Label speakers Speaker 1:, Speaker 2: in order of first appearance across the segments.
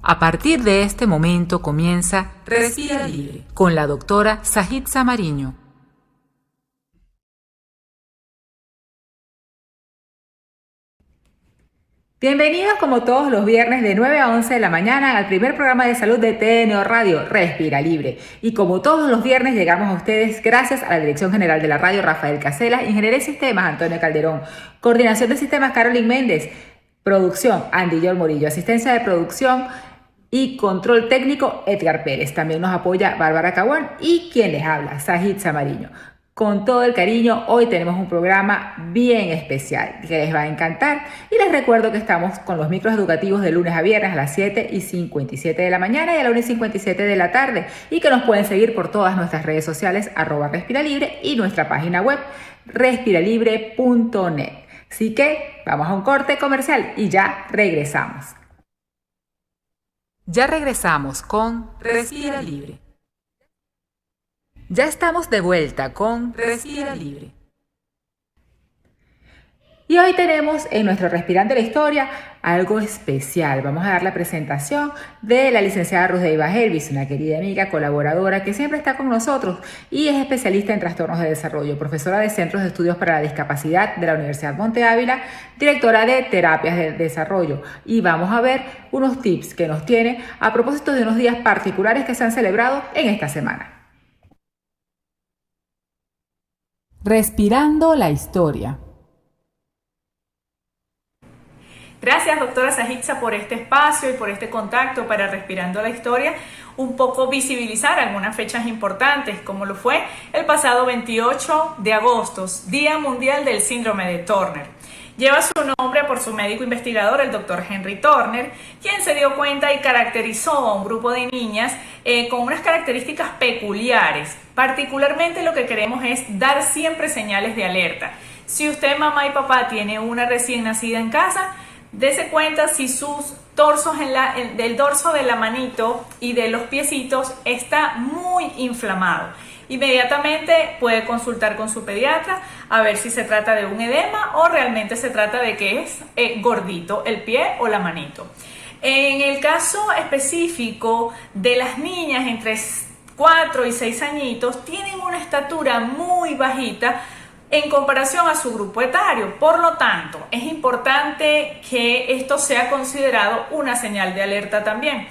Speaker 1: A partir de este momento comienza Respira Libre con la doctora Sajitza Mariño. Bienvenidos como todos los viernes de 9 a 11 de la mañana al primer programa de salud de TNO Radio, Respira Libre. Y como todos los viernes llegamos a ustedes gracias a la Dirección General de la Radio, Rafael Casela, Ingeniería de Sistemas, Antonio Calderón, Coordinación de Sistemas, Carolyn Méndez, Producción, Andy Yor Morillo, Asistencia de Producción y Control Técnico, Edgar Pérez. También nos apoya Bárbara Caguán y quien les habla, Sajitza Mariño. Con todo el cariño, hoy tenemos un programa bien especial que les va a encantar y les recuerdo que estamos con los micros educativos de lunes a viernes a las 7:57 de la mañana y a la 1:57 de la tarde y que nos pueden seguir por todas nuestras redes sociales @respiralibre y nuestra página web respiralibre.net. Así que vamos a un corte comercial y ya regresamos. Ya regresamos con Respira Libre. Ya estamos de vuelta con Respira Libre. Y hoy tenemos en nuestro Respirando la Historia algo especial. Vamos a dar la presentación de la licenciada Rusdeiva Helvis, una querida amiga, colaboradora que siempre está con nosotros y es especialista en trastornos de desarrollo, profesora de Centros de Estudios para la Discapacidad de la Universidad Monte Ávila, directora de Terapias de Desarrollo. Y vamos a ver unos tips que nos tiene a propósito de unos días particulares que se han celebrado en esta semana. Respirando la Historia.
Speaker 2: Gracias, doctora Sajitza, por este espacio y por este contacto para Respirando la Historia, un poco visibilizar algunas fechas importantes, como lo fue el pasado 28 de agosto, Día Mundial del Síndrome de Turner. Lleva su nombre por su médico investigador, el doctor Henry Turner, quien se dio cuenta y caracterizó a un grupo de niñas con unas características peculiares. Particularmente lo que queremos es dar siempre señales de alerta. Si usted, mamá y papá, tiene una recién nacida en casa, dese cuenta si sus torsos del dorso de la manito y de los piecitos está muy inflamado. Inmediatamente puede consultar con su pediatra a ver si se trata de un edema o realmente se trata de que es gordito el pie o la manito. En el caso específico de las niñas entre 4 y 6 añitos, tienen una estatura muy bajita en comparación a su grupo etario. Por lo tanto, es importante que esto sea considerado una señal de alerta también.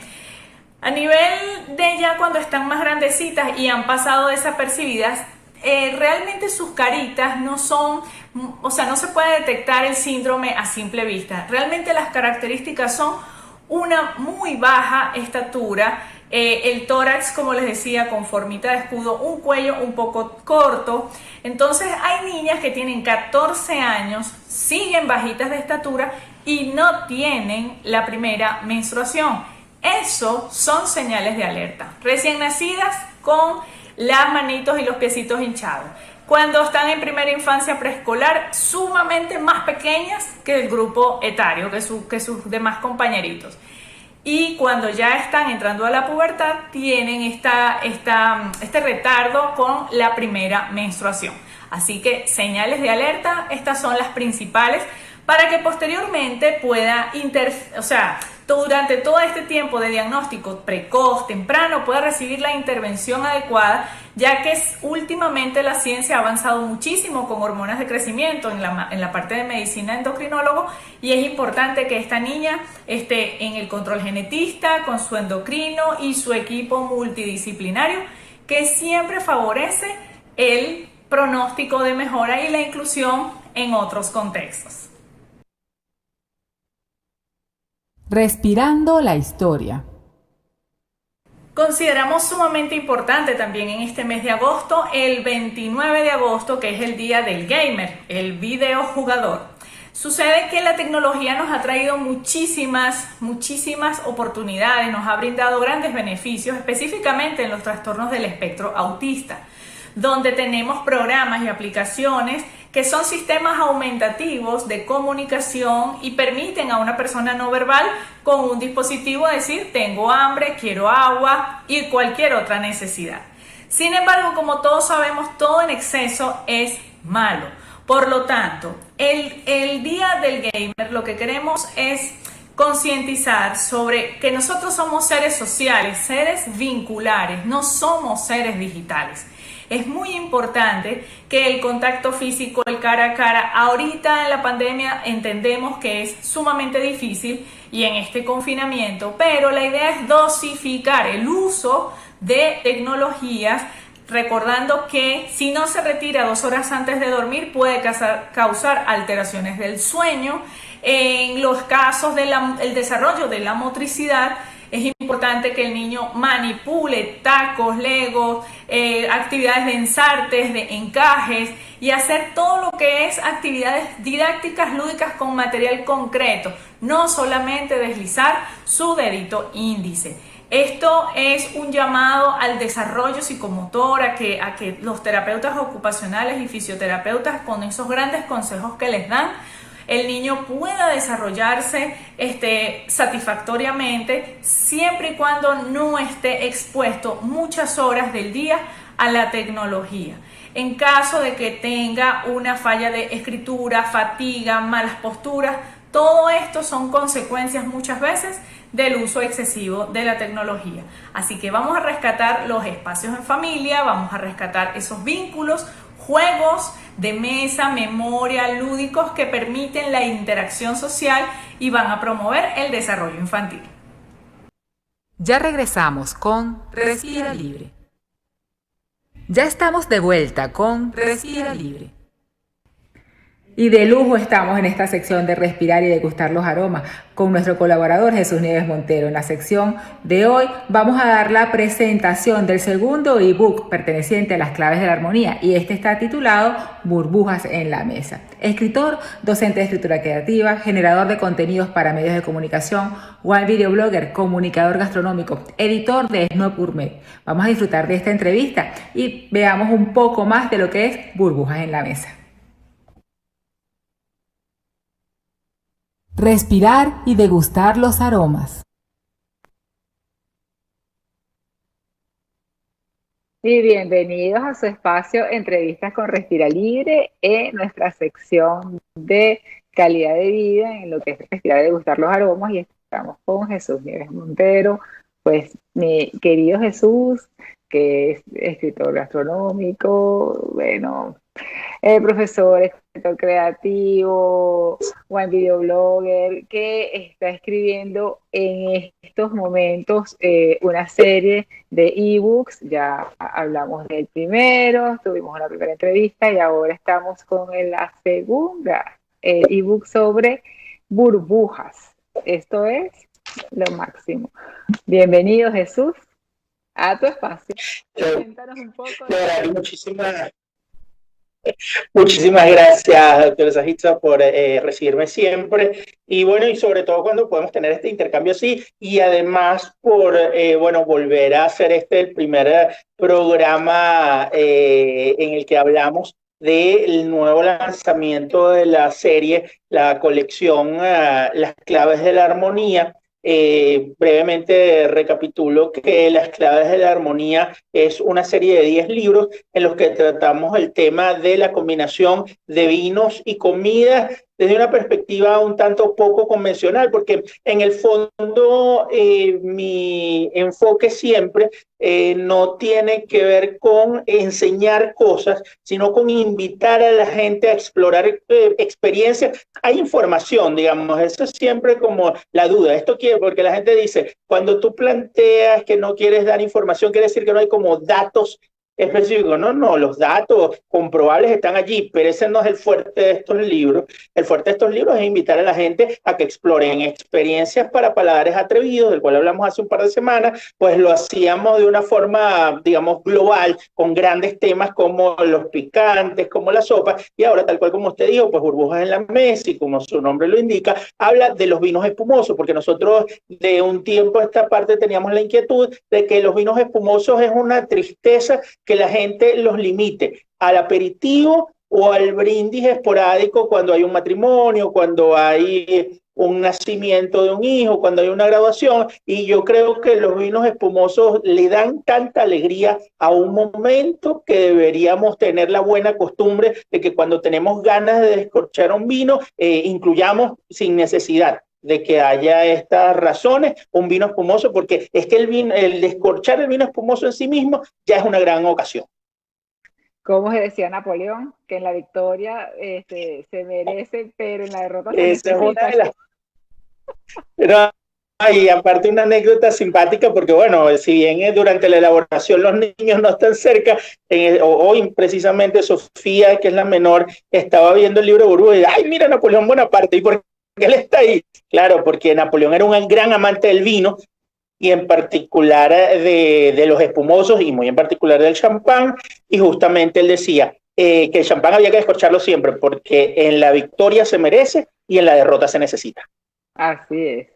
Speaker 2: A nivel de ya cuando están más grandecitas y han pasado desapercibidas, realmente sus caritas no son, no se puede detectar el síndrome a simple vista. Realmente las características son una muy baja estatura, el tórax, como les decía, con formita de escudo, un cuello un poco corto. Entonces hay niñas que tienen 14 años, siguen bajitas de estatura y no tienen la primera menstruación. Eso son señales de alerta. Recién nacidas con las manitos y los piecitos hinchados. Cuando están en primera infancia preescolar, sumamente más pequeñas que el grupo etario, que sus demás compañeritos. Y cuando ya están entrando a la pubertad, tienen este retardo con la primera menstruación. Así que señales de alerta, estas son las principales para que posteriormente pueda durante todo este tiempo de diagnóstico precoz, temprano, pueda recibir la intervención adecuada, ya que últimamente la ciencia ha avanzado muchísimo con hormonas de crecimiento en la parte de medicina endocrinólogo y es importante que esta niña esté en el control genetista, con su endocrino y su equipo multidisciplinario, que siempre favorece el pronóstico de mejora y la inclusión en otros contextos.
Speaker 1: Respirando la Historia.
Speaker 2: Consideramos sumamente importante también en este mes de agosto, el 29 de agosto, que es el día del gamer, el videojugador. Sucede que la tecnología nos ha traído muchísimas oportunidades, nos ha brindado grandes beneficios, específicamente en los trastornos del espectro autista, donde tenemos programas y aplicaciones que son sistemas aumentativos de comunicación y permiten a una persona no verbal con un dispositivo decir tengo hambre, quiero agua y cualquier otra necesidad. Sin embargo, como todos sabemos, todo en exceso es malo. Por lo tanto, el día del gamer lo que queremos es concientizar sobre que nosotros somos seres sociales, seres vinculares, no somos seres digitales. Es muy importante que el contacto físico, el cara a cara, ahorita en la pandemia entendemos que es sumamente difícil y en este confinamiento, pero la idea es dosificar el uso de tecnologías, recordando que si no se retira 2 horas antes de dormir puede causar alteraciones del sueño. En los casos del desarrollo de la motricidad, es importante que el niño manipule tacos, legos, actividades de ensartes, de encajes y hacer todo lo que es actividades didácticas lúdicas con material concreto, no solamente deslizar su dedito índice. Esto es un llamado al desarrollo psicomotor, a que los terapeutas ocupacionales y fisioterapeutas, con esos grandes consejos que les dan, el niño pueda desarrollarse satisfactoriamente, siempre y cuando no esté expuesto muchas horas del día a la tecnología. En caso de que tenga una falla de escritura, fatiga, malas posturas, todo esto son consecuencias muchas veces del uso excesivo de la tecnología. Así que vamos a rescatar los espacios en familia, vamos a rescatar esos vínculos, juegos de mesa, memoria, lúdicos que permiten la interacción social y van a promover el desarrollo infantil.
Speaker 1: Ya regresamos con Respira Libre. Ya estamos de vuelta con Respira Libre. Y de lujo estamos en esta sección de respirar y degustar los aromas con nuestro colaborador Jesús Nieves Montero. En la sección de hoy vamos a dar la presentación del segundo ebook perteneciente a las claves de la armonía y este está titulado Burbujas en la mesa. Escritor, docente de escritura creativa, generador de contenidos para medios de comunicación, web videoblogger, comunicador gastronómico, editor de Snob Gourmet. Vamos a disfrutar de esta entrevista y veamos un poco más de lo que es Burbujas en la mesa. Respirar y degustar los aromas. Y bienvenidos a su espacio Entrevistas con Respira Libre en nuestra sección de calidad de vida en lo que es respirar y degustar los aromas, y estamos con Jesús Nieves Montero. Pues mi querido Jesús, que es escritor gastronómico, profesor, escritor creativo, buen videoblogger, que está escribiendo en estos momentos una serie de ebooks. Ya hablamos del primero, tuvimos una primera entrevista y ahora estamos con la segunda, ebook sobre burbujas. Esto es lo máximo. Bienvenido, Jesús, a tu espacio. Cuéntanos un poco.
Speaker 3: Muchísimas gracias, doctora Sajitza, por recibirme siempre. Y bueno, y sobre todo cuando podemos tener este intercambio así, y además por volver a hacer el primer programa en el que hablamos del nuevo lanzamiento de la serie, la colección Las Claves de la Armonía. Brevemente recapitulo que Las Claves de la Armonía es una serie de 10 libros en los que tratamos el tema de la combinación de vinos y comida desde una perspectiva un tanto poco convencional, porque en el fondo mi enfoque siempre no tiene que ver con enseñar cosas, sino con invitar a la gente a explorar experiencias. Hay información, digamos, eso es siempre como la duda. Esto quiere, porque la gente dice, cuando tú planteas que no quieres dar información, quiere decir que no hay como datos específico. No, los datos comprobables están allí, pero ese no es el fuerte de estos libros. El fuerte de estos libros es invitar a la gente a que exploren experiencias para paladares atrevidos, del cual hablamos hace un par de semanas. Pues lo hacíamos de una forma, digamos, global, con grandes temas como los picantes, como la sopa, y ahora, tal cual como usted dijo, pues Burbujas en la Mesa, y como su nombre lo indica, habla de los vinos espumosos, porque nosotros de un tiempo a esta parte teníamos la inquietud de que los vinos espumosos es una tristeza que la gente los limite al aperitivo o al brindis esporádico cuando hay un matrimonio, cuando hay un nacimiento de un hijo, cuando hay una graduación. Y yo creo que los vinos espumosos le dan tanta alegría a un momento que deberíamos tener la buena costumbre de que cuando tenemos ganas de descorchar un vino, incluyamos sin necesidad de que haya estas razones, un vino espumoso, porque es que el descorchar el vino espumoso en sí mismo ya es una gran ocasión.
Speaker 1: Como decía Napoleón, que en la victoria se merece, pero en la derrota se
Speaker 3: Esa es una
Speaker 1: necesita.
Speaker 3: de las... Pero, y aparte una anécdota simpática, porque bueno, si bien durante la elaboración los niños no están cerca, hoy precisamente Sofía, que es la menor, estaba viendo el libro de Burbuja y ay, mira Napoleón Bonaparte, ¿y por qué él está ahí? Claro, porque Napoleón era un gran amante del vino, y en particular de los espumosos y muy en particular del champán, y justamente él decía que el champán había que descorcharlo siempre porque en la victoria se merece y en la derrota se necesita.
Speaker 1: Así es.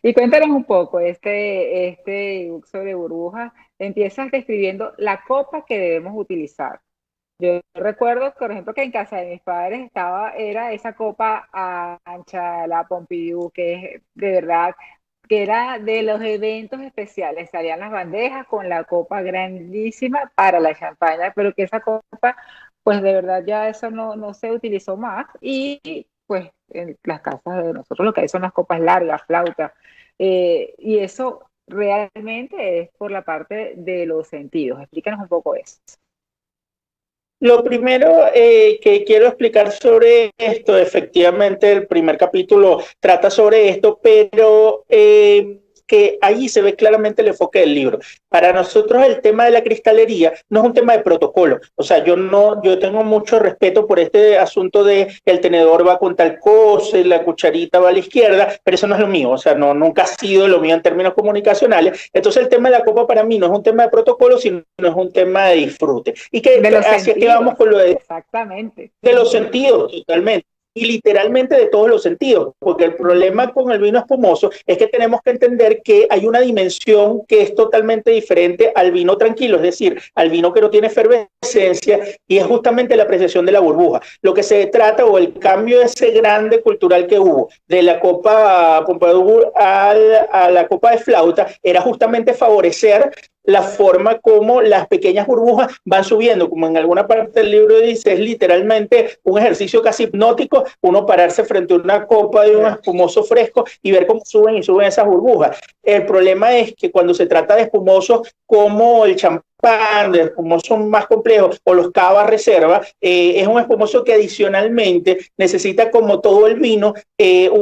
Speaker 1: Y cuéntanos un poco, este ebook sobre burbujas, empiezas describiendo la copa que debemos utilizar. Yo recuerdo, por ejemplo, que en casa de mis padres era esa copa ancha, la Pompidou, que es de verdad, que era de los eventos especiales. Salían las bandejas con la copa grandísima para la champaña, pero que esa copa, pues de verdad ya eso no se utilizó más. Y pues en las casas de nosotros lo que hay son las copas largas, flautas. Y eso realmente es por la parte de los sentidos. Explícanos un poco eso.
Speaker 3: Lo primero que quiero explicar sobre esto, efectivamente el primer capítulo trata sobre esto, pero que ahí se ve claramente el enfoque del libro. Para nosotros el tema de la cristalería no es un tema de protocolo, o sea, yo tengo mucho respeto por este asunto de el tenedor va con tal cosa y la cucharita va a la izquierda, pero eso no es lo mío, o sea, nunca ha sido lo mío en términos comunicacionales. Entonces el tema de la copa para mí no es un tema de protocolo, sino es un tema de disfrute. Y que
Speaker 1: De los
Speaker 3: así es que vamos
Speaker 1: sentidos,
Speaker 3: con lo
Speaker 1: exactamente.
Speaker 3: de los sentidos, totalmente. Y literalmente de todos los sentidos, porque el problema con el vino espumoso es que tenemos que entender que hay una dimensión que es totalmente diferente al vino tranquilo, es decir, al vino que no tiene efervescencia, y es justamente la apreciación de la burbuja. Lo que se trata, o el cambio ese grande cultural que hubo de la copa Pompadour a la copa de flauta, era justamente favorecer la forma como las pequeñas burbujas van subiendo, como en alguna parte del libro dice, es literalmente un ejercicio casi hipnótico, uno pararse frente a una copa de un espumoso fresco y ver cómo suben y suben esas burbujas. El problema es que cuando se trata de espumosos como el champán, de espumosos más complejos o los cava reserva, es un espumoso que adicionalmente necesita, como todo el vino,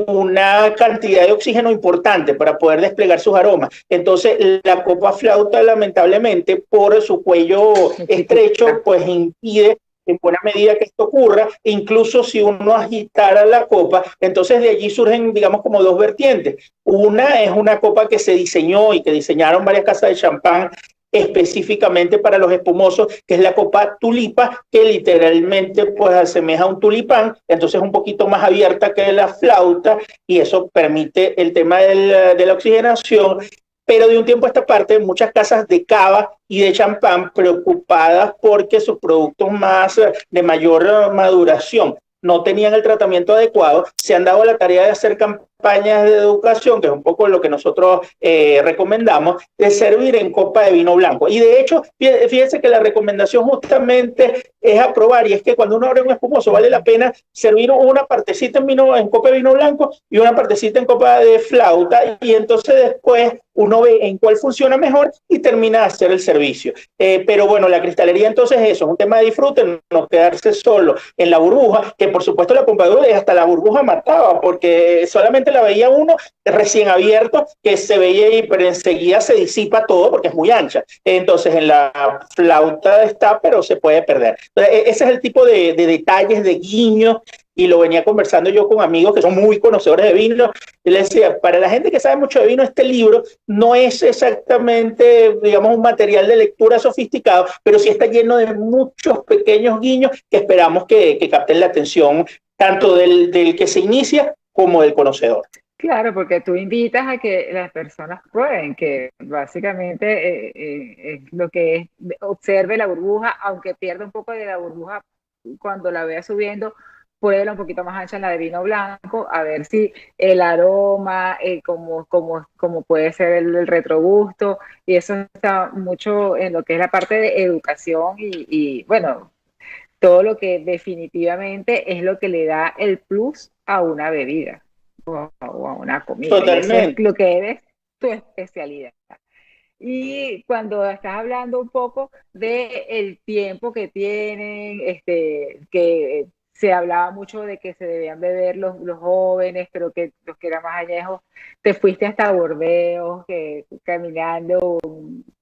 Speaker 3: una cantidad de oxígeno importante para poder desplegar sus aromas. Entonces la copa flauta, lamentablemente, por su cuello estrecho, pues impide en buena medida que esto ocurra, incluso si uno agitara la copa. Entonces de allí surgen, digamos, como dos vertientes. Una es una copa que se diseñó y que diseñaron varias casas de champán específicamente para los espumosos, que es la copa tulipa, que literalmente pues asemeja a un tulipán, entonces es un poquito más abierta que la flauta, y eso permite el tema de la oxigenación. Pero de un tiempo a esta parte, muchas casas de cava y de champán preocupadas porque sus productos más de mayor maduración no tenían el tratamiento adecuado, se han dado la tarea de hacer campañas de educación, que es un poco lo que nosotros recomendamos, de servir en copa de vino blanco. Y de hecho, fíjense que la recomendación justamente es aprobar, y es que cuando uno abre un espumoso vale la pena servir una partecita en copa de vino blanco y una partecita en copa de flauta, y entonces después uno ve en cuál funciona mejor y termina de hacer el servicio. Pero bueno, la cristalería entonces eso, es un tema de disfrute, no quedarse solo en la burbuja, que por supuesto la Pompadour hasta la burbuja mataba, porque solamente la veía uno recién abierto, que se veía y pero enseguida se disipa todo porque es muy ancha. Entonces en la flauta está, pero se puede perder. Entonces, ese es el tipo de detalles, de guiños, y lo venía conversando yo con amigos que son muy conocedores de vino, y les decía, para la gente que sabe mucho de vino, este libro no es exactamente, digamos, un material de lectura sofisticado, pero sí está lleno de muchos pequeños guiños que esperamos que capten la atención tanto del que se inicia como del conocedor.
Speaker 1: Claro, porque tú invitas a que las personas prueben, que básicamente es lo que es, observe la burbuja, aunque pierda un poco de la burbuja cuando la vea subiendo, pruébela un poquito más ancha en la de vino blanco, a ver si el aroma, como puede ser el retrogusto, y eso está mucho en lo que es la parte de educación bueno, todo lo que definitivamente es lo que le da el plus a una bebida. o a una comida. Y eso es
Speaker 3: Totalmente.
Speaker 1: lo que eres tu especialidad. Y cuando estás hablando un poco de el tiempo que tienen, que se hablaba mucho de que se debían beber los jóvenes, pero que los que eran más añejos, te fuiste hasta Burdeos, que caminando,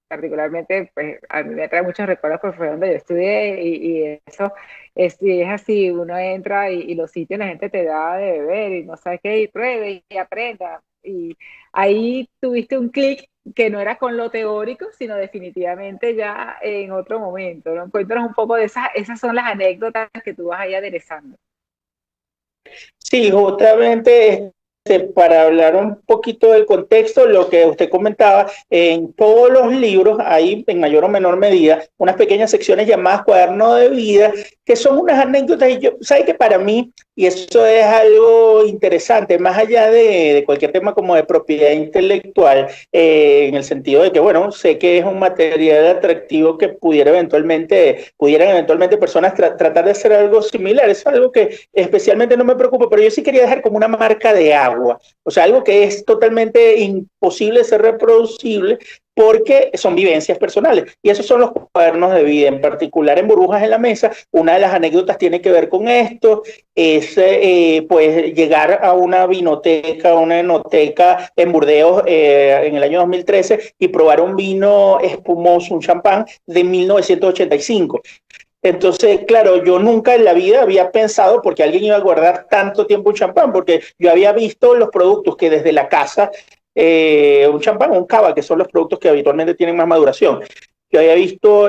Speaker 1: particularmente, pues a mí me trae muchos recuerdos porque fue donde yo estudié y eso y es así, uno entra y los sitios la gente te da de beber y no sabes qué, y pruebe y aprenda. Y ahí tuviste un clic que no era con lo teórico, sino definitivamente ya en otro momento, ¿no? Cuéntanos un poco de esas son las anécdotas que tú vas ahí aderezando.
Speaker 3: Sí, justamente para hablar un poquito del contexto, lo que usted comentaba, en todos los libros hay, en mayor o menor medida, unas pequeñas secciones llamadas cuaderno de vida, que son unas anécdotas, y yo, ¿sabe que para mí, y eso es algo interesante, más allá de cualquier tema como de propiedad intelectual, en el sentido de que, bueno, sé que es un material atractivo que pudieran eventualmente personas tratar de hacer algo similar, es algo que especialmente no me preocupa, pero yo sí quería dejar como una marca de agua, o sea, algo que es totalmente imposible de ser reproducible porque son vivencias personales. Y esos son los cuadernos de vida, en particular en Burbujas en la Mesa. Una de las anécdotas tiene que ver con esto, es pues llegar a una vinoteca, una enoteca en Burdeos en el año 2013 y probar un vino espumoso, un champán de 1985. Entonces, claro, yo nunca en la vida había pensado porque alguien iba a guardar tanto tiempo un champán, porque yo había visto los productos que desde la casa, un champán o un cava, que son los productos que habitualmente tienen más maduración. Yo había visto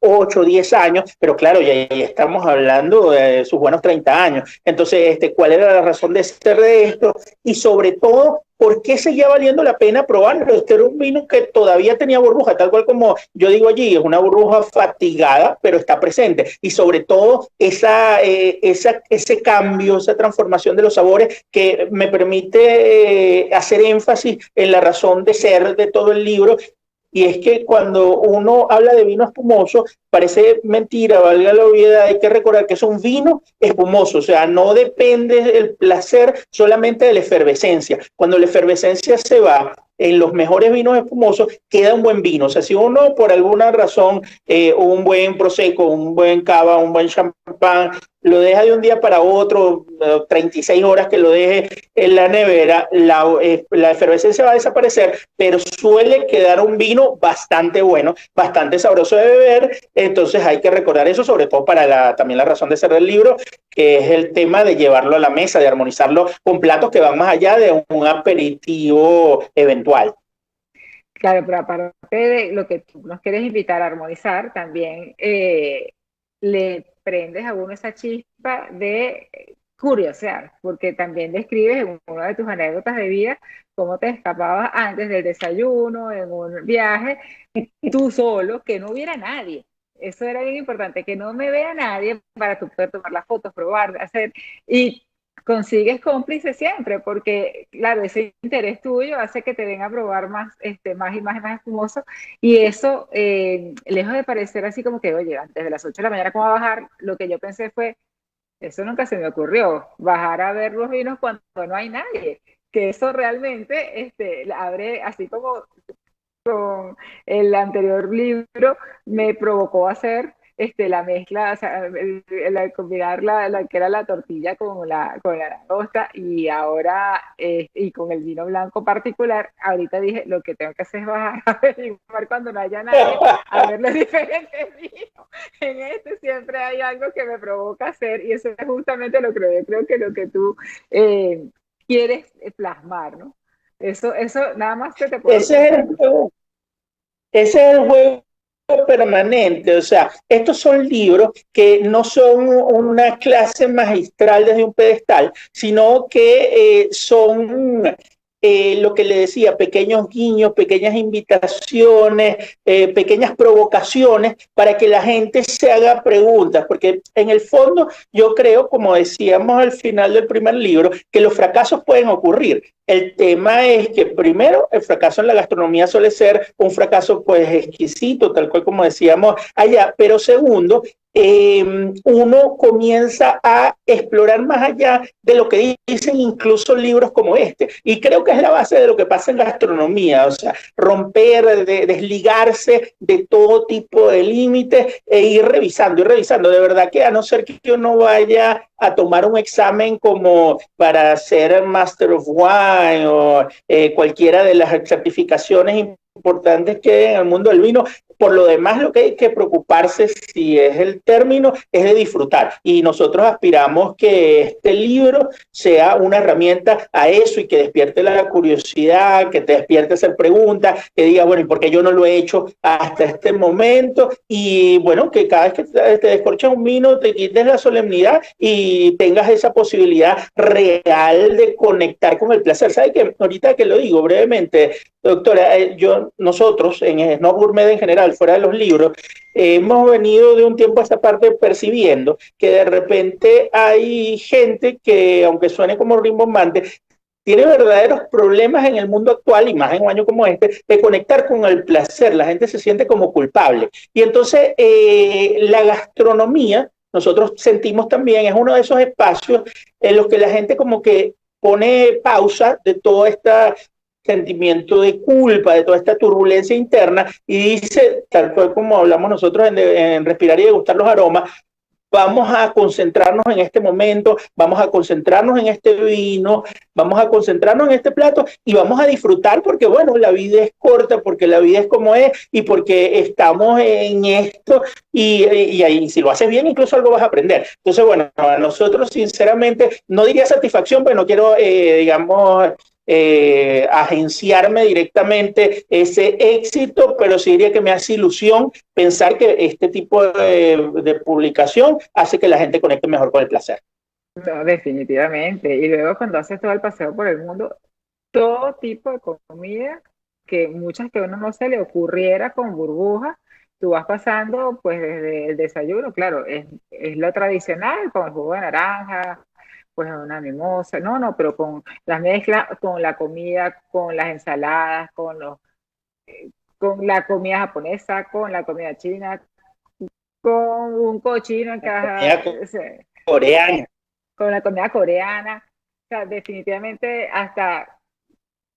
Speaker 3: 8 o 10 años, pero claro, ya estamos hablando de sus buenos 30 años. Entonces, ¿cuál era la razón de ser de esto? Y sobre todo, ¿por qué seguía valiendo la pena probarlo? Este era un vino que todavía tenía burbuja, tal cual como yo digo allí, es una burbuja fatigada, pero está presente. Y sobre todo, ese cambio, esa transformación de los sabores que me permite hacer énfasis en la razón de ser de todo el libro. Y es que cuando uno habla de vino espumoso, parece mentira, valga la obviedad, hay que recordar que es un vino espumoso, o sea, no depende el placer solamente de la efervescencia. Cuando la efervescencia se va, en los mejores vinos espumosos queda un buen vino. O sea, si uno por alguna razón, un buen prosecco, un buen cava, un buen champán, lo deja de un día para otro, 36 horas que lo deje en la nevera, la efervescencia va a desaparecer, pero suele quedar un vino bastante bueno, bastante sabroso de beber. Entonces hay que recordar eso, sobre todo para también la razón de ser del libro, que es el tema de llevarlo a la mesa, de armonizarlo con platos que van más allá de un aperitivo eventual.
Speaker 1: Claro, pero aparte de lo que tú nos quieres invitar a armonizar, también le prendes a uno esa chispa de curiosear, porque también describes en una de tus anécdotas de vida cómo te escapabas antes del desayuno, en un viaje, tú solo, que no hubiera nadie. Eso era bien importante, que no me vea nadie para tú poder tomar las fotos, probar, hacer. Y consigues cómplices siempre, porque claro, ese interés tuyo hace que te den a probar más, más y más y más espumoso, y eso, lejos de parecer así como que, oye, antes de las 8 de la mañana, ¿cómo va a bajar? Lo que yo pensé fue, eso nunca se me ocurrió, bajar a ver los vinos cuando no hay nadie, que eso realmente abre, así como con el anterior libro, me provocó hacer la mezcla, o sea, combinar la que era la tortilla con la langosta y ahora, y con el vino blanco particular, ahorita dije, lo que tengo que hacer es bajar a averiguar cuando no haya nadie, a ver los diferentes vinos. En siempre hay algo que me provoca hacer y eso es justamente yo creo que lo que tú quieres plasmar, ¿no? Eso nada más que te puedo
Speaker 3: Ese es el juego, ese es el juego permanente. O sea, estos son libros que no son una clase magistral desde un pedestal, sino que son lo que le decía, pequeños guiños, pequeñas invitaciones, pequeñas provocaciones para que la gente se haga preguntas, porque en el fondo yo creo, como decíamos al final del primer libro, que los fracasos pueden ocurrir, El tema es que primero el fracaso en la gastronomía suele ser un fracaso pues exquisito, tal cual como decíamos allá, pero segundo, uno comienza a explorar más allá de lo que dicen incluso libros como este. Y creo que es la base de lo que pasa en gastronomía, o sea, romper, desligarse de todo tipo de límites e ir revisando, ir revisando. De verdad que a no ser que uno vaya a tomar un examen como para ser Master of Wine o cualquiera de las certificaciones importantes que hay en el mundo del vino. Por lo demás, lo que hay que preocuparse, si es el término, es de disfrutar. Y nosotros aspiramos que este libro sea una herramienta a eso y que despierte la curiosidad, que te despierte hacer preguntas, que diga, bueno, ¿y por qué yo no lo he hecho hasta este momento? Y bueno, que cada vez que te descorchas un vino, te quites la solemnidad y tengas esa posibilidad real de conectar con el placer. ¿Sabes qué? Ahorita que lo digo brevemente, doctora, nosotros en Snob Gourmet en general, fuera de los libros, hemos venido de un tiempo a esta parte percibiendo que de repente hay gente que, aunque suene como rimbombante, tiene verdaderos problemas en el mundo actual, y más en un año como este, de conectar con el placer. La gente se siente como culpable. Y entonces la gastronomía, nosotros sentimos también, es uno de esos espacios en los que la gente como que pone pausa de toda esta sentimiento de culpa, de toda esta turbulencia interna, y dice, tal cual como hablamos nosotros en Respirar y Degustar los Aromas, vamos a concentrarnos en este momento, vamos a concentrarnos en este vino, vamos a concentrarnos en este plato y vamos a disfrutar porque, bueno, la vida es corta, porque la vida es como es y porque estamos en esto y si lo haces bien, incluso algo vas a aprender. Entonces, bueno, a nosotros, sinceramente, no diría satisfacción, pero no quiero, digamos, agenciarme directamente ese éxito, pero sí diría que me hace ilusión pensar que este tipo de publicación hace que la gente conecte mejor con el placer.
Speaker 1: No, definitivamente. Y luego cuando haces todo el paseo por el mundo, todo tipo de comida, que muchas que a uno no se le ocurriera con burbujas, tú vas pasando pues desde el desayuno, claro, es lo tradicional, con el jugo de naranja, pues una mimosa, no, pero con las mezclas, con la comida, con las ensaladas, con la comida japonesa, con la comida china, con un cochino en caja,
Speaker 3: Coreana.
Speaker 1: con la comida coreana, o sea, definitivamente hasta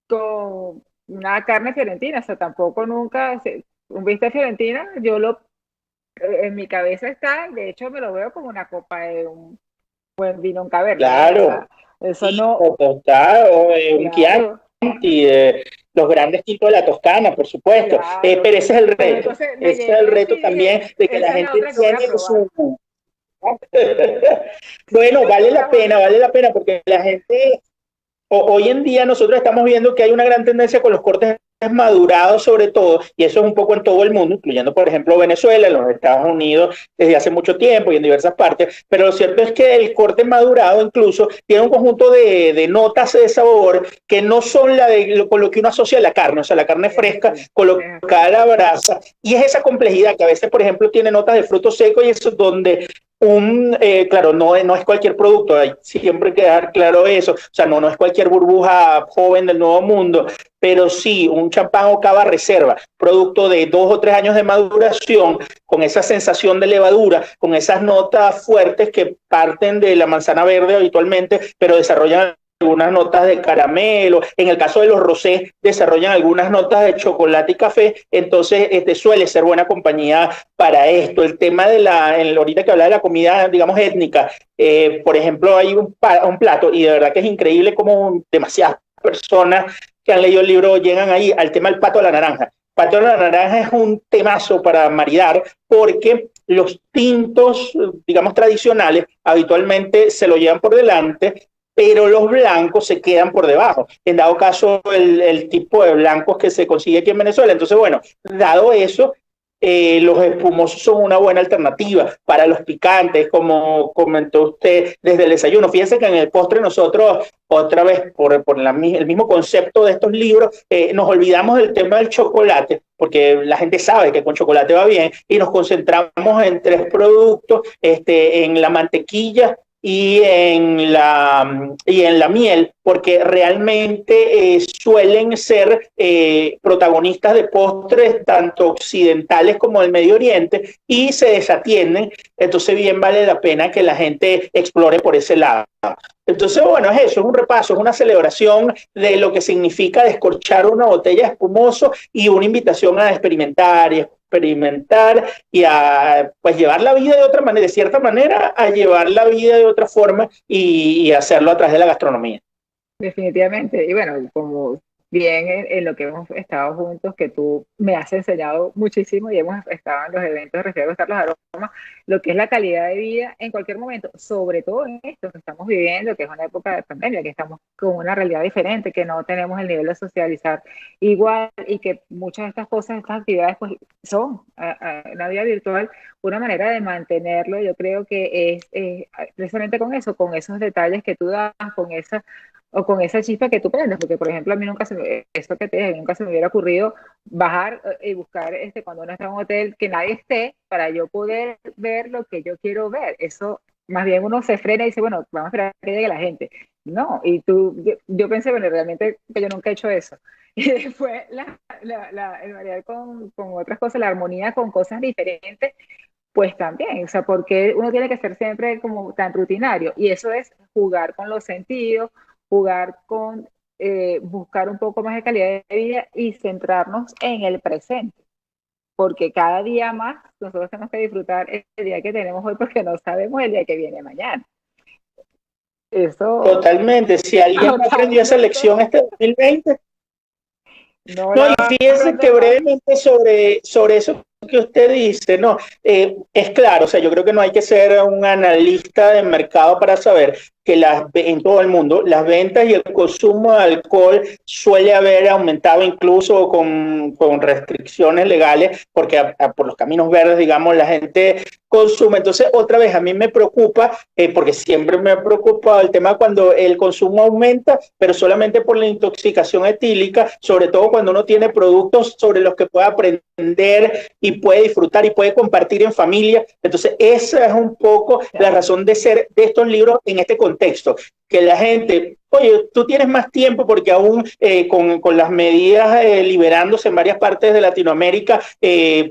Speaker 1: con una carne fiorentina, o sea, tampoco nunca, un bistec fiorentina, en mi cabeza está, de hecho me lo veo como una copa de un buen vino en cabernet.
Speaker 3: Claro.
Speaker 1: O sea, eso no.
Speaker 3: O tostado, un Chianti, los grandes tipos de la Toscana, por supuesto.
Speaker 1: Claro.
Speaker 3: Pero ese es el reto.
Speaker 1: Entonces,
Speaker 3: ese es el reto también de que la gente tiene su... Bueno, vale la pena, porque la gente... Hoy en día nosotros estamos viendo que hay una gran tendencia con los cortes madurados sobre todo, y eso es un poco en todo el mundo, incluyendo por ejemplo Venezuela, en los Estados Unidos desde hace mucho tiempo y en diversas partes, pero lo cierto es que el corte madurado incluso tiene un conjunto de notas de sabor que no son con lo que uno asocia a la carne, o sea, la carne fresca colocada a la brasa, y es esa complejidad que a veces por ejemplo tiene notas de frutos secos, y eso es donde claro, no es cualquier producto, hay siempre que dejar claro eso, o sea, no es cualquier burbuja joven del nuevo mundo, pero sí un champán o cava reserva, producto de 2 o 3 años de maduración, con esa sensación de levadura, con esas notas fuertes que parten de la manzana verde habitualmente, pero desarrollan algunas notas de caramelo, en el caso de los rosés desarrollan algunas notas de chocolate y café, entonces suele ser buena compañía para esto. El tema de ahorita que hablaba de la comida, digamos, étnica, por ejemplo, hay un plato, y de verdad que es increíble como demasiadas personas que han leído el libro llegan ahí al tema del pato a la naranja. Pato a la naranja es un temazo para maridar, porque los tintos, digamos, tradicionales, habitualmente se lo llevan por delante, pero los blancos se quedan por debajo, en dado caso el tipo de blancos que se consigue aquí en Venezuela. Entonces, bueno, dado eso, los espumosos son una buena alternativa para los picantes, como comentó usted desde el desayuno. Fíjense que en el postre nosotros, otra vez, por el mismo concepto de estos libros, nos olvidamos del tema del chocolate, porque la gente sabe que con chocolate va bien, y nos concentramos en 3 productos, en la mantequilla, y en la miel, porque realmente suelen ser protagonistas de postres tanto occidentales como del Medio Oriente y se desatienden, entonces bien vale la pena que la gente explore por ese lado. Entonces, bueno, es eso, es un repaso, es una celebración de lo que significa descorchar una botella de espumoso y una invitación a experimentar y a pues llevar la vida de otra manera, de cierta manera, a llevar la vida de otra forma y hacerlo a través de la gastronomía.
Speaker 1: Definitivamente. Y bueno, como bien en lo que hemos estado juntos, que tú me has enseñado muchísimo y hemos estado en los eventos de Recibe Gustar los Aromas, lo que es la calidad de vida en cualquier momento, sobre todo en esto que estamos viviendo, que es una época de pandemia, que estamos con una realidad diferente, que no tenemos el nivel de socializar igual y que muchas de estas cosas, estas actividades, pues son en la vida virtual una manera de mantenerlo. Yo creo que es precisamente con eso, con esos detalles que tú das, con esa o con esa chispa que tú prendes, porque por ejemplo a mí nunca se me, eso que te dije, nunca se me hubiera ocurrido bajar y buscar cuando uno está en un hotel que nadie esté para yo poder ver lo que yo quiero ver. Eso más bien uno se frena y dice, bueno, vamos a esperar a que llegue la gente. No, y yo pensé, bueno, realmente que yo nunca he hecho eso. Y después el variar con otras cosas, la armonía con cosas diferentes, pues también, o sea, porque uno tiene que ser siempre como tan rutinario, y eso es jugar con los sentidos, jugar con buscar un poco más de calidad de vida y centrarnos en el presente, porque cada día más nosotros tenemos que disfrutar el día que tenemos hoy porque no sabemos el día que viene mañana. Eso.
Speaker 3: Totalmente, si alguien no aprendió esa lección este 2020,
Speaker 1: no,
Speaker 3: no, y fíjense que brevemente sobre eso que usted dice, no, es claro, o sea, yo creo que no hay que ser un analista de mercado para saber que en todo el mundo las ventas y el consumo de alcohol suele haber aumentado incluso con restricciones legales, porque por los caminos verdes, digamos, la gente consume. Entonces, otra vez, a mí me preocupa, porque siempre me ha preocupado el tema cuando el consumo aumenta, pero solamente por la intoxicación etílica, sobre todo cuando uno tiene productos sobre los que puede aprender y puede disfrutar y puede compartir en familia. Entonces, esa es un poco la razón de ser de estos libros en este contexto, que la gente, oye, tú tienes más tiempo porque aún con las medidas liberándose en varias partes de Latinoamérica,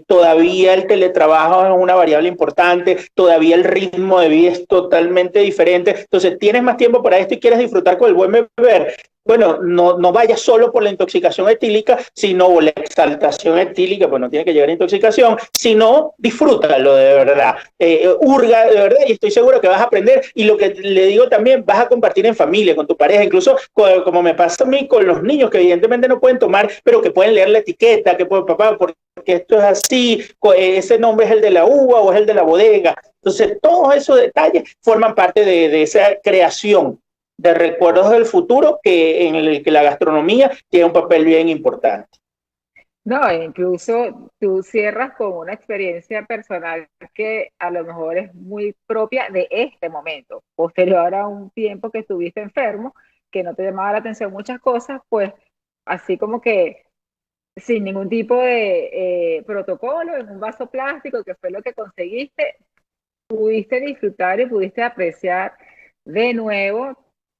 Speaker 3: todavía el teletrabajo es una variable importante, todavía el ritmo de vida es totalmente diferente. Entonces, tienes más tiempo para esto y quieres disfrutar con el buen beber. Bueno, no vayas solo por la intoxicación etílica, sino por la exaltación etílica, pues no tiene que llegar a intoxicación, sino disfrútalo de verdad, hurga de verdad, y estoy seguro que vas a aprender. Y lo que le digo también, vas a compartir en familia, con tu pareja, incluso como me pasa a mí con los niños, que evidentemente no pueden tomar, pero que pueden leer la etiqueta, que pueden, papá, porque esto es así, ese nombre es el de la uva o es el de la bodega. Entonces, todos esos detalles forman parte de esa creación de recuerdos del futuro en el que la gastronomía tiene un papel bien importante.
Speaker 1: No, incluso tú cierras con una experiencia personal que a lo mejor es muy propia de este momento, posterior a un tiempo que estuviste enfermo, que no te llamaba la atención muchas cosas, pues así como que sin ningún tipo de protocolo, en un vaso plástico, que fue lo que conseguiste, pudiste disfrutar y pudiste apreciar de nuevo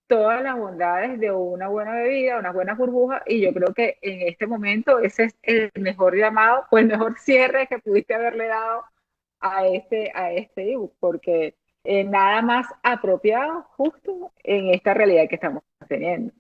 Speaker 1: todas las bondades de una buena bebida, unas buenas burbujas, y yo creo que en este momento ese es el mejor llamado o el mejor cierre que pudiste haberle dado a este ebook, porque nada más apropiado justo en esta realidad que estamos teniendo.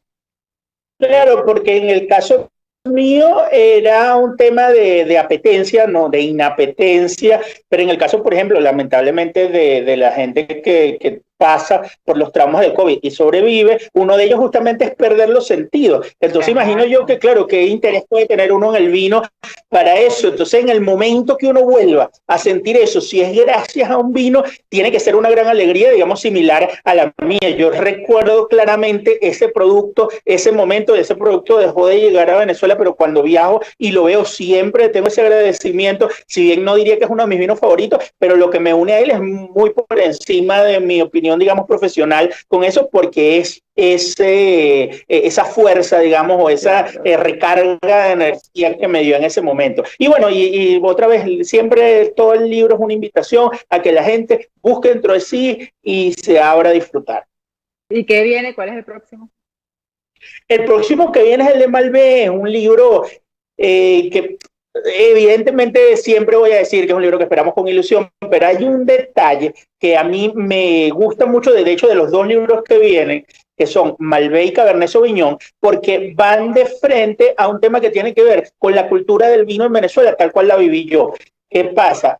Speaker 3: Claro, porque en el caso mío era un tema de apetencia, no de inapetencia, pero en el caso, por ejemplo, lamentablemente de la gente que pasa por los traumas del COVID y sobrevive, uno de ellos justamente es perder los sentidos. Entonces imagino yo que, claro, qué interés puede tener uno en el vino para eso. Entonces en el momento que uno vuelva a sentir eso, si es gracias a un vino, tiene que ser una gran alegría, digamos, similar a la mía. Yo recuerdo claramente ese producto, ese momento, ese producto dejó de llegar a Venezuela, pero cuando viajo y lo veo siempre tengo ese agradecimiento, si bien no diría que es uno de mis vinos favoritos, pero lo que me une a él es muy por encima de mi opinión opinión, digamos, profesional con eso, porque es esa fuerza, digamos, o esa recarga de energía que me dio en ese momento. Y bueno, y otra vez, siempre todo el libro es una invitación a que la gente busque dentro de sí y se abra a disfrutar.
Speaker 1: ¿Y qué viene? ¿Cuál es el próximo?
Speaker 3: El próximo que viene es el de Malvé, es un libro que evidentemente siempre voy a decir que es un libro que esperamos con ilusión, pero hay un detalle que a mí me gusta mucho, de hecho, de los dos libros que vienen, que son Malvé y Cabernet Sauvignon, porque van de frente a un tema que tiene que ver con la cultura del vino en Venezuela, tal cual la viví yo. ¿Qué pasa?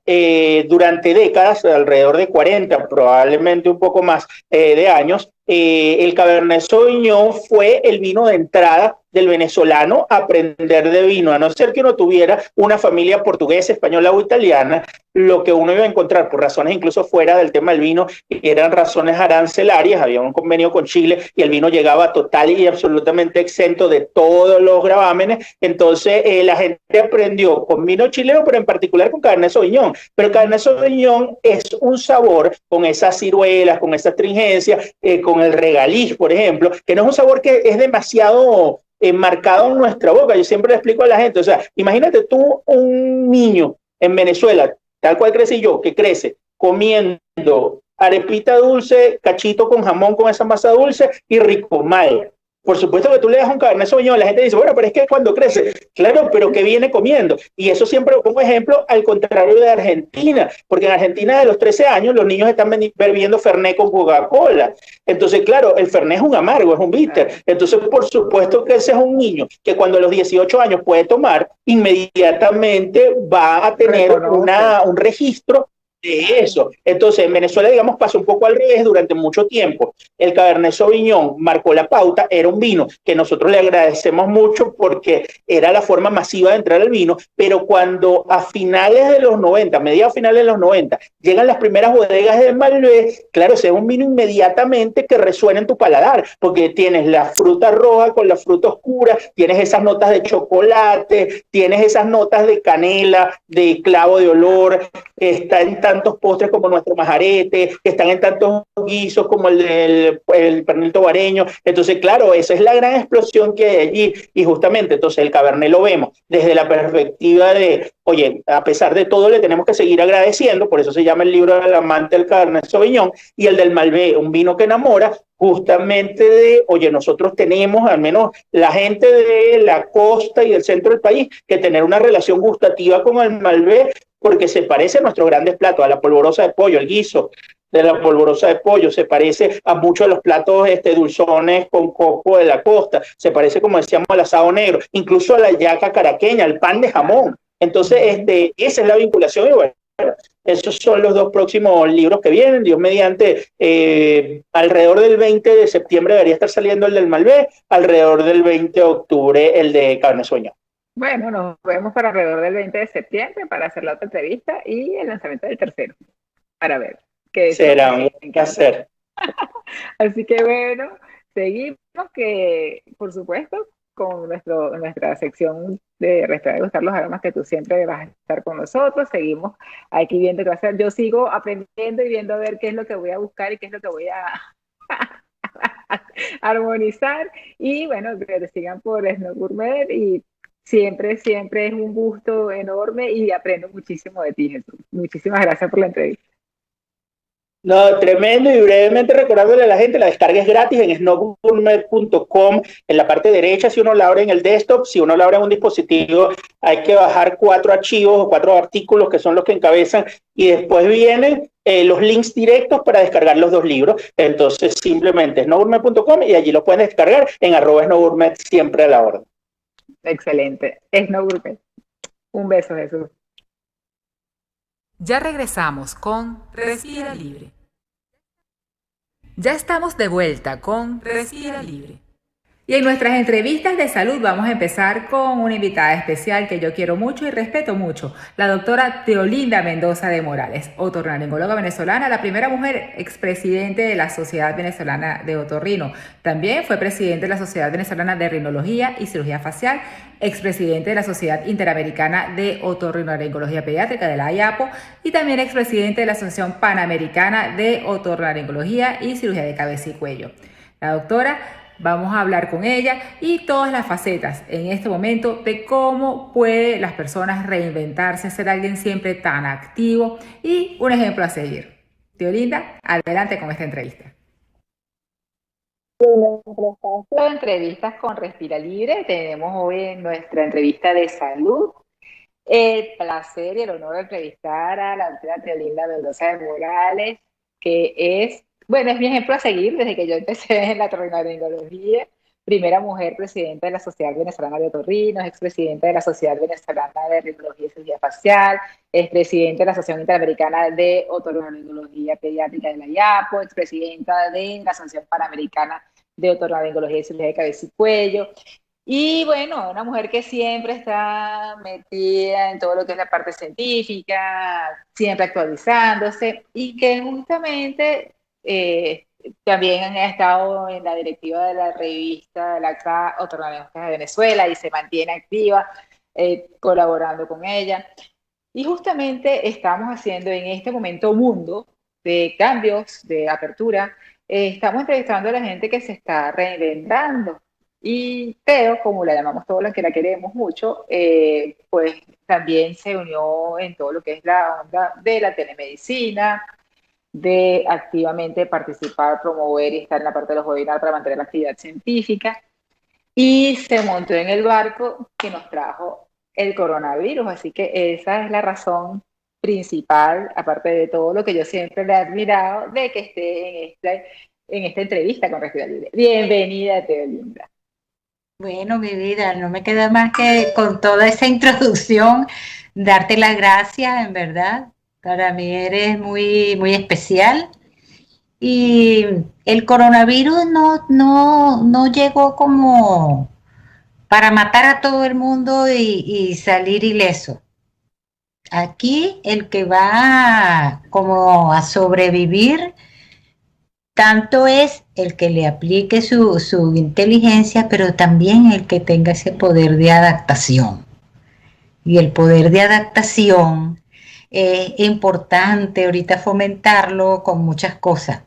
Speaker 3: Durante décadas, alrededor de 40, probablemente un poco más de años, el Cabernet Sauvignon fue el vino de entrada del venezolano a aprender de vino, a no ser que uno tuviera una familia portuguesa, española o italiana, lo que uno iba a encontrar por razones incluso fuera del tema del vino eran razones arancelarias, había un convenio con Chile y el vino llegaba total y absolutamente exento de todos los gravámenes, entonces la gente aprendió con vino chileno, pero en particular con Cabernet Sauvignon, pero el Cabernet Sauvignon es un sabor con esas ciruelas, con esa astringencia, con el regaliz, por ejemplo, que no es un sabor que es demasiado marcado en nuestra boca. Yo siempre le explico a la gente, o sea, imagínate tú un niño en Venezuela, tal cual crecí yo, que crece comiendo arepita dulce, cachito con jamón con esa masa dulce y rico mal. Por supuesto que tú le das un Cabernet Sauvignon, la gente dice, bueno, pero es que cuando crece, claro, pero ¿qué viene comiendo? Y eso siempre lo pongo ejemplo al contrario de Argentina, porque en Argentina de los 13 años los niños están bebiendo Fernet con Coca-Cola. Entonces, claro, el Fernet es un amargo, es un bitter. Entonces, por supuesto que ese es un niño que cuando a los 18 años puede tomar, inmediatamente va a tener un registro de eso. Entonces, en Venezuela, digamos, pasó un poco al revés durante mucho tiempo. El Cabernet Sauvignon marcó la pauta, era un vino que nosotros le agradecemos mucho porque era la forma masiva de entrar al vino, pero cuando a finales de los 90, mediados finales de los 90, llegan las primeras bodegas de Malbec, claro, ese es un vino inmediatamente que resuena en tu paladar, porque tienes la fruta roja con la fruta oscura, tienes esas notas de chocolate, tienes esas notas de canela, de clavo de olor, está en tantos postres como nuestro majarete, que están en tantos guisos como el pernil tobareño. Entonces, claro, esa es la gran explosión que hay allí. Y justamente, entonces, el Cabernet lo vemos desde la perspectiva de, oye, a pesar de todo, le tenemos que seguir agradeciendo, por eso se llama el libro del amante del Cabernet Sauvignon, y el del Malbec, un vino que enamora, justamente de, oye, nosotros tenemos, al menos la gente de la costa y del centro del país, que tener una relación gustativa con el Malbec, porque se parece a nuestros grandes platos, a la polvorosa de pollo, el guiso de la polvorosa de pollo, se parece a muchos de los platos dulzones con coco de la costa, se parece, como decíamos, al asado negro, incluso a la yaca caraqueña, al pan de jamón. Entonces, esa es la vinculación y bueno, esos son los dos próximos libros que vienen, Dios mediante, alrededor del 20 de septiembre debería estar saliendo el del Malbec, alrededor del 20 de octubre el de Cabernet Sauvignon.
Speaker 1: Bueno, nos vemos para alrededor del 20 de septiembre para hacer la otra entrevista y el lanzamiento del tercero, para ver.
Speaker 3: Será un placer.
Speaker 1: Así que bueno, seguimos que, por supuesto, con nuestra sección de Respirar y Gustar los Aromas, que tú siempre vas a estar con nosotros. Seguimos aquí viendo qué va a hacer. Yo sigo aprendiendo y viendo a ver qué es lo que voy a buscar y qué es lo que voy a armonizar. Y bueno, que te sigan por Snow Gourmet y siempre es un gusto enorme y aprendo muchísimo de ti, Jesús. Muchísimas gracias por la entrevista.
Speaker 3: No, tremendo, y brevemente recordándole a la gente, la descarga es gratis en snowgourmet.com, en la parte derecha si uno la abre en el desktop, si uno la abre en un dispositivo hay que bajar 4 archivos o 4 artículos que son los que encabezan y después vienen los links directos para descargar los 2 libros, entonces simplemente snowgourmet.com y allí lo pueden descargar en @snowgourmet siempre a la orden.
Speaker 1: Excelente, Snow Gourmet. Un beso, Jesús.
Speaker 4: Ya regresamos con Respira Libre. Ya estamos de vuelta con Respira Libre.
Speaker 1: Y en nuestras entrevistas de salud vamos a empezar con una invitada especial que yo quiero mucho y respeto mucho, la doctora Teolinda Mendoza de Morales, otorrinolaringóloga venezolana, la primera mujer expresidente de la Sociedad Venezolana de Otorrino. También fue presidente de la Sociedad Venezolana de Rinología y Cirugía Facial, expresidente de la Sociedad Interamericana de Otorrinolaringología Pediátrica de la IAPO y también expresidente de la Asociación Panamericana de Otorrinolaringología y Cirugía de Cabeza y Cuello. La doctora, vamos a hablar con ella y todas las facetas en este momento de cómo puede las personas reinventarse, ser alguien siempre tan activo y un ejemplo a seguir. Teolinda, adelante con esta entrevista. Las entrevistas con Respira Libre, tenemos hoy en nuestra entrevista de salud el placer y el honor de entrevistar a la doctora Teolinda Mendoza de Morales, que es mi ejemplo a seguir desde que yo empecé en la otorrinolaringología. Primera mujer presidenta de la Sociedad Venezolana de Otorrinos, expresidenta de la Sociedad Venezolana de Rinología y Cirugía Facial, expresidenta de la Asociación Interamericana de Otorrinolaringología Pediátrica de la IAPO, expresidenta de la Asociación Panamericana de Otorrinolaringología y Cirugía de Cabeza y Cuello. Y bueno, una mujer que siempre está metida en todo lo que es la parte científica, siempre actualizándose y que justamente también ha estado en la directiva de la revista La Otorrinolaringología de Venezuela y se mantiene activa colaborando con ella. Y justamente estamos haciendo en este momento mundo de cambios, de apertura, estamos entrevistando a la gente que se está reinventando. Y Teo, como la llamamos todos los que la queremos mucho, pues también se unió en todo lo que es la onda de la telemedicina, de activamente participar, promover y estar en la parte de los webinars para mantener la actividad científica. Y se montó en el barco que nos trajo el coronavirus. Así que esa es la razón principal, aparte de todo lo que yo siempre le he admirado, de que esté en esta entrevista con Respira Libre. Bienvenida, Teolinda.
Speaker 5: Bueno, mi vida, no me queda más que con toda esa introducción darte las gracias, en verdad. Para mí eres muy, muy especial. Y el coronavirus no llegó como para matar a todo el mundo y salir ileso. Aquí el que va como a sobrevivir tanto es el que le aplique su inteligencia, pero también el que tenga ese poder de adaptación. Y el poder de adaptación es importante ahorita fomentarlo con muchas cosas.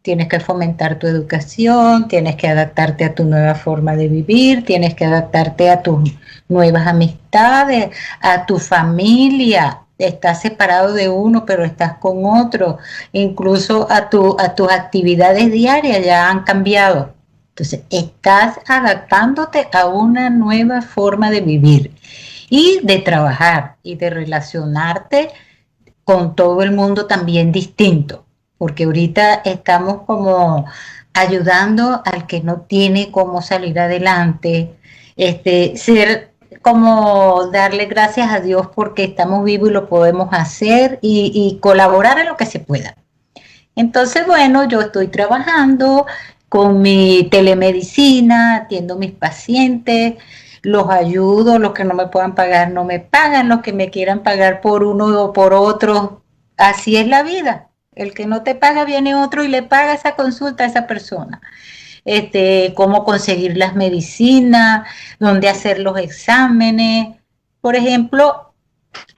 Speaker 5: Tienes que fomentar tu educación, tienes que adaptarte a tu nueva forma de vivir, tienes que adaptarte a tus nuevas amistades, a tu familia. Estás separado de uno, pero estás con otro. Incluso a tus actividades diarias ya han cambiado. Entonces, estás adaptándote a una nueva forma de vivir y de trabajar y de relacionarte con todo el mundo también distinto. Porque ahorita estamos como ayudando al que no tiene cómo salir adelante, ser como darle gracias a Dios porque estamos vivos y lo podemos hacer y colaborar en lo que se pueda. Entonces, bueno, yo estoy trabajando con mi telemedicina, atiendo a mis pacientes, los ayudo, los que no me puedan pagar no me pagan, los que me quieran pagar por uno o por otro, así es la vida. El que no te paga viene otro y le paga esa consulta a esa persona. Cómo conseguir las medicinas, dónde hacer los exámenes. Por ejemplo,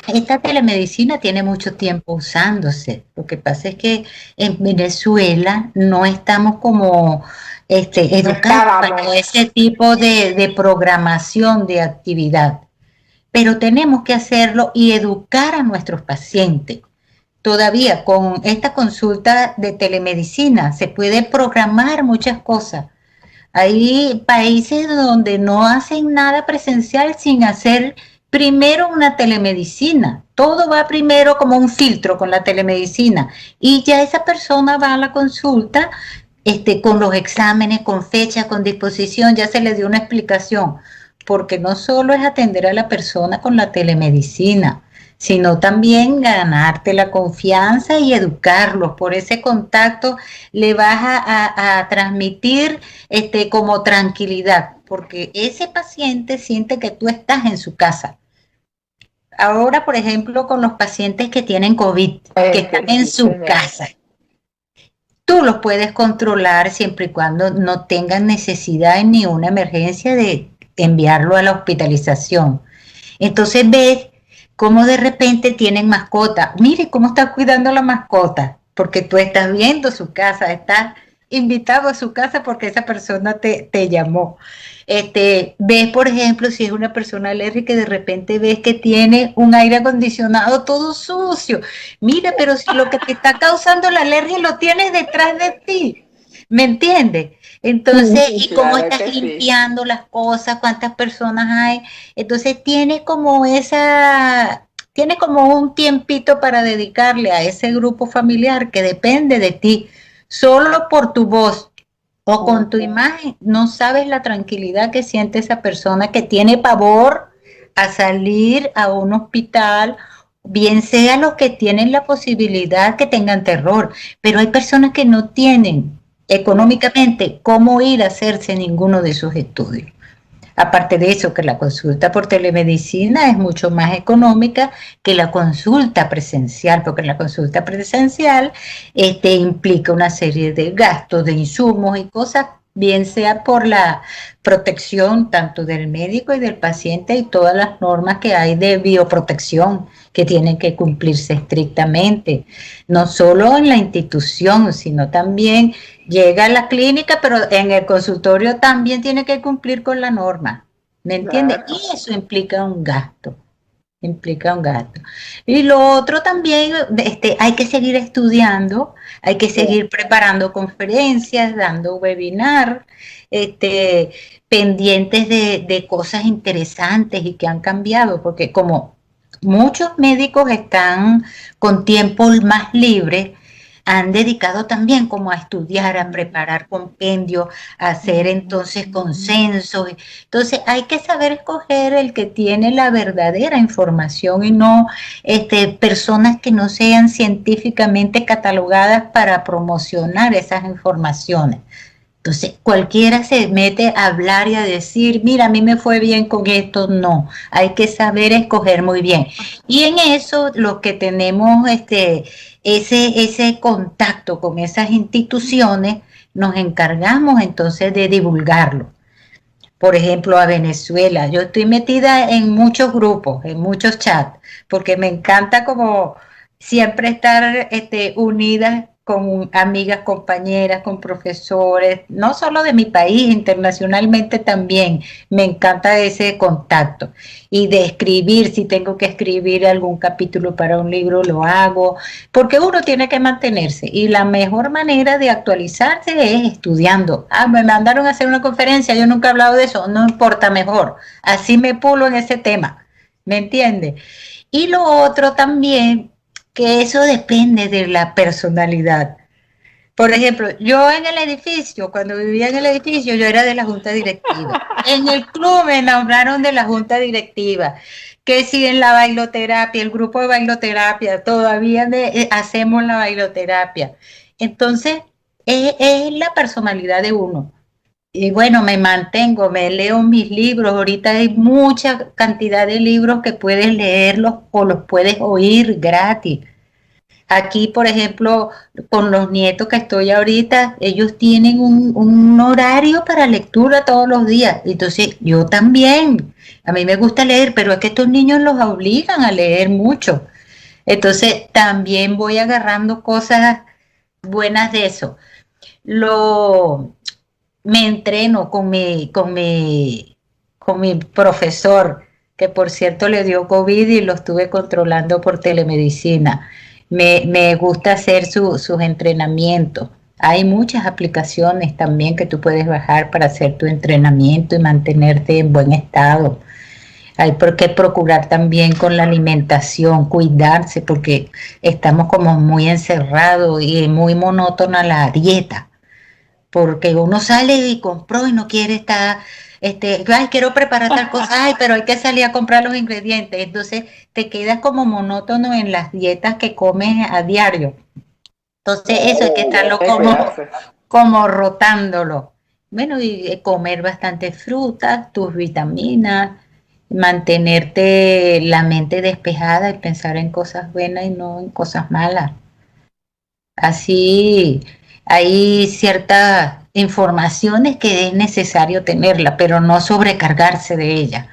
Speaker 5: esta telemedicina tiene mucho tiempo usándose. Lo que pasa es que en Venezuela no estamos como educados para ese tipo de programación de actividad. Pero tenemos que hacerlo y educar a nuestros pacientes. Todavía con esta consulta de telemedicina se puede programar muchas cosas. Hay países donde no hacen nada presencial sin hacer primero una telemedicina. Todo va primero como un filtro con la telemedicina y ya esa persona va a la consulta con los exámenes, con fecha, con disposición, ya se le dio una explicación. Porque no solo es atender a la persona con la telemedicina, sino también ganarte la confianza y educarlos. Por ese contacto le vas a transmitir como tranquilidad, porque ese paciente siente que tú estás en su casa. Ahora, por ejemplo, con los pacientes que tienen COVID, que están en su casa, tú los puedes controlar siempre y cuando no tengan necesidad ni una emergencia de enviarlo a la hospitalización. Entonces ves cómo de repente tienen mascota. Mire cómo está cuidando la mascota, porque tú estás viendo su casa, estás invitado a su casa porque esa persona te llamó. Ves, por ejemplo, si es una persona alérgica y de repente ves que tiene un aire acondicionado todo sucio. Mira, pero si lo que te está causando la alergia lo tienes detrás de ti, ¿me entiendes? Entonces, y cómo estás limpiando las cosas, cuántas personas hay. Entonces tiene como un tiempito para dedicarle a ese grupo familiar que depende de ti, solo por tu voz o con tu imagen. No sabes la tranquilidad que siente esa persona que tiene pavor a salir a un hospital, bien sea los que tienen la posibilidad que tengan terror, pero hay personas que no tienen económicamente cómo ir a hacerse ninguno de esos estudios. Aparte de eso, que la consulta por telemedicina es mucho más económica que la consulta presencial, porque la consulta presencial implica una serie de gastos, de insumos y cosas, bien sea por la protección tanto del médico y del paciente y todas las normas que hay de bioprotección que tienen que cumplirse estrictamente, no solo en la institución, sino también llega a la clínica, pero en el consultorio también tiene que cumplir con la norma, ¿me entiendes? Claro. Y eso implica un gasto. Y lo otro también, hay que seguir estudiando, hay que seguir preparando conferencias, dando webinar, pendientes de cosas interesantes y que han cambiado, porque como muchos médicos están con tiempo más libre, han dedicado también como a estudiar, a preparar compendios, a hacer entonces consensos. Entonces hay que saber escoger el que tiene la verdadera información y no personas que no sean científicamente catalogadas para promocionar esas informaciones. Entonces cualquiera se mete a hablar y a decir, mira, a mí me fue bien con esto. No, hay que saber escoger muy bien. Y en eso los que tenemos ese contacto con esas instituciones, nos encargamos entonces de divulgarlo. Por ejemplo, a Venezuela, yo estoy metida en muchos grupos, en muchos chats, porque me encanta como siempre estar unida con amigas, compañeras, con profesores, no solo de mi país, internacionalmente también. Me encanta ese contacto. Y de escribir, si tengo que escribir algún capítulo para un libro, lo hago, porque uno tiene que mantenerse. Y la mejor manera de actualizarse es estudiando. Me mandaron a hacer una conferencia, yo nunca he hablado de eso, no importa, mejor. Así me pulo en ese tema, ¿me entiende? Y lo otro también, que eso depende de la personalidad. Por ejemplo, yo en el edificio, cuando vivía en el edificio, yo era de la junta directiva. En el club me nombraron de la junta directiva. Que si en la bailoterapia, el grupo de bailoterapia, todavía hacemos la bailoterapia. Entonces, es la personalidad de uno. Y bueno, me mantengo, me leo mis libros. Ahorita hay mucha cantidad de libros que puedes leerlos o los puedes oír gratis. Aquí, por ejemplo, con los nietos que estoy ahorita, ellos tienen un horario para lectura todos los días. Entonces, yo también. A mí me gusta leer, pero es que estos niños los obligan a leer mucho. Entonces, también voy agarrando cosas buenas de eso. Me entreno con mi profesor, que por cierto le dio COVID y lo estuve controlando por telemedicina. Me gusta hacer sus entrenamientos. Hay muchas aplicaciones también que tú puedes bajar para hacer tu entrenamiento y mantenerte en buen estado. Hay que procurar también con la alimentación, cuidarse, porque estamos como muy encerrados y muy monótona la dieta. porque uno sale y compró y no quiere estar, ay, quiero preparar tal cosa, ay, pero hay que salir a comprar los ingredientes, entonces te quedas como monótono en las dietas que comes a diario. Entonces eso hay que estarlo como rotándolo. Bueno, y comer bastante fruta, tus vitaminas, mantenerte la mente despejada y pensar en cosas buenas y no en cosas malas. Así hay ciertas informaciones que es necesario tenerla, pero no sobrecargarse de ella,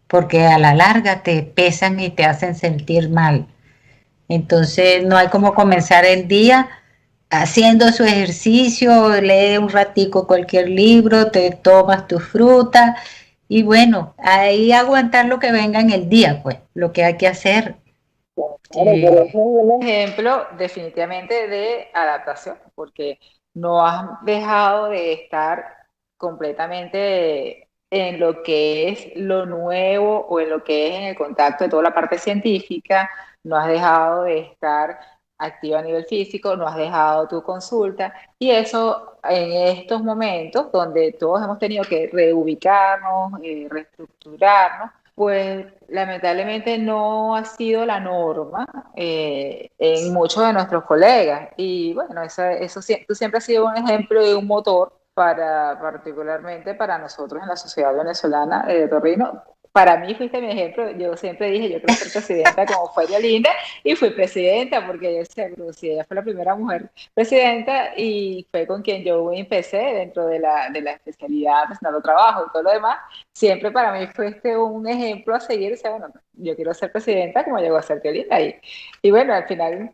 Speaker 5: porque a la larga te pesan y te hacen sentir mal. Entonces no hay como comenzar el día haciendo su ejercicio, lee un ratico cualquier libro, te tomas tu fruta y bueno, ahí aguantar lo que venga en el día, pues, lo que hay que hacer.
Speaker 1: Pero es un ejemplo definitivamente de adaptación, porque no has dejado de estar completamente en lo que es lo nuevo o en lo que es en el contacto de toda la parte científica, no has dejado de estar activa a nivel físico, no has dejado tu consulta y eso en estos momentos donde todos hemos tenido que reubicarnos, reestructurarnos, pues lamentablemente no ha sido la norma en muchos de nuestros colegas. Y bueno, tú siempre has sido un ejemplo de un motor para, particularmente para nosotros en la sociedad venezolana de Torrino. Para mí fuiste mi ejemplo, yo siempre dije, yo quiero ser presidenta como fue Linda, y fui presidenta porque yo decía, pero si ella fue la primera mujer presidenta y fue con quien yo empecé dentro de la especialidad presentando trabajo y todo lo demás, siempre para mí fuiste un ejemplo a seguir. O sea, bueno, yo quiero ser presidenta como llegó a ser Linda y bueno, al final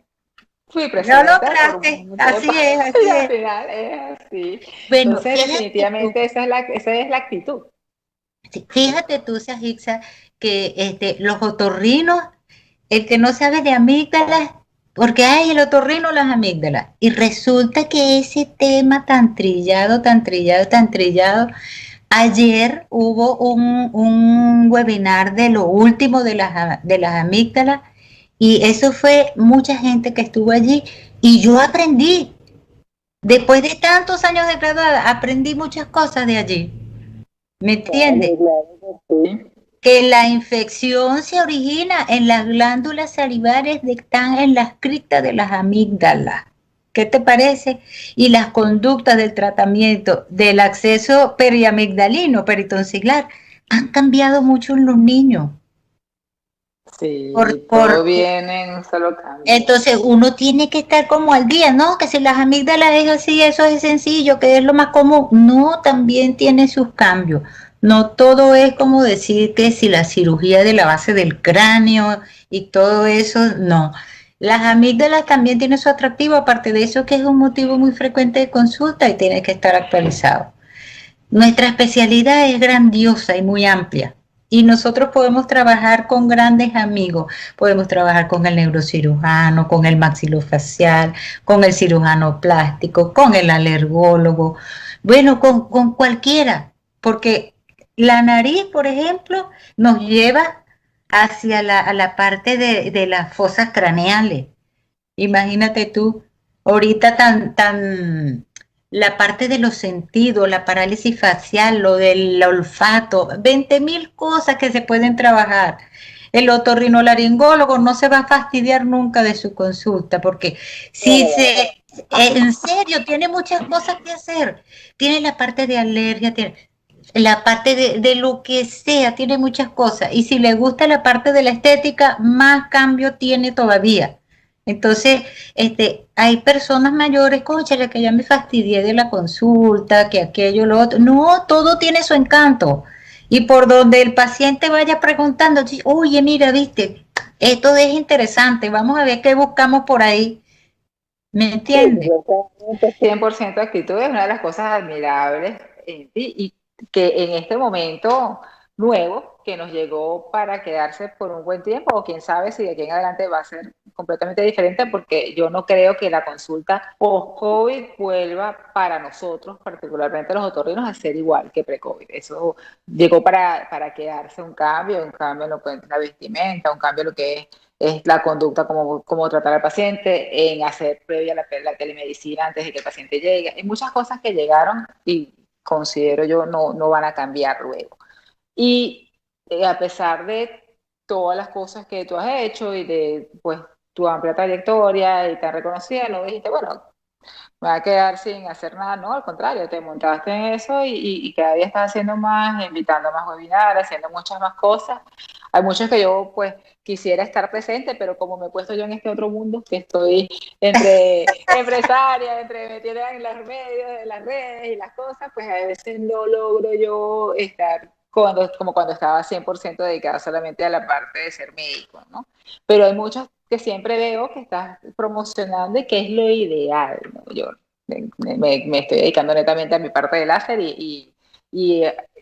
Speaker 1: fui
Speaker 5: No lo
Speaker 1: presidenta por
Speaker 5: lograste,
Speaker 1: mucho
Speaker 5: así
Speaker 1: tiempo
Speaker 5: es,
Speaker 1: y
Speaker 5: así
Speaker 1: al
Speaker 5: es.
Speaker 1: final es así.
Speaker 5: Bueno,
Speaker 1: Entonces, definitivamente esa es la actitud.
Speaker 5: fíjate tú, Sajixa, que los otorrinos, el que no sabe de amígdalas, porque hay el otorrino, las amígdalas, y resulta que ese tema tan trillado, tan trillado, tan trillado, ayer hubo un webinar de lo último de las amígdalas, y eso fue mucha gente que estuvo allí, y yo aprendí, después de tantos años de graduada, aprendí muchas cosas de allí. ¿Me entiendes?
Speaker 1: Sí.
Speaker 5: Que la infección se origina en las glándulas salivares que están en las criptas de las amígdalas. ¿Qué te parece? Y las conductas del tratamiento del acceso periamigdalino, peritonsilar, han cambiado mucho en los niños.
Speaker 1: Sí,
Speaker 5: Por,
Speaker 1: todo
Speaker 5: por,
Speaker 1: viene en un solo cambio.
Speaker 5: entonces uno tiene que estar como al día, ¿no? Que si las amígdalas es así, eso es sencillo, que es lo más común. No, también tiene sus cambios. No todo es como decir que si la cirugía de la base del cráneo y todo eso, no. Las amígdalas también tienen su atractivo, aparte de eso que es un motivo muy frecuente de consulta y tiene que estar actualizado. Nuestra especialidad es grandiosa y muy amplia. Y nosotros podemos trabajar con grandes amigos, podemos trabajar con el neurocirujano, con el maxilofacial, con el cirujano plástico, con el alergólogo, bueno, con cualquiera, porque la nariz, por ejemplo, nos lleva hacia a la parte de las fosas craneales. Imagínate tú, ahorita la parte de los sentidos, la parálisis facial, lo del olfato, 20.000 cosas que se pueden trabajar. El otorrinolaringólogo no se va a fastidiar nunca de su consulta, porque si en serio, tiene muchas cosas que hacer. Tiene la parte de alergia, tiene la parte de lo que sea, tiene muchas cosas. Y si le gusta la parte de la estética, más cambio tiene todavía. Entonces, hay personas mayores, cónchale, que ya me fastidié de la consulta, que aquello, lo otro. No, todo tiene su encanto. Y por donde el paciente vaya preguntando, oye, mira, viste, esto es interesante, vamos a ver qué buscamos por ahí. ¿Me entiendes?
Speaker 1: 100% actitud es una de las cosas admirables en ti y que en este momento nuevo que nos llegó para quedarse por un buen tiempo, o quién sabe si de aquí en adelante va a ser completamente diferente, porque yo no creo que la consulta post-COVID vuelva para nosotros, particularmente los otorrinos, a ser igual que pre-COVID. Eso llegó para quedarse, un cambio en lo que es la vestimenta, un cambio en lo que es la conducta, cómo tratar al paciente, en hacer previa la telemedicina antes de que el paciente llegue. Hay muchas cosas que llegaron y considero yo no van a cambiar luego. Y a pesar de todas las cosas que tú has hecho y de pues tu amplia trayectoria y tan reconocida, no dijiste, bueno, me voy a quedar sin hacer nada, no, al contrario, te montaste en eso y cada día estás haciendo más, invitando a más webinars, haciendo muchas más cosas. Hay muchos que yo pues quisiera estar presente, pero como me he puesto yo en este otro mundo, que estoy entre empresaria, entre metida en los medios, en las redes y las cosas, pues a veces no logro yo estar como cuando estaba 100% dedicada solamente a la parte de ser médico, ¿no? Pero hay muchos que siempre veo que estás promocionando y que es lo ideal, ¿no? Yo me estoy dedicando netamente a mi parte de láser y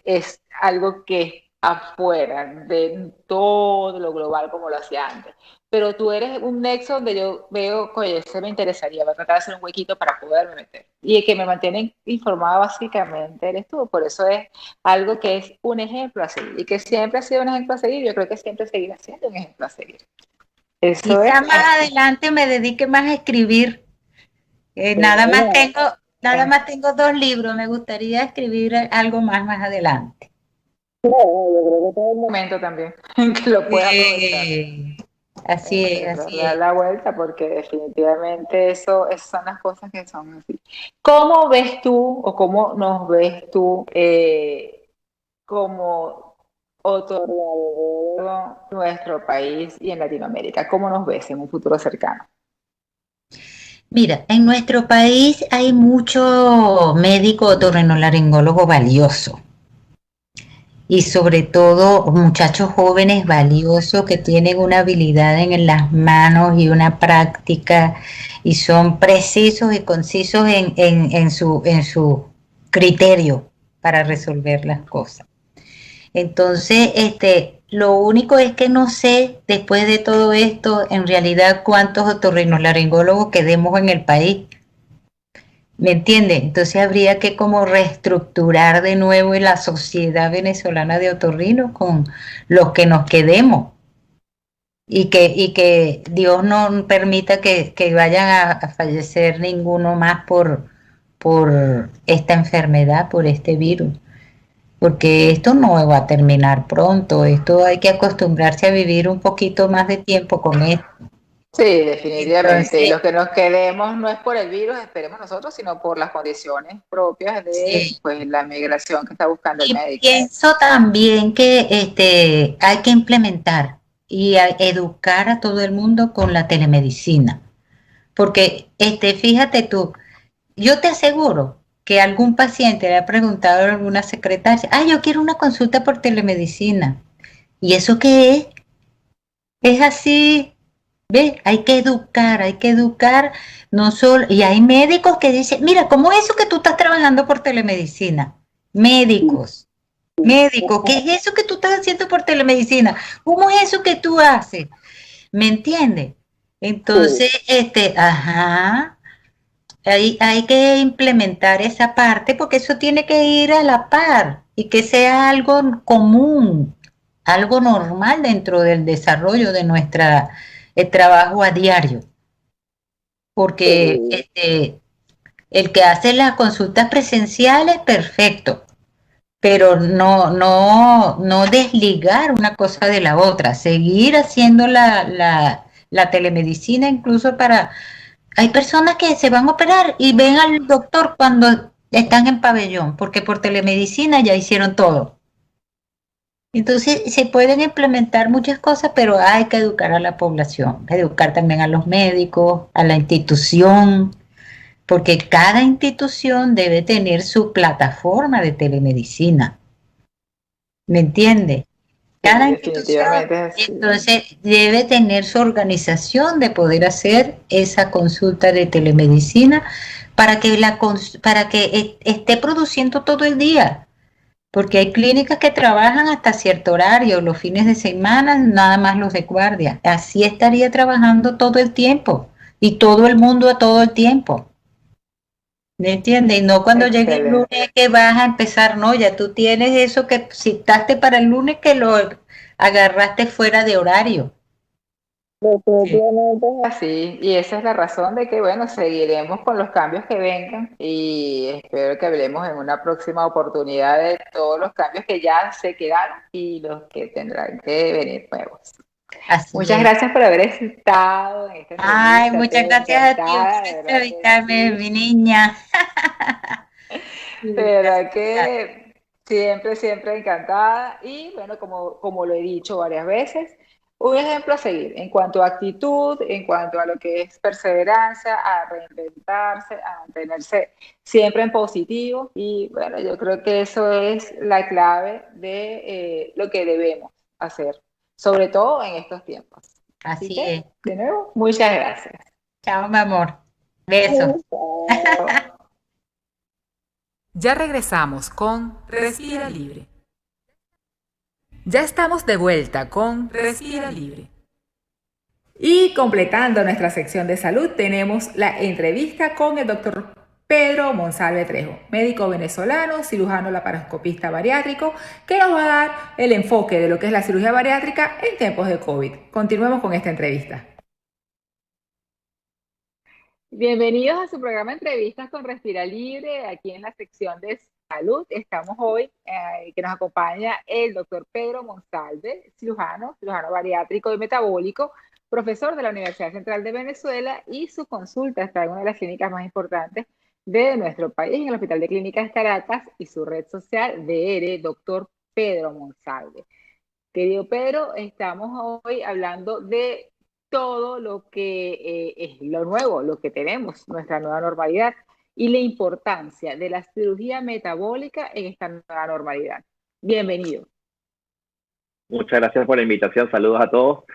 Speaker 1: es algo que es afuera de todo lo global como lo hacía antes. Pero tú eres un nexo donde yo veo, oye, se me interesaría, voy a tratar de hacer un huequito para poderme meter. Y el que me mantiene informada básicamente eres tú, por eso es algo que es un ejemplo a seguir y que siempre ha sido un ejemplo a seguir. Yo creo que siempre seguirá siendo un ejemplo a seguir. Eso
Speaker 5: Quizá
Speaker 1: es.
Speaker 5: más adelante me dedique más a escribir. Nada más tengo 2 libros. Me gustaría escribir algo más adelante.
Speaker 1: Yo creo que todo el momento también que lo puedas aprovechar.
Speaker 5: Así es.
Speaker 1: Dar la vuelta, porque definitivamente esas son las cosas que son así. ¿Cómo ves tú o cómo nos ves tú como otorgador en nuestro país y en Latinoamérica? ¿Cómo nos ves en un futuro cercano?
Speaker 5: Mira, en nuestro país hay mucho médico otorrinolaringólogo valioso. Y sobre todo muchachos jóvenes valiosos que tienen una habilidad en las manos y una práctica y son precisos y concisos en su criterio para resolver las cosas. Entonces, lo único es que no sé, después de todo esto, en realidad cuántos otorrinolaringólogos quedemos en el país. ¿Me entiende? Entonces habría que como reestructurar de nuevo en la sociedad venezolana de otorrinos con los que nos quedemos y que Dios no permita que vayan a fallecer ninguno más por esta enfermedad, por este virus. Porque esto no va a terminar pronto, esto hay que acostumbrarse a vivir un poquito más de tiempo con esto.
Speaker 1: Sí, definitivamente.
Speaker 5: Entonces,
Speaker 1: y los que nos quedemos no es por el virus, esperemos nosotros, sino por las condiciones propias de pues, la migración que está buscando el médico.
Speaker 5: Pienso también que hay que implementar y educar a todo el mundo con la telemedicina. Porque fíjate tú, yo te aseguro que algún paciente le ha preguntado a alguna secretaria, yo quiero una consulta por telemedicina. ¿Y eso qué es? Es así. ¿Ves? Hay que educar, no solo, y hay médicos que dicen, mira, ¿cómo es eso que tú estás trabajando por telemedicina? Médicos, ¿qué es eso que tú estás haciendo por telemedicina? ¿Cómo es eso que tú haces? ¿Me entiendes? Entonces, hay que implementar esa parte porque eso tiene que ir a la par y que sea algo común, algo normal dentro del desarrollo de el trabajo a diario, porque el que hace las consultas presenciales, perfecto, pero no desligar una cosa de la otra, seguir haciendo la telemedicina incluso hay personas que se van a operar y ven al doctor cuando están en pabellón, porque por telemedicina ya hicieron todo. Entonces se pueden implementar muchas cosas, pero hay que educar a la población, educar también a los médicos, a la institución, porque cada institución debe tener su plataforma de telemedicina. ¿Me entiende? Cada institución, entonces, debe tener su organización de poder hacer esa consulta de telemedicina para que esté produciendo todo el día. porque hay clínicas que trabajan hasta cierto horario, los fines de semana, nada más los de guardia. Así estaría trabajando todo el tiempo y todo el mundo a todo el tiempo. ¿Me entiendes? Y no cuando llegue el
Speaker 1: Excelente.
Speaker 5: lunes que vas a empezar, no, ya tú tienes eso que citaste para el lunes que lo agarraste fuera de horario. Sí.
Speaker 1: Definitivamente es así, y esa es la razón de que, bueno, seguiremos con los cambios que vengan y espero que hablemos en una próxima oportunidad de todos los cambios que ya se quedaron y los que tendrán que venir nuevos.
Speaker 5: Así
Speaker 1: Muchas
Speaker 5: es.
Speaker 1: gracias por haber estado en esta
Speaker 5: Ay,
Speaker 1: entrevista,
Speaker 5: muchas
Speaker 1: Teo,
Speaker 5: gracias a ti por
Speaker 1: encantada, de verdad que
Speaker 5: entrevistarme,
Speaker 1: sí.
Speaker 5: mi niña.
Speaker 1: De
Speaker 5: Sí,
Speaker 1: verdad
Speaker 5: gracias.
Speaker 1: que siempre, siempre encantada. Y bueno, como lo he dicho varias veces, un ejemplo a seguir en cuanto a actitud, en cuanto a lo que es perseverancia, a reinventarse, a mantenerse siempre en positivo. Y bueno, yo creo que eso es la clave de lo que debemos hacer, sobre todo en estos tiempos. Así
Speaker 5: Así
Speaker 1: que,
Speaker 5: es.
Speaker 1: de nuevo, muchas gracias.
Speaker 5: Chao, mi amor. Besos.
Speaker 4: Ya regresamos con Respira Libre. Ya estamos de vuelta con Respira Libre.
Speaker 1: Y completando nuestra sección de salud, tenemos la entrevista con el doctor Pedro Monsalve Trejo, médico venezolano, cirujano laparoscopista bariátrico, que nos va a dar el enfoque de lo que es la cirugía bariátrica en tiempos de COVID. Continuemos con esta entrevista.
Speaker 6: Bienvenidos a su programa Entrevistas con Respira Libre, aquí en la sección de salud. Estamos hoy, que nos acompaña el doctor Pedro Monsalve, cirujano bariátrico y metabólico, profesor de la Universidad Central de Venezuela, y su consulta está en una de las clínicas más importantes de nuestro país, en el Hospital de Clínicas Caracas, y su red social DR, doctor Pedro Monsalve. Querido Pedro, estamos hoy hablando de todo lo que es lo nuevo, lo que tenemos, nuestra nueva normalidad y la importancia de la cirugía metabólica en esta nueva normalidad. Bienvenido.
Speaker 7: Muchas gracias por la invitación, saludos a todos.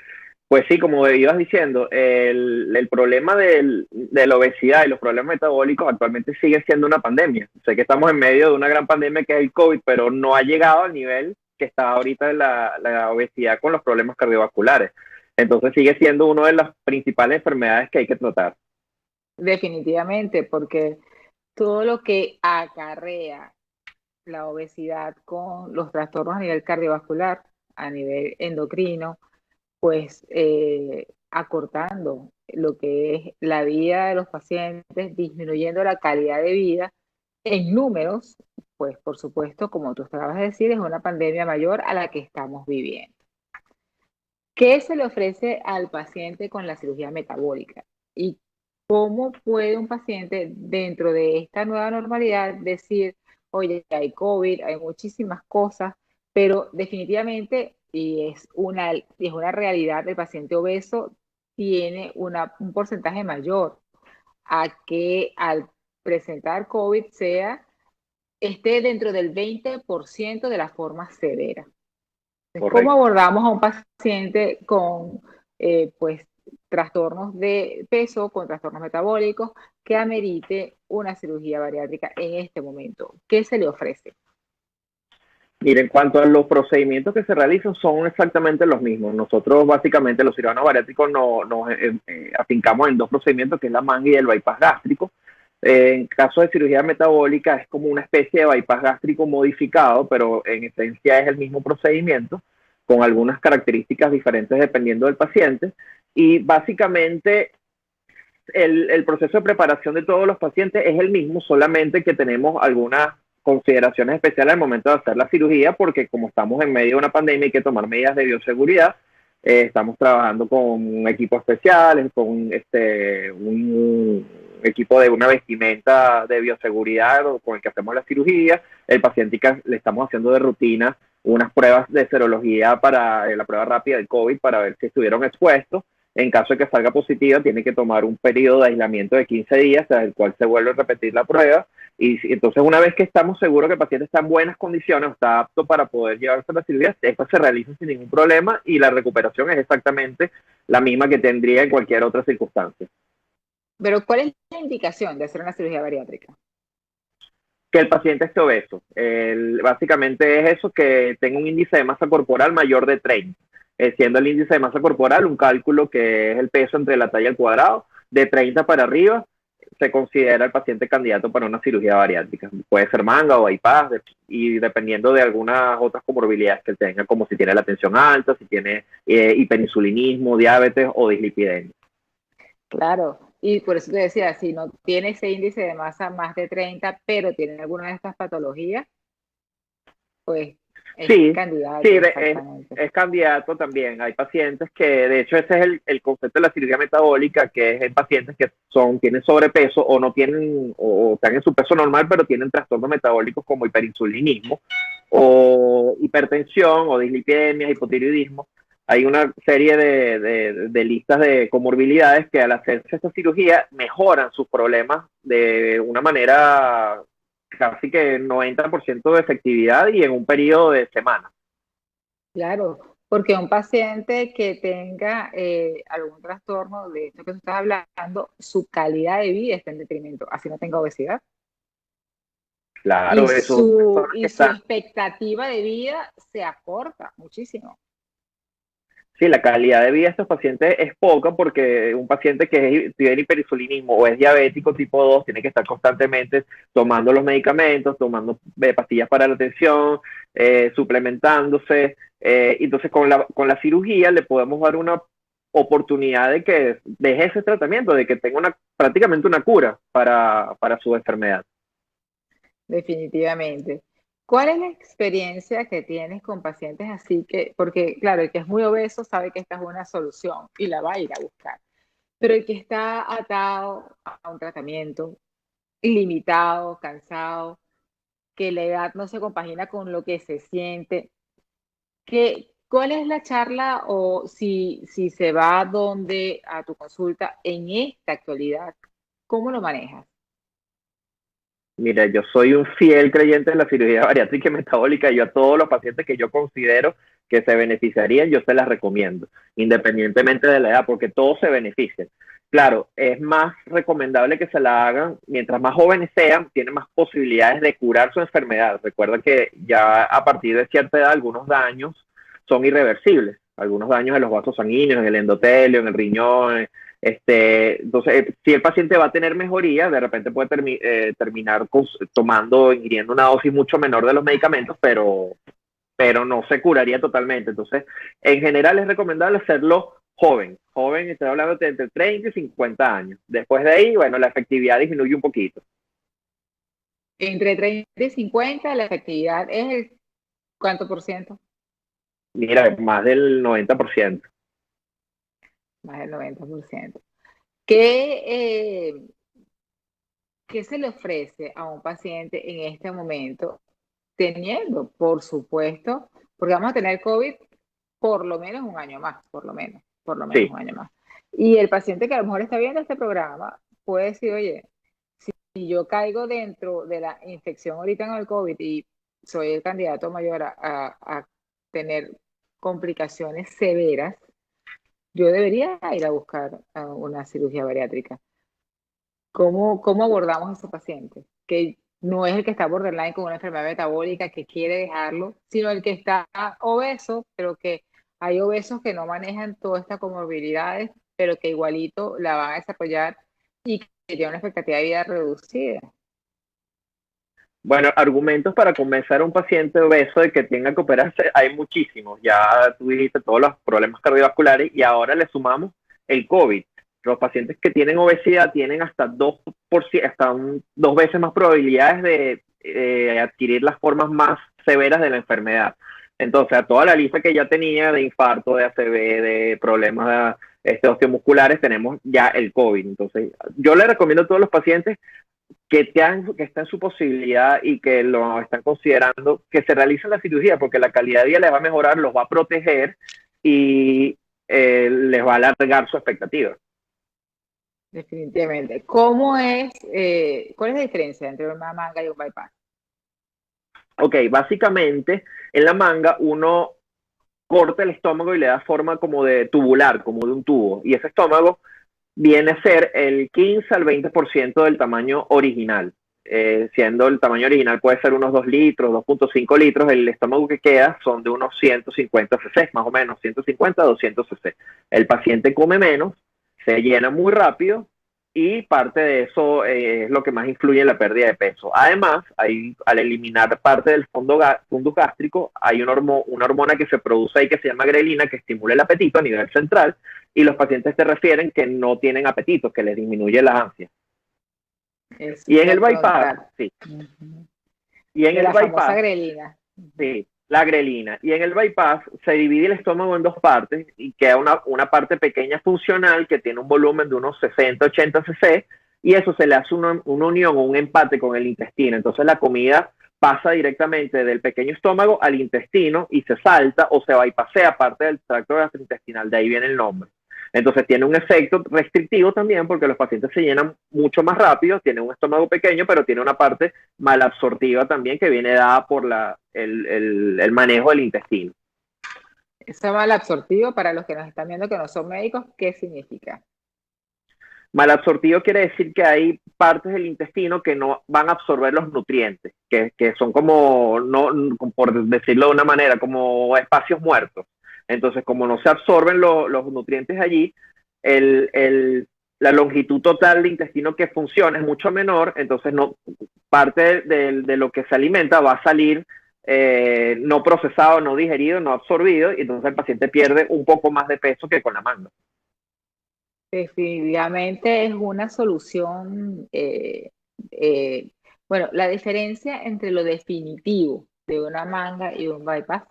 Speaker 7: Pues sí, como ibas diciendo, el problema de la obesidad y los problemas metabólicos actualmente sigue siendo una pandemia. Sé que estamos en medio de una gran pandemia que es el COVID, pero no ha llegado al nivel que está ahorita la obesidad con los problemas cardiovasculares. Entonces sigue siendo una de las principales enfermedades que hay que tratar.
Speaker 6: Definitivamente, porque todo lo que acarrea la obesidad con los trastornos a nivel cardiovascular, a nivel endocrino, pues acortando lo que es la vida de los pacientes, disminuyendo la calidad de vida en números, pues por supuesto, como tú acabas de decir, es una pandemia mayor a la que estamos viviendo. ¿Qué se le ofrece al paciente con la cirugía metabólica? ¿Y cómo puede un paciente dentro de esta nueva normalidad decir, oye, hay COVID, hay muchísimas cosas, pero definitivamente, y es una realidad, el paciente obeso tiene un porcentaje mayor a que al presentar COVID esté dentro del 20% de la forma severa? ¿Cómo
Speaker 7: Correcto.
Speaker 6: abordamos a un paciente con pues, trastornos de peso, con trastornos metabólicos, que amerite una cirugía bariátrica en este momento? ¿Qué se le ofrece?
Speaker 7: Mira, en cuanto a los procedimientos que se realizan, son exactamente los mismos. Nosotros, básicamente, los cirujanos bariátricos nos afincamos en dos procedimientos, que es la manga y el bypass gástrico. En caso de cirugía metabólica, es como una especie de bypass gástrico modificado, pero en esencia es el mismo procedimiento, con algunas características diferentes dependiendo del paciente. Y básicamente, el proceso de preparación de todos los pacientes es el mismo, solamente que tenemos algunas consideraciones especiales al momento de hacer la cirugía, porque como estamos en medio de una pandemia hay que tomar medidas de bioseguridad. Estamos trabajando con equipos especiales, con un equipo de una vestimenta de bioseguridad con el que hacemos la cirugía. El paciente le estamos haciendo de rutina unas pruebas de serología para la prueba rápida del COVID para ver si estuvieron expuestos. En caso de que salga positiva, tiene que tomar un periodo de aislamiento de 15 días, tras el cual se vuelve a repetir la prueba. Y entonces, una vez que estamos seguros que el paciente está en buenas condiciones, está apto para poder llevarse a la cirugía, después se realiza sin ningún problema y la recuperación es exactamente la misma que tendría en cualquier otra circunstancia.
Speaker 6: Pero ¿cuál es la indicación de hacer una cirugía bariátrica?
Speaker 7: que el paciente esté obeso. Básicamente es eso, que tenga un índice de masa corporal mayor de 30, siendo el índice de masa corporal un cálculo que es el peso entre la talla al cuadrado, de 30 para arriba se considera el paciente candidato para una cirugía bariátrica. Puede ser manga o bypass, y dependiendo de algunas otras comorbilidades que él tenga, como si tiene la tensión alta, si tiene hiperinsulinismo, diabetes o dislipidemia.
Speaker 6: Claro, y por eso te decía, si no tiene ese índice de masa más de 30, pero tiene alguna de estas patologías, pues es
Speaker 7: Sí,
Speaker 6: candidato,
Speaker 7: sí,
Speaker 6: exactamente.
Speaker 7: es candidato también. Hay pacientes que, de hecho, ese es el concepto de la cirugía metabólica, que es en pacientes que tienen sobrepeso o no tienen, o están en su peso normal, pero tienen trastornos metabólicos como hiperinsulinismo o hipertensión o dislipidemia, hipotiroidismo. Hay una serie de listas de comorbilidades que al hacerse esta cirugía mejoran sus problemas de una manera casi que 90% de efectividad y en un periodo de semanas.
Speaker 6: Claro, porque un paciente que tenga algún trastorno de esto que tú estás hablando, su calidad de vida está en detrimento, así no tenga obesidad.
Speaker 7: Claro, eso, personas que
Speaker 6: Y su
Speaker 7: están,
Speaker 6: expectativa de vida se acorta muchísimo.
Speaker 7: sí, la calidad de vida de estos pacientes es poca, porque un paciente que tiene hiperinsulinismo o es diabético tipo 2 tiene que estar constantemente tomando los medicamentos, tomando pastillas para la tensión, suplementándose. Entonces con la cirugía le podemos dar una oportunidad de que deje ese tratamiento, de que tenga prácticamente una cura para su enfermedad.
Speaker 6: Definitivamente. ¿Cuál es la experiencia que tienes con pacientes así que, porque claro, el que es muy obeso sabe que esta es una solución y la va a ir a buscar, pero el que está atado a un tratamiento limitado, cansado, que la edad no se compagina con lo que se siente, ¿cuál es la charla o si se va a tu consulta en esta actualidad? ¿Cómo lo manejas?
Speaker 7: Mira, yo soy un fiel creyente de la cirugía bariátrica y metabólica. Yo a todos los pacientes que yo considero que se beneficiarían, yo se las recomiendo, independientemente de la edad, porque todos se benefician. Claro, es más recomendable que se la hagan mientras más jóvenes sean, tienen más posibilidades de curar su enfermedad. Recuerda que ya a partir de cierta edad algunos daños son irreversibles. Algunos daños en los vasos sanguíneos, en el endotelio, en el riñón. Entonces, si el paciente va a tener mejoría, de repente puede terminar ingiriendo una dosis mucho menor de los medicamentos, pero no se curaría totalmente. Entonces, en general es recomendable hacerlo joven. Joven, estoy hablando de entre 30 y 50 años. Después de ahí, bueno, la efectividad disminuye un poquito.
Speaker 6: Entre 30 y 50, la efectividad es el ¿cuánto por ciento?
Speaker 7: Mira, más del 90%.
Speaker 6: Más del 90%. ¿Qué, ¿qué se le ofrece a un paciente en este momento, teniendo, por supuesto, porque vamos a tener COVID por lo menos un año más, por lo menos
Speaker 7: Sí.
Speaker 6: un año más? Y el paciente que a lo mejor está viendo este programa puede decir, oye, si yo caigo dentro de la infección ahorita en el COVID y soy el candidato mayor a tener complicaciones severas, yo debería ir a buscar una cirugía bariátrica. ¿Cómo abordamos a ese paciente? Que no es el que está borderline con una enfermedad metabólica que quiere dejarlo, sino el que está obeso, pero que hay obesos que no manejan todas estas comorbilidades, pero que igualito la van a desarrollar y que tienen una expectativa de vida reducida.
Speaker 7: Bueno, argumentos para convencer a un paciente obeso de que tenga que operarse hay muchísimos. Ya tú dijiste todos los problemas cardiovasculares y ahora le sumamos el COVID. Los pacientes que tienen obesidad tienen hasta 2 veces más probabilidades de adquirir las formas más severas de la enfermedad. Entonces, a toda la lista que ya tenía de infarto, de ACV, de problemas osteomusculares, tenemos ya el COVID. Entonces, yo le recomiendo a todos los pacientes que está en su posibilidad y que lo están considerando, que se realicen la cirugía, porque la calidad de vida les va a mejorar, los va a proteger y les va a alargar su expectativa.
Speaker 6: Definitivamente. ¿Cuál es la diferencia entre una manga y un bypass?
Speaker 7: Ok, básicamente en la manga uno corta el estómago y le da forma como de tubular, como de un tubo, y ese estómago viene a ser el 15 al 20% del tamaño original. siendo el tamaño original puede ser unos 2 litros, 2.5 litros, el estómago que queda son de unos 150 cc, más o menos 150 a 200 cc. El paciente come menos, se llena muy rápido y parte de eso es lo que más influye en la pérdida de peso. Además, al eliminar parte del fundus gástrico, hay una hormona que se produce ahí que se llama grelina, que estimula el apetito a nivel central, y los pacientes te refieren que no tienen apetito, que les disminuye las ansias. Y en el bypass, sí. Y en el bypass,
Speaker 6: grelina.
Speaker 7: Sí, la grelina. Y en el bypass se divide el estómago en dos partes y queda una parte pequeña funcional que tiene un volumen de unos 60-80 cc, y eso se le hace una unión o un empate con el intestino. Entonces la comida pasa directamente del pequeño estómago al intestino y se salta o se bypassea parte del tracto gastrointestinal, de ahí viene el nombre. Entonces tiene un efecto restrictivo también porque los pacientes se llenan mucho más rápido, tienen un estómago pequeño, pero tiene una parte malabsortiva también que viene dada por el manejo del intestino.
Speaker 6: Ese malabsortivo, para los que nos están viendo que no son médicos, ¿qué significa?
Speaker 7: Malabsortivo quiere decir que hay partes del intestino que no van a absorber los nutrientes, que son como, no, por decirlo de una manera, como espacios muertos. Entonces, como no se absorben los nutrientes allí, la longitud total de intestino que funciona es mucho menor, entonces parte de lo que se alimenta va a salir no procesado, no digerido, no absorbido, y entonces el paciente pierde un poco más de peso que con la manga.
Speaker 6: Definitivamente es una solución. Bueno, la diferencia entre lo definitivo de una manga y un bypass.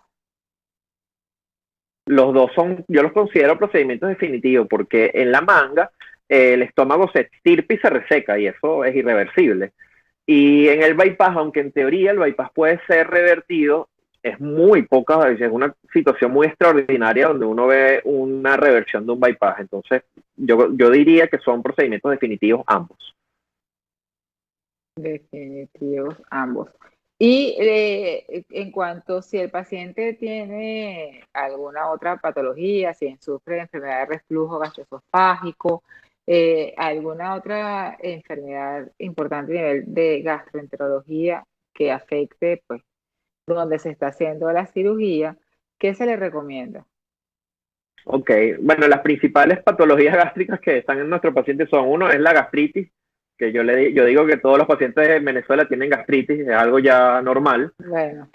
Speaker 7: Los dos yo los considero procedimientos definitivos, porque en la manga el estómago se estirpa y se reseca, y eso es irreversible. Y en el bypass, aunque en teoría el bypass puede ser revertido, es muy pocas veces, es una situación muy extraordinaria donde uno ve una reversión de un bypass. Entonces, yo diría que son procedimientos definitivos ambos.
Speaker 6: Definitivos ambos. Y en cuanto si el paciente tiene alguna otra patología, si sufre de enfermedad de reflujo gastroesofágico, alguna otra enfermedad importante a nivel de gastroenterología que afecte, pues, donde se está haciendo la cirugía, ¿qué se le recomienda?
Speaker 7: Ok, bueno, las principales patologías gástricas que están en nuestro paciente son, uno es la gastritis, que yo digo que todos los pacientes en Venezuela tienen gastritis, es algo ya normal.
Speaker 6: Bueno.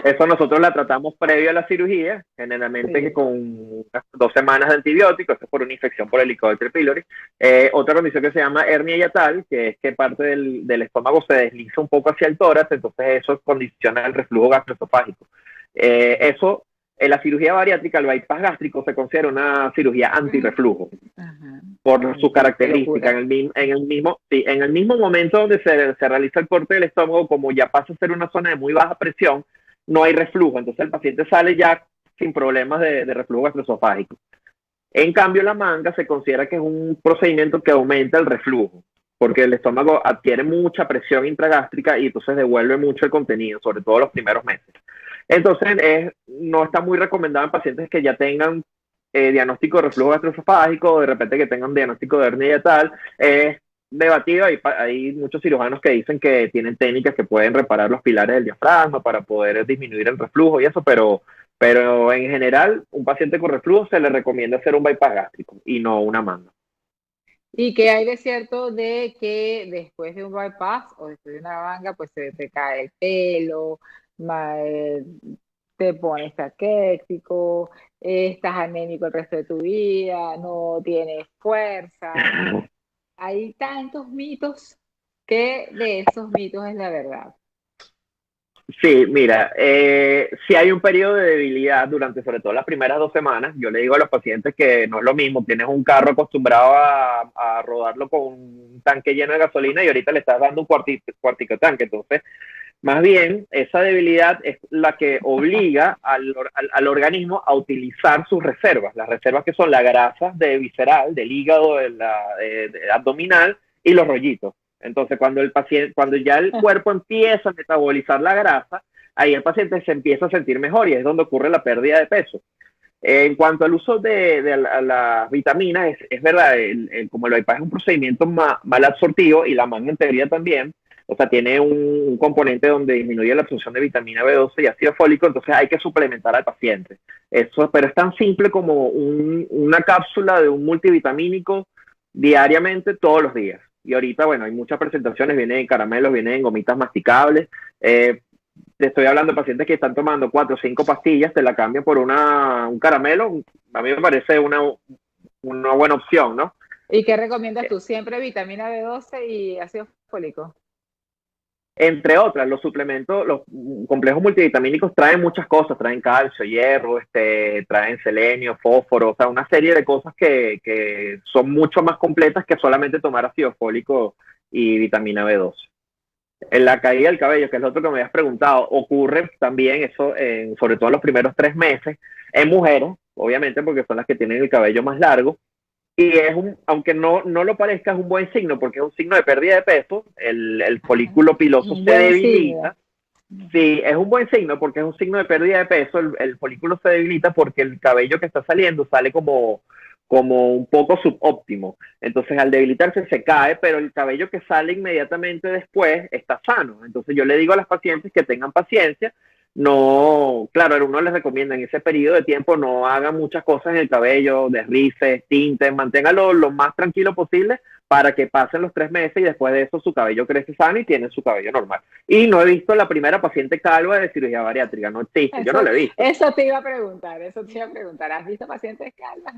Speaker 7: Eso nosotros la tratamos previo a la cirugía, generalmente sí, con 2 semanas de antibióticos, esto es por una infección por Helicobacter pylori. Otra condición que se llama hernia hiatal, que es que parte del estómago se desliza un poco hacia el tórax, entonces eso condiciona el reflujo gastroesofágico. En la cirugía bariátrica, el bypass gástrico se considera una cirugía antirreflujo. Por sus características. En el mismo momento donde se realiza el corte del estómago, como ya pasa a ser una zona de muy baja presión, no hay reflujo. Entonces el paciente sale ya sin problemas de reflujo gastroesofágico. En cambio, la manga se considera que es un procedimiento que aumenta el reflujo, porque el estómago adquiere mucha presión intragástrica y entonces devuelve mucho el contenido, sobre todo los primeros meses. Entonces, no está muy recomendado en pacientes que ya tengan diagnóstico de reflujo gastroesofágico, o de repente que tengan diagnóstico de hernia hiatal. Es debatido, hay muchos cirujanos que dicen que tienen técnicas que pueden reparar los pilares del diafragma para poder disminuir el reflujo y eso, pero en general, un paciente con reflujo se le recomienda hacer un bypass gástrico y no una manga.
Speaker 6: ¿Y qué hay de cierto de que después de un bypass o después de una manga, pues se te cae el pelo, te pones caquético, estás anémico el resto de tu vida, no tienes fuerza? Hay tantos mitos, que de esos mitos es la verdad.
Speaker 7: Sí, mira, si hay un periodo de debilidad durante sobre todo las primeras 2 semanas. Yo le digo a los pacientes que no es lo mismo, tienes un carro acostumbrado a rodarlo con un tanque lleno de gasolina y ahorita le estás dando un cuartico tanque. Entonces, más bien, esa debilidad es la que obliga al organismo a utilizar sus reservas. Las reservas que son la grasa visceral, del hígado, abdominal y los rollitos. Entonces, cuando ya el cuerpo empieza a metabolizar la grasa, ahí el paciente se empieza a sentir mejor y es donde ocurre la pérdida de peso. En cuanto al uso de las vitaminas, es verdad, como el bypass es un procedimiento mal absortivo y la manga en teoría también, o sea, tiene un componente donde disminuye la absorción de vitamina B12 y ácido fólico, entonces hay que suplementar al paciente. Eso, pero es tan simple como una cápsula de un multivitamínico diariamente todos los días. Y ahorita, bueno, hay muchas presentaciones, vienen en caramelos, vienen en gomitas masticables. Te estoy hablando de pacientes que están tomando 4 o 5 pastillas, te la cambian por un caramelo. A mí me parece una buena opción, ¿no?
Speaker 6: ¿Y qué recomiendas tú? Siempre vitamina B12 y ácido fólico.
Speaker 7: Entre otras, los suplementos, los complejos multivitamínicos traen muchas cosas, traen calcio, hierro, traen selenio, fósforo, o sea, una serie de cosas que son mucho más completas que solamente tomar ácido fólico y vitamina B12. En la caída del cabello, que es lo otro que me habías preguntado, ocurre también eso, sobre todo en los primeros 3 meses, en mujeres, obviamente, porque son las que tienen el cabello más largo, y aunque no lo parezca, es un buen signo, porque es un signo de pérdida de peso, el folículo piloso se debilita. Sí, es un buen signo porque es un signo de pérdida de peso, el folículo se debilita porque el cabello que está saliendo sale como un poco subóptimo. Entonces, al debilitarse se cae, pero el cabello que sale inmediatamente después está sano. Entonces, yo le digo a las pacientes que tengan paciencia. No, claro, uno les recomienda en ese periodo de tiempo no hagan muchas cosas en el cabello, desrices, tintes, manténgalo lo más tranquilo posible para que pasen los 3 meses y después de eso su cabello crece sano y tiene su cabello normal. Y no he visto la primera paciente calva de cirugía bariátrica, no existe, yo no la he visto.
Speaker 6: Eso te iba a preguntar, ¿has visto pacientes calvas?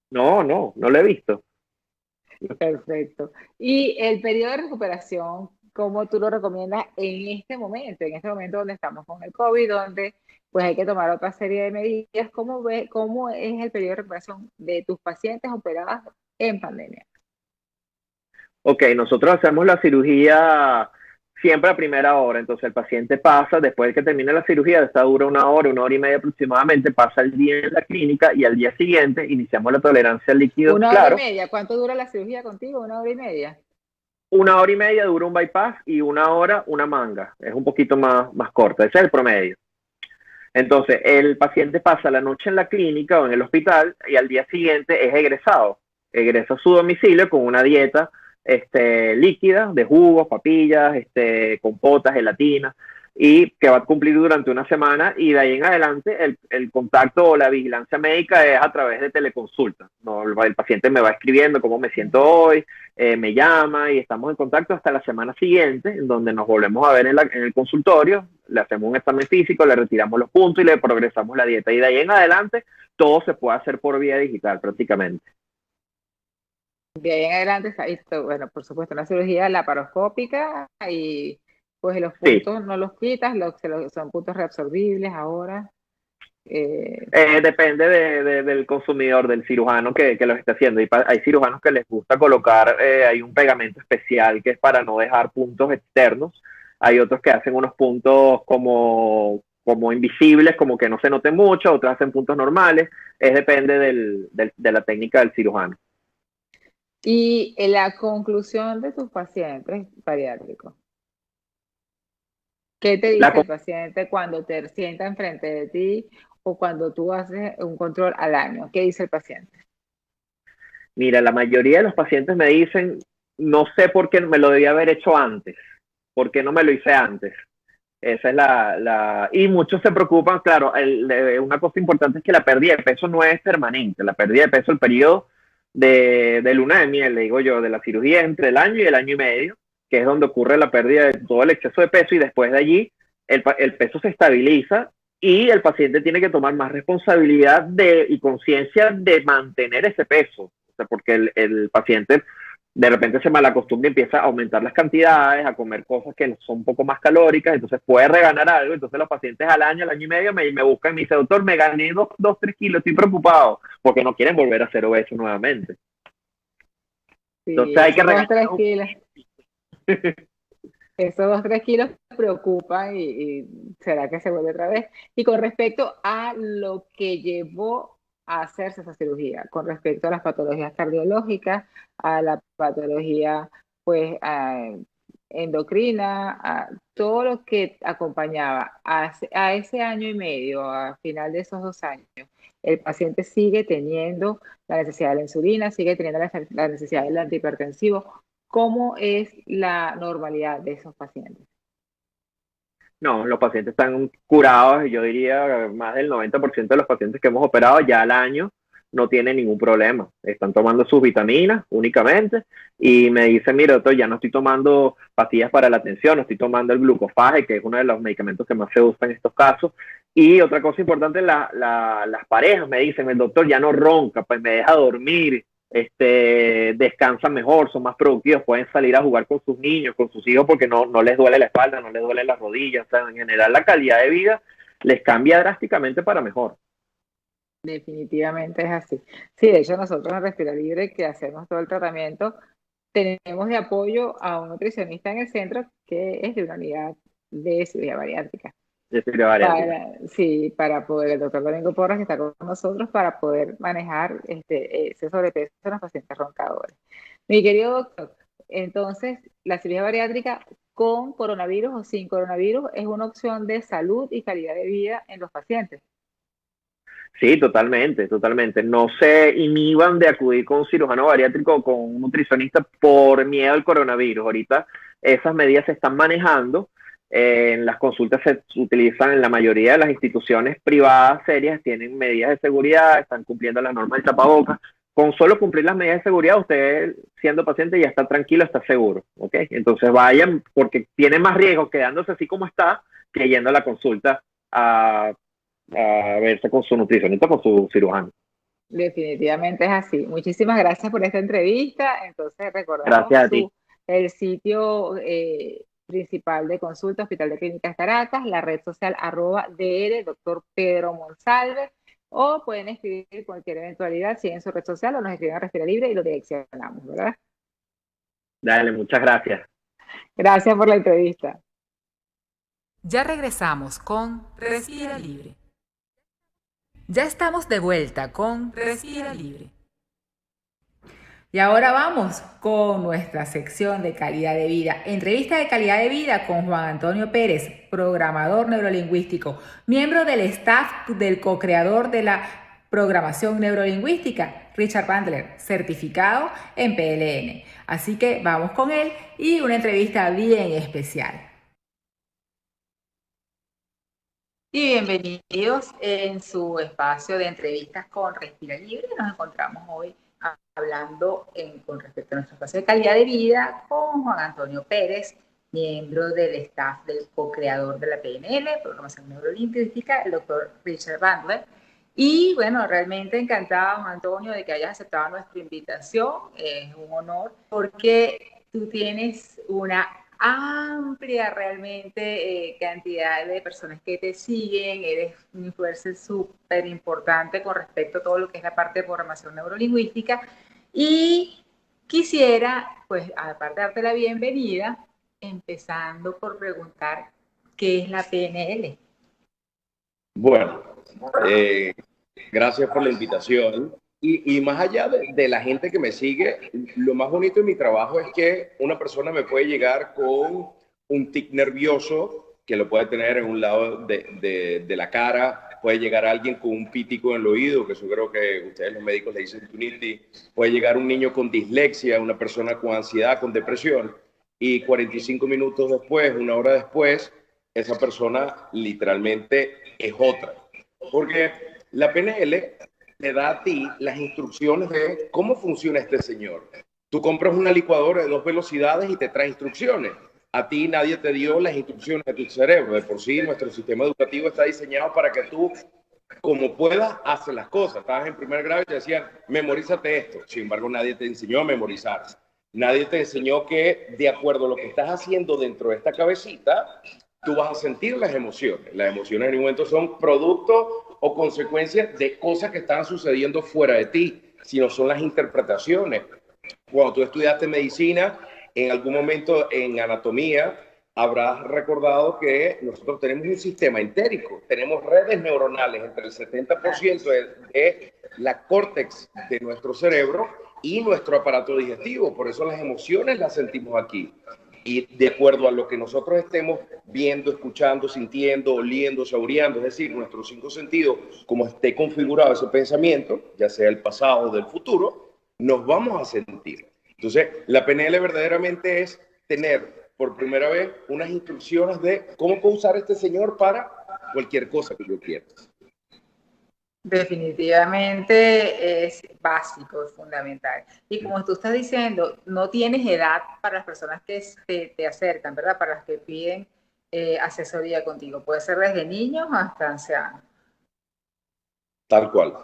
Speaker 6: No.
Speaker 7: No lo he visto.
Speaker 6: Perfecto. Y el periodo de recuperación, ¿cómo tú lo recomiendas en este momento donde estamos con el COVID, donde pues hay que tomar otra serie de medidas? ¿Cómo es el periodo de recuperación de tus pacientes operados en pandemia?
Speaker 7: Ok, nosotros hacemos la cirugía siempre a primera hora, entonces el paciente pasa, después de que termine la cirugía, esta dura 1 hora y media aproximadamente, pasa el día en la clínica y al día siguiente iniciamos la tolerancia al líquido.
Speaker 6: 1 hora y media, ¿cuánto dura la cirugía contigo? 1 hora y media.
Speaker 7: 1 hora y media dura un bypass y 1 hora una manga, es un poquito más corta, ese es el promedio. Entonces, el paciente pasa la noche en la clínica o en el hospital y al día siguiente es egresado. Egresa a su domicilio con una dieta líquida de jugos, papillas, compotas, gelatinas, y que va a cumplir durante una semana, y de ahí en adelante el contacto o la vigilancia médica es a través de teleconsulta. ¿No? El paciente me va escribiendo cómo me siento hoy, me llama y estamos en contacto hasta la semana siguiente, en donde nos volvemos a ver en el consultorio, le hacemos un examen físico, le retiramos los puntos y le progresamos la dieta, y de ahí en adelante todo se puede hacer por vía digital prácticamente.
Speaker 6: De ahí en adelante está esto, bueno, por supuesto, una cirugía laparoscópica y pues los puntos sí. No los quitas, son puntos reabsorbibles ahora.
Speaker 7: Depende del consumidor, del cirujano que los está haciendo. Y hay cirujanos que les gusta colocar, hay un pegamento especial que es para no dejar puntos externos. Hay otros que hacen unos puntos como invisibles, como que no se noten mucho, otros hacen puntos normales. Depende de la técnica del cirujano.
Speaker 6: Y en la conclusión de tus pacientes bariátricos, ¿qué te dice el paciente cuando te sienta enfrente de ti o cuando tú haces un control al año? ¿Qué dice el paciente?
Speaker 7: Mira, la mayoría de los pacientes me dicen, no sé por qué me lo debía haber hecho antes, ¿por qué no me lo hice antes? Esa es y muchos se preocupan, claro, una cosa importante es que la pérdida de peso no es permanente, la pérdida de peso, el periodo de luna de miel, le digo yo, de la cirugía entre el año y el año y medio, que es donde ocurre la pérdida de todo el exceso de peso, y después de allí el peso se estabiliza y el paciente tiene que tomar más responsabilidad y conciencia de mantener ese peso, o sea, porque el paciente de repente se malacostumbra y empieza a aumentar las cantidades, a comer cosas que son un poco más calóricas, entonces puede reganar algo. Entonces los pacientes al año y medio me buscan y me dicen, doctor, me gané 2-3 kilos, estoy preocupado, porque no quieren volver a ser obesos nuevamente.
Speaker 6: Sí, entonces hay que regalar 3 kilos. Esos 2-3 kilos preocupan y será que se vuelve otra vez. Y con respecto a lo que llevó a hacerse esa cirugía, con respecto a las patologías cardiológicas, a la patología pues endocrina, a todo lo que acompañaba a ese año y medio, a final de esos 2 años, el paciente sigue teniendo la necesidad de la insulina, sigue teniendo la necesidad del antihipertensivo. ¿Cómo es la normalidad de esos pacientes?
Speaker 7: No, los pacientes están curados y yo diría más del 90% de los pacientes que hemos operado ya al año no tienen ningún problema. Están tomando sus vitaminas únicamente y me dicen, mira, doctor, ya no estoy tomando pastillas para la tensión, no estoy tomando el glucofaje, que es uno de los medicamentos que más se usan en estos casos. Y otra cosa importante, las parejas me dicen, el doctor ya no ronca, pues me deja dormir, descansan mejor, son más productivos, pueden salir a jugar con sus niños, con sus hijos, porque no les duele la espalda, no les duele las rodillas. O sea, en general la calidad de vida les cambia drásticamente para mejor.
Speaker 6: Definitivamente es así. Sí, de hecho nosotros en Respira Libre, que hacemos todo el tratamiento, tenemos de apoyo a un nutricionista en el centro que es de una unidad de cirugía bariátrica. Para poder, el doctor Domingo Porras, que está con nosotros, para poder manejar ese sobrepeso en los pacientes roncadores. Mi querido doctor, entonces, la cirugía bariátrica con coronavirus o sin coronavirus es una opción de salud y calidad de vida en los pacientes.
Speaker 7: Sí, totalmente, totalmente. No se inhiban de acudir con un cirujano bariátrico o con un nutricionista por miedo al coronavirus. Ahorita esas medidas se están manejando. En las consultas se utilizan en la mayoría de las instituciones privadas serias, tienen medidas de seguridad, están cumpliendo las normas del tapabocas. Con solo cumplir las medidas de seguridad, usted siendo paciente ya está tranquilo, está seguro, ¿ok? Entonces vayan, porque tiene más riesgo quedándose así como está que yendo a la consulta a verse con su nutricionista, con su cirujano.
Speaker 6: Definitivamente es así. Muchísimas gracias por esta entrevista. Entonces recordamos el sitio principal de consulta, Hospital de Clínicas Caracas, la red social @dr Dr. Pedro Monsalve, o pueden escribir cualquier eventualidad, si en su red social o nos escriben a Respira Libre y lo direccionamos, ¿verdad?
Speaker 7: Dale, muchas gracias.
Speaker 6: Gracias por la entrevista.
Speaker 4: Ya regresamos con Respira Libre. Ya estamos de vuelta con Respira Libre.
Speaker 1: Y ahora vamos con nuestra sección de calidad de vida. Entrevista de calidad de vida con Juan Antonio Pérez, programador neurolingüístico, miembro del staff del co-creador de la programación neurolingüística, Richard Bandler, certificado en PLN. Así que vamos con él y una entrevista bien especial. Y bienvenidos en su espacio de entrevistas con Respira Libre. Nos encontramos hoy hablando con respecto a nuestro espacio de calidad de vida con Juan Antonio Pérez, miembro del staff del co-creador de la PNL, Programación Neurolingüística, el doctor Richard Bandler. Y bueno, realmente encantada, Juan Antonio, de que hayas aceptado nuestra invitación. Es un honor porque tú tienes una amplia realmente cantidad de personas que te siguen, eres un influencer súper importante con respecto a todo lo que es la parte de programación neurolingüística, y quisiera, pues, aparte de darte la bienvenida, empezando por preguntar ¿qué es la PNL?
Speaker 8: Bueno, gracias por la invitación. Y más allá de la gente que me sigue, lo más bonito de mi trabajo es que una persona me puede llegar con un tic nervioso, que lo puede tener en un lado de la cara, puede llegar alguien con un pítico en el oído, que eso creo que ustedes los médicos le dicen tinnitus, puede llegar un niño con dislexia, una persona con ansiedad, con depresión, y 45 minutos después, una hora después, esa persona literalmente es otra. Porque la PNL te da a ti las instrucciones de cómo funciona este señor. Tú compras una licuadora de 2 velocidades y te trae instrucciones. A ti nadie te dio las instrucciones de tu cerebro. De por sí, nuestro sistema educativo está diseñado para que tú, como puedas, haces las cosas. Estabas en primer grado y te decían, memorízate esto. Sin embargo, nadie te enseñó a memorizar. Nadie te enseñó que, de acuerdo a lo que estás haciendo dentro de esta cabecita, tú vas a sentir las emociones. Las emociones en un momento son producto o consecuencias de cosas que están sucediendo fuera de ti, sino son las interpretaciones. Cuando tú estudiaste medicina, en algún momento en anatomía, habrás recordado que nosotros tenemos un sistema entérico, tenemos redes neuronales entre el 70% de la córtex de nuestro cerebro y nuestro aparato digestivo. Por eso las emociones las sentimos aquí. y de acuerdo a lo que nosotros estemos viendo, escuchando, sintiendo, oliendo, saboreando, es decir, nuestros 5 sentidos, como esté configurado ese pensamiento, ya sea el pasado o del futuro, nos vamos a sentir. Entonces, la PNL verdaderamente es tener por primera vez unas instrucciones de cómo puedo usar este señor para cualquier cosa que yo quiera.
Speaker 1: Definitivamente es básico, es fundamental. Y como tú estás diciendo, no tienes edad para las personas que te acercan, ¿verdad? Para las que piden asesoría contigo. Puede ser desde niños hasta ancianos.
Speaker 8: Tal cual,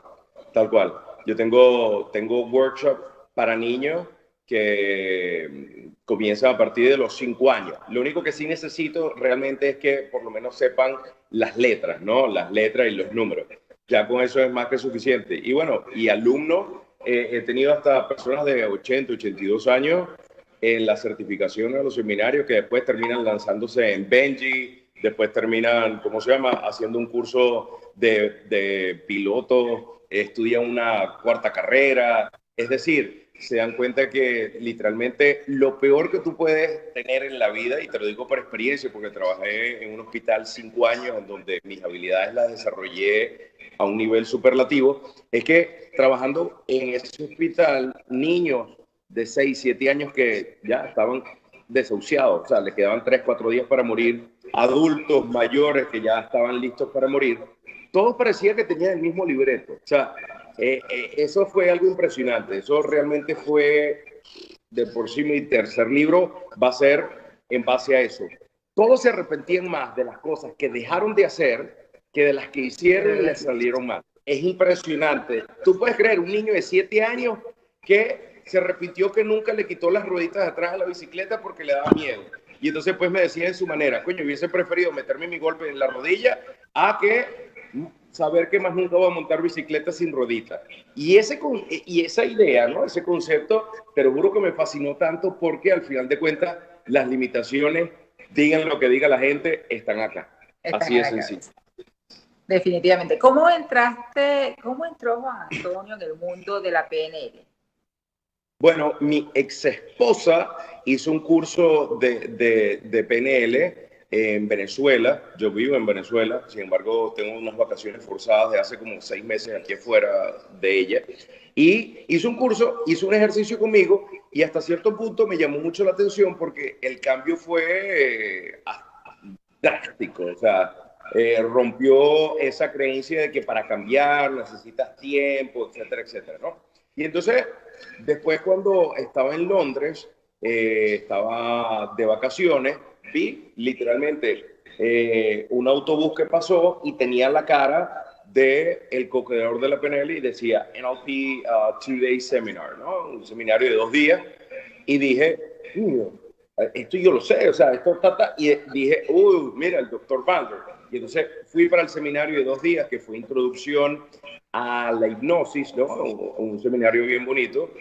Speaker 8: tal cual. Yo tengo workshops para niños que comienzan a partir de los 5 años. Lo único que sí necesito realmente es que por lo menos sepan las letras, ¿no? Las letras y los números. Ya con eso es más que suficiente. Y bueno, y alumnos, he tenido hasta personas de 80, 82 años en la certificación a los seminarios que después terminan lanzándose en Benji, después terminan, ¿cómo se llama?, haciendo un curso de piloto, estudian una 4ª carrera. Es decir, se dan cuenta que literalmente lo peor que tú puedes tener en la vida, y te lo digo por experiencia porque trabajé en un hospital 5 años en donde mis habilidades las desarrollé a un nivel superlativo, es que trabajando en ese hospital, niños de 6, 7 años que ya estaban desahuciados, o sea, les quedaban 3, 4 días para morir, adultos mayores que ya estaban listos para morir, todos parecía que tenían el mismo libreto. O sea, eso fue algo impresionante. Eso realmente fue, de por sí, mi tercer libro va a ser en base a eso. Todos se arrepentían más de las cosas que dejaron de hacer que de las que hicieron y les salieron mal. Es impresionante. Tú puedes creer, un niño de 7 años que se arrepintió que nunca le quitó las rueditas de atrás a la bicicleta porque le daba miedo. Y entonces pues me decía en su manera, coño, hubiese preferido meterme mi golpe en la rodilla a que saber que más nunca voy a montar bicicleta sin rueditas. Y esa idea, ¿no? Ese concepto, te lo juro que me fascinó tanto porque al final de cuentas las limitaciones, digan lo que diga la gente, están acá. Así de sencillo.
Speaker 1: Definitivamente. ¿Cómo entró Juan Antonio en el mundo de la PNL?
Speaker 8: Bueno, mi ex esposa hizo un curso de PNL en Venezuela. Yo vivo en Venezuela, sin embargo tengo unas vacaciones forzadas de hace como 6 meses aquí afuera de ella. Y hizo un curso, hizo un ejercicio conmigo y hasta cierto punto me llamó mucho la atención porque el cambio fue drástico. O sea, rompió esa creencia de que para cambiar necesitas tiempo, etcétera, etcétera, ¿no? Y entonces, después cuando estaba en Londres, estaba de vacaciones, vi literalmente un autobús que pasó y tenía la cara del co-creador de la PNL y decía NLP 2-day seminar, ¿no? Un seminario de 2 días. Y dije, esto yo lo sé, o sea, esto está. Y dije, mira, el doctor Bandler. Y entonces fui para el seminario de 2 días, que fue introducción a la hipnosis, ¿no? Un seminario bien bonito.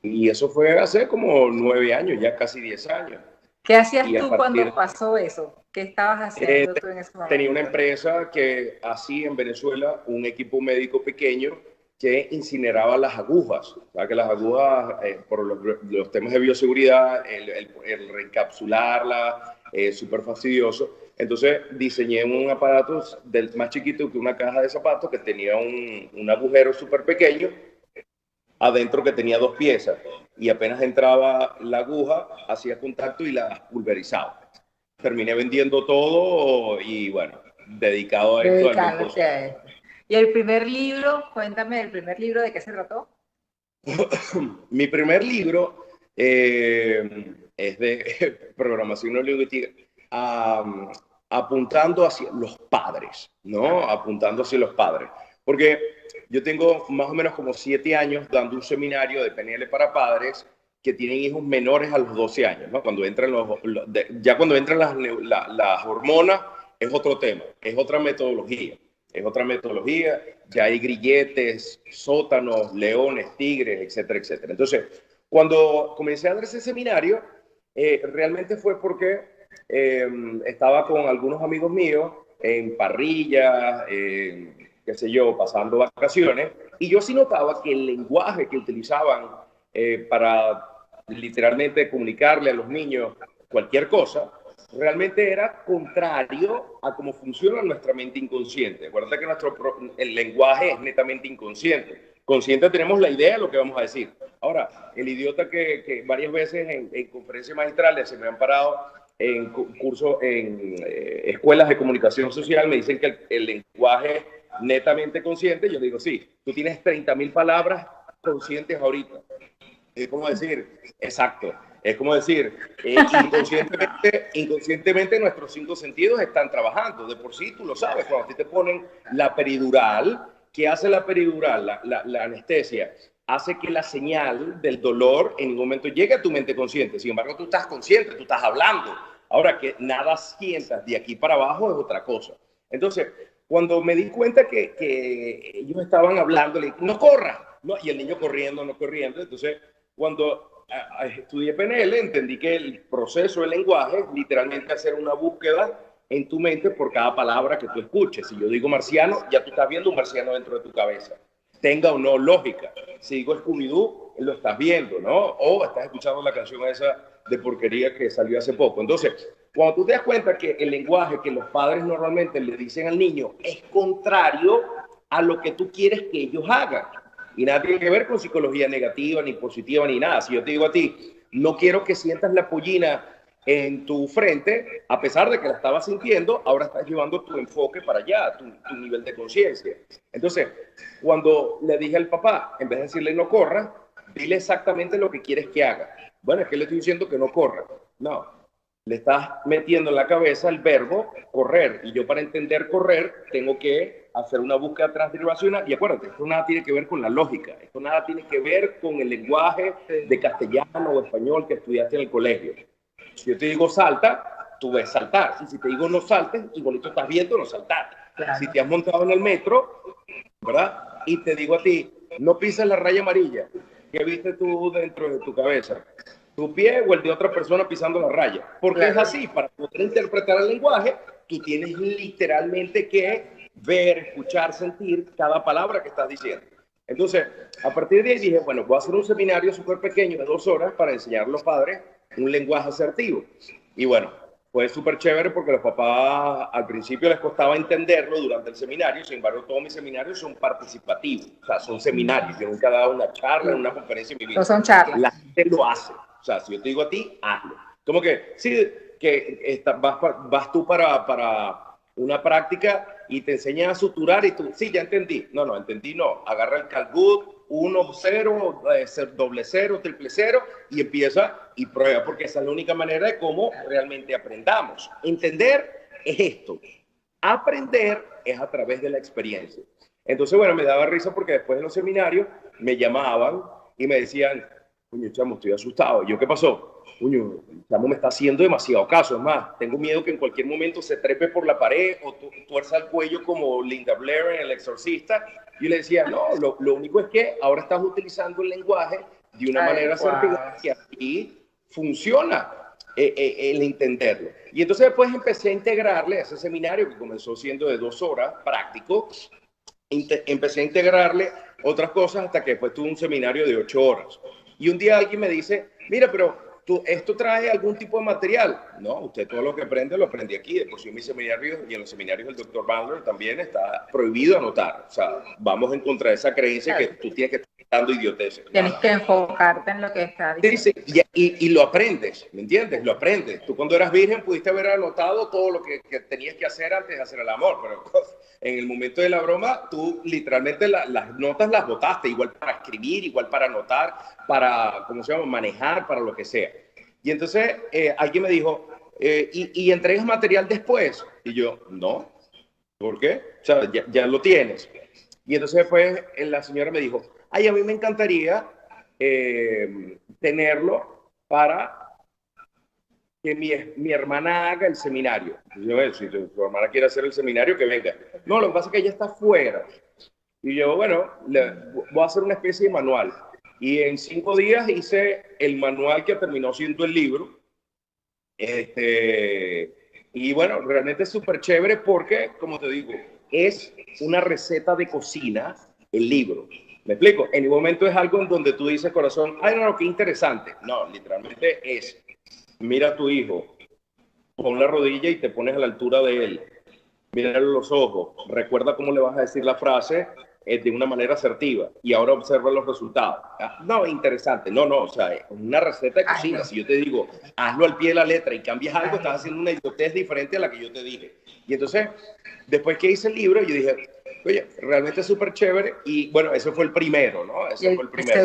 Speaker 8: Y eso fue hace como 9 años, ya casi 10 años.
Speaker 1: ¿Qué hacías tú cuando pasó eso? ¿Qué estabas haciendo tú en ese momento?
Speaker 8: Tenía una empresa que hacía en Venezuela un equipo médico pequeño que incineraba las agujas. O sea, que las agujas, por los temas de bioseguridad, el reencapsularlas, es súper fastidioso. Entonces diseñé un aparato más chiquito que una caja de zapatos que tenía un agujero súper pequeño adentro que tenía 2 piezas y apenas entraba la aguja, hacía contacto y la pulverizaba. Terminé vendiendo todo y bueno, dedicado a esto.
Speaker 1: ¿Y el primer libro? Cuéntame, ¿el primer libro de qué se trató?
Speaker 8: Mi primer libro es de programación neurolingüística, apuntando hacia los padres, ¿no? Apuntando hacia los padres. Porque yo tengo más o menos como 7 años dando un seminario de PNL para padres que tienen hijos menores a los 12 años, ¿no? Cuando entran ya cuando entran las hormonas es otro tema, es otra metodología. Es otra metodología, ya hay grilletes, sótanos, leones, tigres, etcétera, etcétera. Entonces, cuando comencé a dar ese seminario, realmente fue porque estaba con algunos amigos míos en parrillas, qué sé yo, pasando vacaciones, y yo sí notaba que el lenguaje que utilizaban para literalmente comunicarle a los niños cualquier cosa, realmente era contrario a cómo funciona nuestra mente inconsciente. Acuérdate que el lenguaje es netamente inconsciente. Consciente tenemos la idea de lo que vamos a decir. Ahora, el idiota que varias veces en conferencias magistrales se me han parado en cursos, en escuelas de comunicación social, me dicen que el lenguaje netamente consciente, yo digo, sí, tú tienes 30.000 palabras conscientes ahorita. Es como decir, exacto, es como decir, inconscientemente nuestros 5 sentidos están trabajando. De por sí, tú lo sabes, cuando a ti te ponen la peridural, ¿qué hace la peridural? La anestesia hace que la señal del dolor en ningún momento llegue a tu mente consciente. Sin embargo, tú estás consciente, tú estás hablando. Ahora, que nada sientas de aquí para abajo es otra cosa. Entonces, cuando me di cuenta que ellos estaban hablando, le dije, no corra, no, y el niño corriendo, no corriendo. Entonces, cuando estudié PNL, entendí que el proceso del lenguaje es literalmente hacer una búsqueda en tu mente por cada palabra que tú escuches. Si yo digo marciano, ya tú estás viendo un marciano dentro de tu cabeza. Tenga o no lógica. Si digo Scooby-Doo, lo estás viendo, ¿no? O estás escuchando la canción esa de porquería que salió hace poco. Entonces, cuando tú te das cuenta que el lenguaje que los padres normalmente le dicen al niño es contrario a lo que tú quieres que ellos hagan. Y nada tiene que ver con psicología negativa, ni positiva, ni nada. Si yo te digo a ti, no quiero que sientas la pollina en tu frente, a pesar de que la estabas sintiendo, ahora estás llevando tu enfoque para allá, tu nivel de conciencia. Entonces, cuando le dije al papá, en vez de decirle no corra, dile exactamente lo que quieres que haga. Bueno, es que le estoy diciendo que no corra. No, le estás metiendo en la cabeza el verbo correr. Y yo, para entender correr, tengo que hacer una búsqueda transderivacional. Y acuérdate, esto nada tiene que ver con la lógica. Esto nada tiene que ver con el lenguaje de castellano o español que estudiaste en el colegio. Si yo te digo salta, tú ves saltar. Y si te digo no saltes, igualito estás viendo no saltar. Claro. Si te has montado en el metro, ¿verdad? Y te digo a ti, no pises la raya amarilla. ¿Qué viste tú dentro de tu cabeza? ¿Tu pie o el de otra persona pisando la raya? Porque claro, es así. Para poder interpretar el lenguaje, tú tienes literalmente que ver, escuchar, sentir cada palabra que estás diciendo. Entonces, a partir de ahí dije, bueno, voy a hacer un seminario súper pequeño de 2 horas para enseñar a los padres un lenguaje asertivo. Y bueno, fue súper chévere porque a los papás al principio les costaba entenderlo durante el seminario. Sin embargo, todos mis seminarios son participativos. O sea, son seminarios. Yo nunca he dado una charla, una conferencia en mi vida.
Speaker 1: No son charlas.
Speaker 8: La gente lo hace. O sea, si yo te digo a ti, hazlo. Como que, sí, que vas tú para una práctica y te enseñan a suturar y tú, sí, ya entendí. No, entendí, no. Agarra el Calgut, 1, 0, 0, 0, 0, y empieza y prueba, porque esa es la única manera de cómo realmente aprendamos. Entender es esto. Aprender es a través de la experiencia. Entonces, bueno, me daba risa porque después de los seminarios me llamaban y me decían, coño, chamo, estoy asustado. ¿Yo qué pasó? Coño, chamo me está haciendo demasiado caso. Es más, tengo miedo que en cualquier momento se trepe por la pared o tuerza el cuello como Linda Blair en El Exorcista. Y le decía, no, lo único es que ahora estás utilizando el lenguaje de una manera asertiva que aquí funciona el entenderlo. Y entonces después empecé a integrarle a ese seminario que comenzó siendo de 2 horas práctico. Empecé a integrarle otras cosas hasta que después tuve un seminario de 8 horas. Y un día alguien me dice, mira, pero ¿esto trae algún tipo de material? No, usted todo lo que aprende lo aprende aquí. De por sí en mis seminarios y en los seminarios del Dr. Bandler también está prohibido anotar. O sea, vamos en contra de esa creencia que tú tienes que estar dando idioteces.
Speaker 1: Tienes que enfocarte en lo que está diciendo.
Speaker 8: Sí, y lo aprendes, ¿me entiendes? Lo aprendes. Tú cuando eras virgen pudiste haber anotado todo lo que tenías que hacer antes de hacer el amor, pero en el momento de la broma, tú literalmente las notas las botaste, igual para escribir, igual para anotar, para, ¿cómo se llama?, manejar, para lo que sea. Y entonces alguien me dijo, ¿y entregas material después? Y yo, no. ¿Por qué? O sea, ya lo tienes. Y entonces después la señora me dijo, ay, a mí me encantaría tenerlo para que mi hermana haga el seminario. Y yo, si tu hermana quiere hacer el seminario, que venga. No, lo que pasa es que ella está fuera. Y yo, bueno, voy a hacer una especie de manual. Y en 5 días hice el manual que terminó siendo el libro. Y bueno, realmente es súper chévere porque, como te digo, es una receta de cocina el libro. ¿Me explico? En un momento es algo en donde tú dices, corazón, ay, no, qué interesante. No, literalmente es mira a tu hijo, pon la rodilla y te pones a la altura de él, mírale los ojos, recuerda cómo le vas a decir la frase de una manera asertiva y ahora observa los resultados. No, interesante, no, o sea, una receta de cocina, si yo te digo, hazlo al pie de la letra y cambias algo, estás haciendo una idiotez diferente a la que yo te dije. Y entonces, después que hice el libro, yo dije, oye, realmente es súper chévere y bueno, ese fue el primero, ¿no? Ese fue el primero.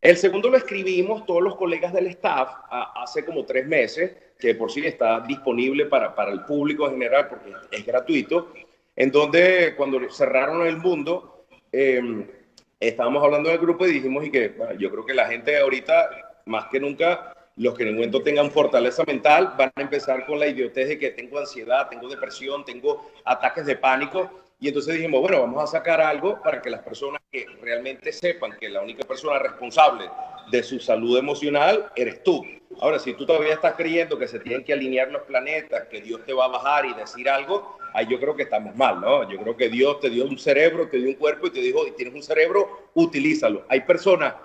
Speaker 8: El segundo lo escribimos todos los colegas del staff hace como 3 meses, que por sí está disponible para el público en general porque es gratuito, en donde cuando cerraron el mundo, estábamos hablando del grupo y dijimos y que bueno, yo creo que la gente ahorita, más que nunca, los que en el momento tengan fortaleza mental, van a empezar con la idiotez de que tengo ansiedad, tengo depresión, tengo ataques de pánico. Y entonces dijimos, bueno, vamos a sacar algo para que las personas que realmente sepan que la única persona responsable de su salud emocional eres tú. Ahora, si tú todavía estás creyendo que se tienen que alinear los planetas, que Dios te va a bajar y decir algo, ahí yo creo que estamos mal, ¿no? Yo creo que Dios te dio un cerebro, te dio un cuerpo y te dijo, tienes un cerebro, utilízalo. Hay personas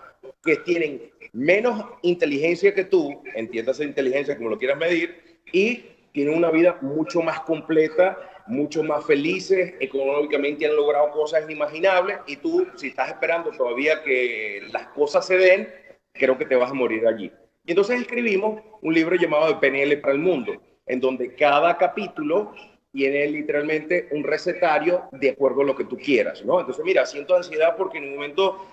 Speaker 8: que tienen menos inteligencia que tú, entiéndase inteligencia como lo quieras medir, y tienen una vida mucho más completa, mucho más felices, económicamente han logrado cosas inimaginables y tú, si estás esperando todavía que las cosas se den, creo que te vas a morir allí. Y entonces escribimos un libro llamado de PNL para el mundo, en donde cada capítulo tiene literalmente un recetario de acuerdo a lo que tú quieras, ¿no? Entonces, mira, siento ansiedad porque en un momento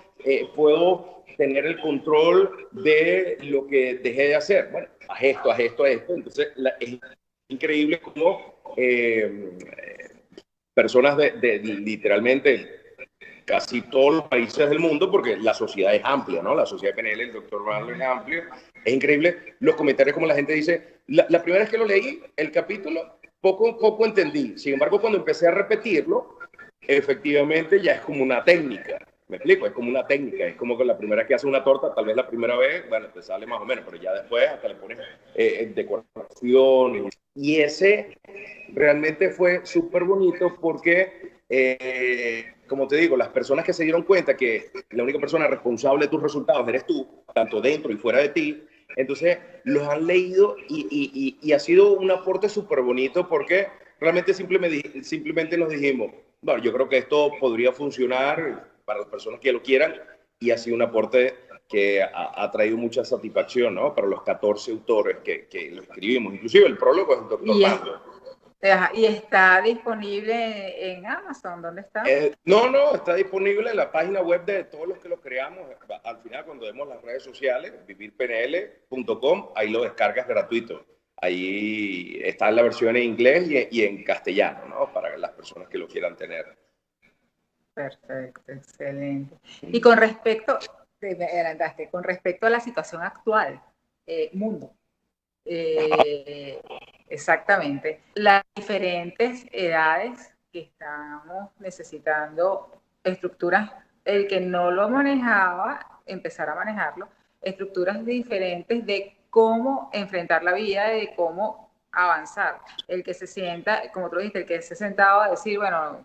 Speaker 8: puedo tener el control de lo que dejé de hacer. Bueno, haz esto, haz esto, haz esto. Entonces, es increíble cómo personas de literalmente casi todos los países del mundo, porque la sociedad es amplia, ¿no? La sociedad de PNL, el doctor Barlow es amplia. Es increíble los comentarios como la gente dice, la primera vez que lo leí, el capítulo, poco entendí. Sin embargo, cuando empecé a repetirlo, efectivamente ya es como una técnica. Me explico, es como una técnica, es como que la primera vez que haces una torta, tal vez la primera vez, bueno, te sale más o menos, pero ya después hasta le pones decoración. Y ese realmente fue súper bonito porque, como te digo, las personas que se dieron cuenta que la única persona responsable de tus resultados eres tú, tanto dentro y fuera de ti, entonces los han leído y ha sido un aporte súper bonito porque realmente simplemente nos dijimos, bueno, yo creo que esto podría funcionar para las personas que lo quieran y ha sido un aporte que ha traído mucha satisfacción, ¿no? Para los 14 autores que lo escribimos, inclusive el prólogo es el doctor Pablo.
Speaker 1: ¿Y está disponible en Amazon? ¿Dónde está?
Speaker 8: No, está disponible en la página web de todos los que lo creamos. Al final, cuando demos las redes sociales, vivirpnl.com, ahí lo descargas gratuito. Ahí está la versión en inglés y en castellano, ¿no? Para las personas que lo quieran tener.
Speaker 1: Perfecto, excelente. Y con respecto, con respecto a la situación actual, mundo, exactamente, las diferentes edades que estamos necesitando estructuras, el que no lo manejaba, empezar a manejarlo, estructuras diferentes de cómo enfrentar la vida, de cómo avanzar. El que se sienta, como tú dijiste, el que se sentaba a decir, bueno,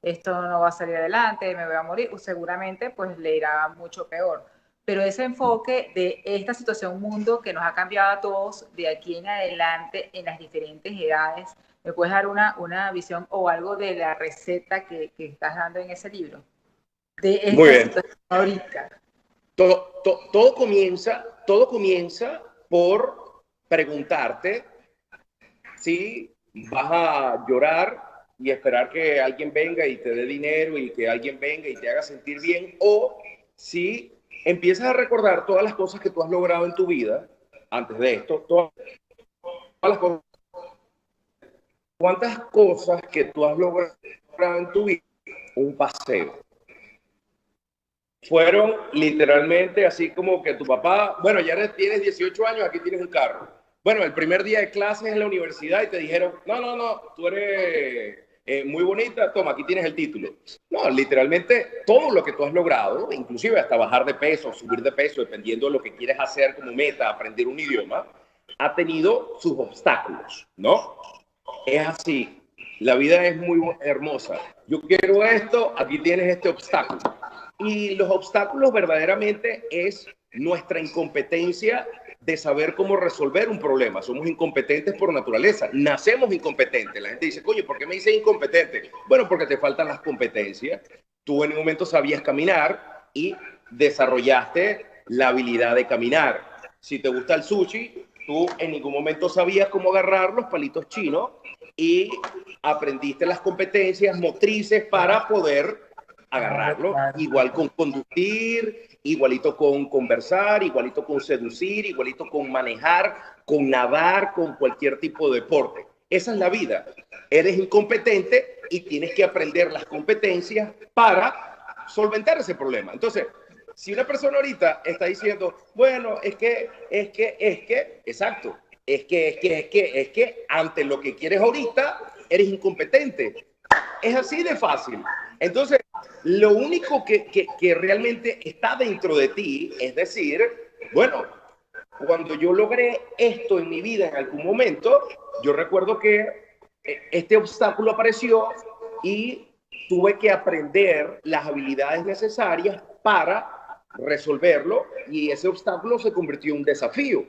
Speaker 1: esto no va a salir adelante, me voy a morir, seguramente pues le irá mucho peor. Pero ese enfoque de esta situación mundo que nos ha cambiado a todos de aquí en adelante en las diferentes edades, ¿me puedes dar una visión o algo de la receta que estás dando en ese libro? De esta
Speaker 8: Muy bien.
Speaker 1: situación ahorita.
Speaker 8: Todo comienza por preguntarte si vas a llorar y esperar que alguien venga y te dé dinero y que alguien venga y te haga sentir bien, o si empiezas a recordar todas las cosas que tú has logrado en tu vida antes de esto, todas las cosas, cuántas cosas que tú has logrado en tu vida, un paseo. Fueron literalmente así como que tu papá, bueno, ya tienes 18 años, aquí tienes un carro. Bueno, el primer día de clases en la universidad y te dijeron, no, tú eres muy bonita, toma, aquí tienes el título. No, literalmente todo lo que tú has logrado, inclusive hasta bajar de peso, subir de peso, dependiendo de lo que quieres hacer como meta, aprender un idioma, ha tenido sus obstáculos, ¿no? Es así, la vida es muy hermosa. Yo quiero esto, aquí tienes este obstáculo. Y los obstáculos verdaderamente es nuestra incompetencia de saber cómo resolver un problema. Somos incompetentes por naturaleza. Nacemos incompetentes. La gente dice, coño, ¿por qué me dice incompetente? Bueno, porque te faltan las competencias. Tú en un momento sabías caminar y desarrollaste la habilidad de caminar. Si te gusta el sushi, tú en ningún momento sabías cómo agarrar los palitos chinos y aprendiste las competencias motrices para poder agarrarlo. Igual con conducir, igualito con conversar, igualito con seducir, igualito con manejar, con nadar, con cualquier tipo de deporte. Esa es la vida. Eres incompetente y tienes que aprender las competencias para solventar ese problema. Entonces, si una persona ahorita está diciendo, bueno, exacto, es que ante lo que quieres ahorita, eres incompetente. Es así de fácil. Entonces, lo único que realmente está dentro de ti es decir, bueno, cuando yo logré esto en mi vida en algún momento, yo recuerdo que este obstáculo apareció y tuve que aprender las habilidades necesarias para resolverlo y ese obstáculo se convirtió en un desafío.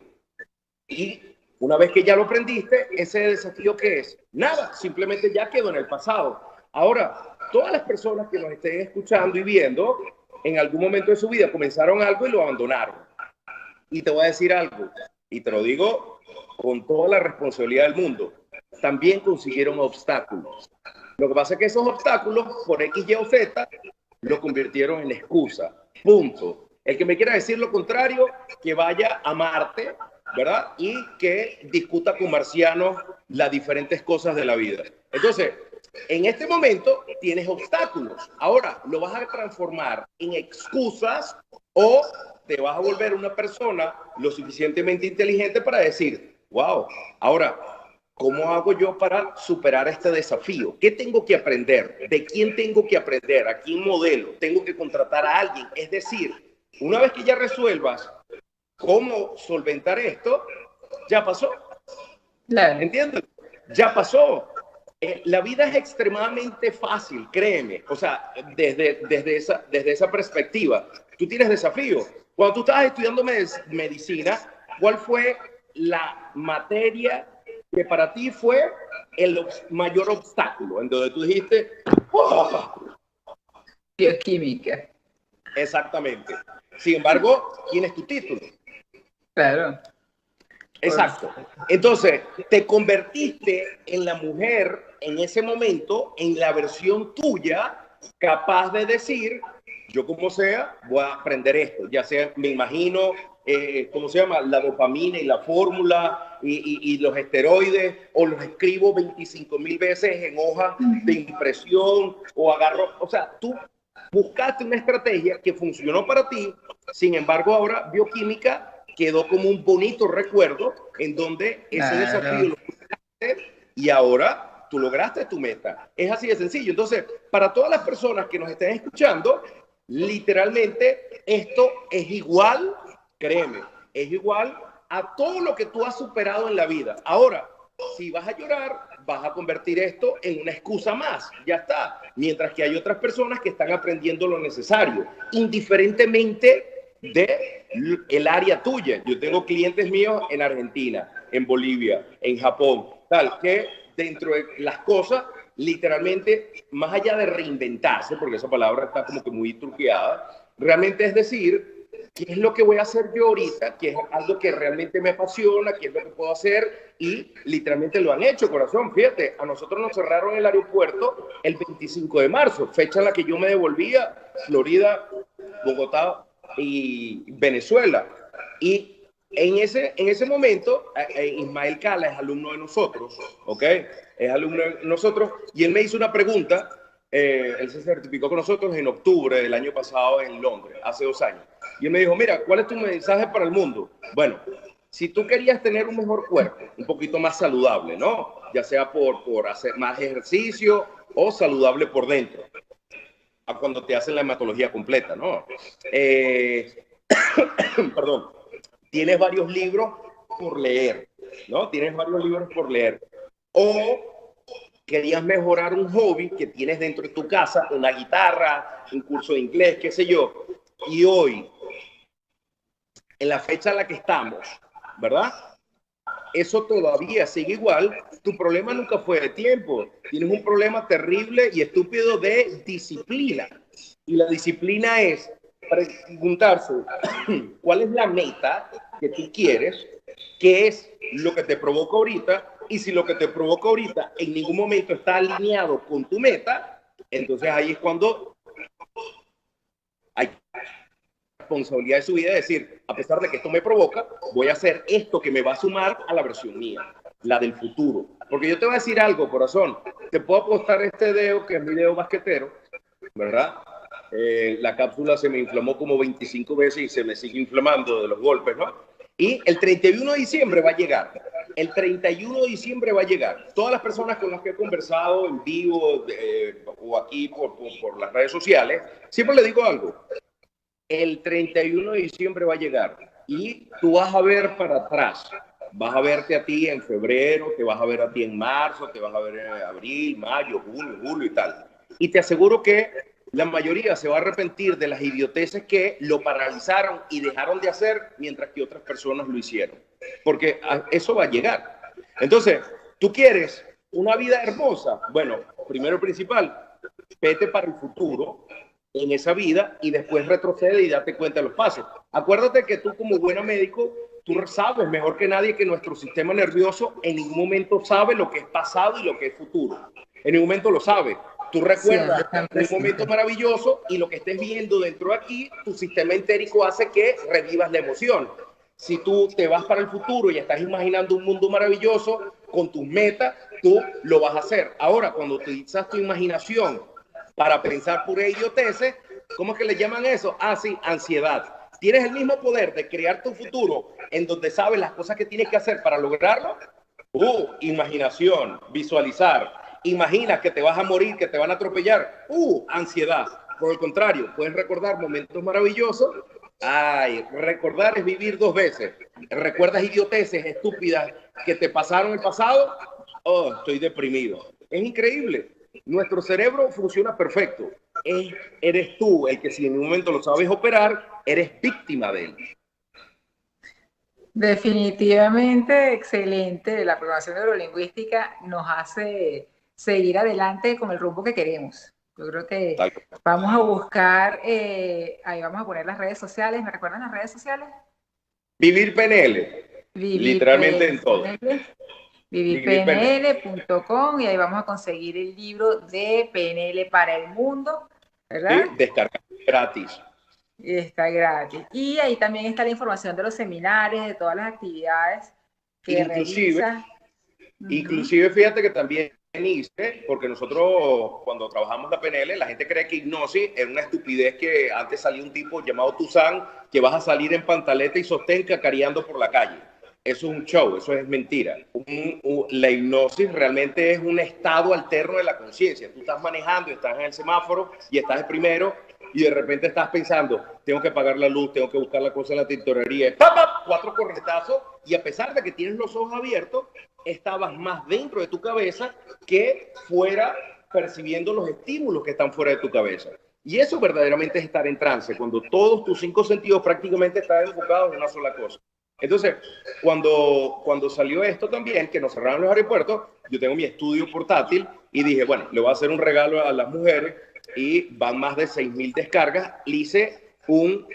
Speaker 8: Y una vez que ya lo aprendiste, ese desafío, ¿qué es? Nada, simplemente ya quedó en el pasado. Ahora, todas las personas que nos estén escuchando y viendo, en algún momento de su vida comenzaron algo y lo abandonaron. Y te voy a decir algo, y te lo digo con toda la responsabilidad del mundo, también consiguieron obstáculos. Lo que pasa es que esos obstáculos, por X, Y o Z, lo convirtieron en excusa. Punto. El que me quiera decir lo contrario, que vaya a Marte, ¿verdad? Y que discuta con marcianos las diferentes cosas de la vida. Entonces, en este momento tienes obstáculos. Ahora, ¿lo vas a transformar en excusas o te vas a volver una persona lo suficientemente inteligente para decir, wow, ahora, ¿cómo hago yo para superar este desafío? ¿Qué tengo que aprender? ¿De quién tengo que aprender? ¿A quién modelo? ¿Tengo que contratar a alguien? Es decir, una vez que ya resuelvas cómo solventar esto, ya pasó. Claro. ¿Entiendes? Ya pasó. La vida es extremadamente fácil, créeme. O sea, desde esa perspectiva, tú tienes desafíos. Cuando tú estabas estudiando medicina, ¿cuál fue la materia que para ti fue el mayor obstáculo? En donde tú dijiste, ¡oh!
Speaker 9: Bioquímica.
Speaker 8: Exactamente. Sin embargo, tienes tu título.
Speaker 9: Claro.
Speaker 8: Exacto. Entonces, te convertiste en la mujer en ese momento, en la versión tuya, capaz de decir, yo como sea, voy a aprender esto. Ya sea, me imagino, ¿cómo se llama? La dopamina y la fórmula y los esteroides, o los escribo 25,000 veces en hoja de impresión, o agarro, o sea, tú buscaste una estrategia que funcionó para ti, sin embargo ahora bioquímica quedó como un bonito recuerdo en donde ese desafío lo lograste y ahora tú lograste tu meta. Es así de sencillo. Entonces, para todas las personas que nos estén escuchando, literalmente esto es igual, créeme, es igual a todo lo que tú has superado en la vida. Ahora, si vas a llorar, vas a convertir esto en una excusa más. Ya está. Mientras que hay otras personas que están aprendiendo lo necesario, indiferentemente de el área tuya. Yo tengo clientes míos en Argentina, en Bolivia, en Japón, tal, que dentro de las cosas, literalmente, más allá de reinventarse, porque esa palabra está como que muy truqueada, realmente es decir, ¿qué es lo que voy a hacer yo ahorita? ¿Qué es algo que realmente me apasiona? ¿Qué es lo que puedo hacer? Y literalmente lo han hecho, corazón. Fíjate, a nosotros nos cerraron el aeropuerto el 25 de marzo, fecha en la que yo me devolvía, Florida, Bogotá y Venezuela. Y en ese momento, Ismael Cala es alumno de nosotros, ¿ok? Es alumno de nosotros, y él me hizo una pregunta. Él se certificó con nosotros en octubre del año pasado en Londres, hace 2 años. Y él me dijo, mira, ¿cuál es tu mensaje para el mundo? Bueno, si tú querías tener un mejor cuerpo, un poquito más saludable, ¿no? Ya sea por hacer más ejercicio o saludable por dentro, a cuando te hacen la hematología completa, ¿no? Perdón. Tienes varios libros por leer, ¿no? Tienes varios libros por leer. O querías mejorar un hobby que tienes dentro de tu casa, una guitarra, un curso de inglés, qué sé yo. Y hoy, en la fecha en la que estamos, ¿verdad? Eso todavía sigue igual. Tu problema nunca fue de tiempo. Tienes un problema terrible y estúpido de disciplina. Y la disciplina es preguntarse cuál es la meta que tú quieres, qué es lo que te provoca ahorita, y si lo que te provoca ahorita en ningún momento está alineado con tu meta, entonces ahí es cuando hay responsabilidad de su vida, es decir, a pesar de que esto me provoca, voy a hacer esto que me va a sumar a la versión mía, la del futuro. Porque yo te voy a decir algo, corazón, te puedo apostar este dedo, que es mi dedo basquetero, ¿verdad? La cápsula se me inflamó como 25 veces y se me sigue inflamando de los golpes, ¿no? Y el 31 de diciembre va a llegar. El 31 de diciembre va a llegar. Todas las personas con las que he conversado en vivo o aquí por las redes sociales, siempre le digo algo. El 31 de diciembre va a llegar y tú vas a ver para atrás. Vas a verte a ti en febrero, te vas a ver a ti en marzo, te vas a ver en abril, mayo, junio, julio y tal. Y te aseguro que la mayoría se va a arrepentir de las idioteces que lo paralizaron y dejaron de hacer mientras que otras personas lo hicieron. Porque eso va a llegar. Entonces, ¿tú quieres una vida hermosa? Bueno, primero y principal, vete para el futuro en esa vida y después retrocede y date cuenta de los pasos. Acuérdate que tú como buen médico, tú sabes mejor que nadie que nuestro sistema nervioso en ningún momento sabe lo que es pasado y lo que es futuro. En ningún momento lo sabe. Tú recuerdas un momento maravilloso y lo que estés viendo dentro de aquí, tu sistema entérico hace que revivas la emoción. Si tú te vas para el futuro y estás imaginando un mundo maravilloso con tus metas, tú lo vas a hacer. Ahora, cuando utilizas tu imaginación para pensar pura idioteces, ¿cómo es que le llaman eso? Ah, sí, ansiedad. Tienes el mismo poder de crear tu futuro en donde sabes las cosas que tienes que hacer para lograrlo. Imaginación, visualizar. Imaginas que te vas a morir, que te van a atropellar. Ansiedad. Por el contrario, puedes recordar momentos maravillosos. Ay, recordar es vivir dos veces. ¿Recuerdas idioteces estúpidas que te pasaron en el pasado? Oh, estoy deprimido. Es increíble. Nuestro cerebro funciona perfecto. Eres tú el que, si en un momento lo sabes operar, eres víctima de él.
Speaker 1: Definitivamente excelente. La programación neurolingüística nos hace seguir adelante con el rumbo que queremos. Yo creo que vamos a buscar, ahí vamos a poner las redes sociales. ¿Me recuerdan las redes sociales?
Speaker 8: Vivir PNL. Literalmente en todo.
Speaker 1: Vivirpnl.com y ahí vamos a conseguir el libro de PNL para el mundo, ¿verdad?
Speaker 8: Sí, descargar gratis.
Speaker 1: Y está gratis. Y ahí también está la información de los seminarios, de todas las actividades que realiza.
Speaker 8: Inclusive, fíjate que también hice, porque nosotros cuando trabajamos la PNL, la gente cree que hipnosis es una estupidez, que antes salía un tipo llamado Tuzán, que vas a salir en pantaleta y sostén cacareando por la calle. Eso es un show, eso es mentira. La hipnosis realmente es un estado alterno de la conciencia. Tú estás manejando, estás en el semáforo y estás de primero y de repente estás pensando, tengo que apagar la luz, tengo que buscar la cosa en la tintorería. ¡Pap, pap! 4 corretazos y a pesar de que tienes los ojos abiertos, estabas más dentro de tu cabeza que fuera percibiendo los estímulos que están fuera de tu cabeza. Y eso verdaderamente es estar en trance, cuando todos tus 5 sentidos prácticamente están enfocados en una sola cosa. Entonces, cuando salió esto también, que nos cerraron los aeropuertos, yo tengo mi estudio portátil y dije, bueno, le voy a hacer un regalo a las mujeres y van más de 6,000 descargas. Le hice un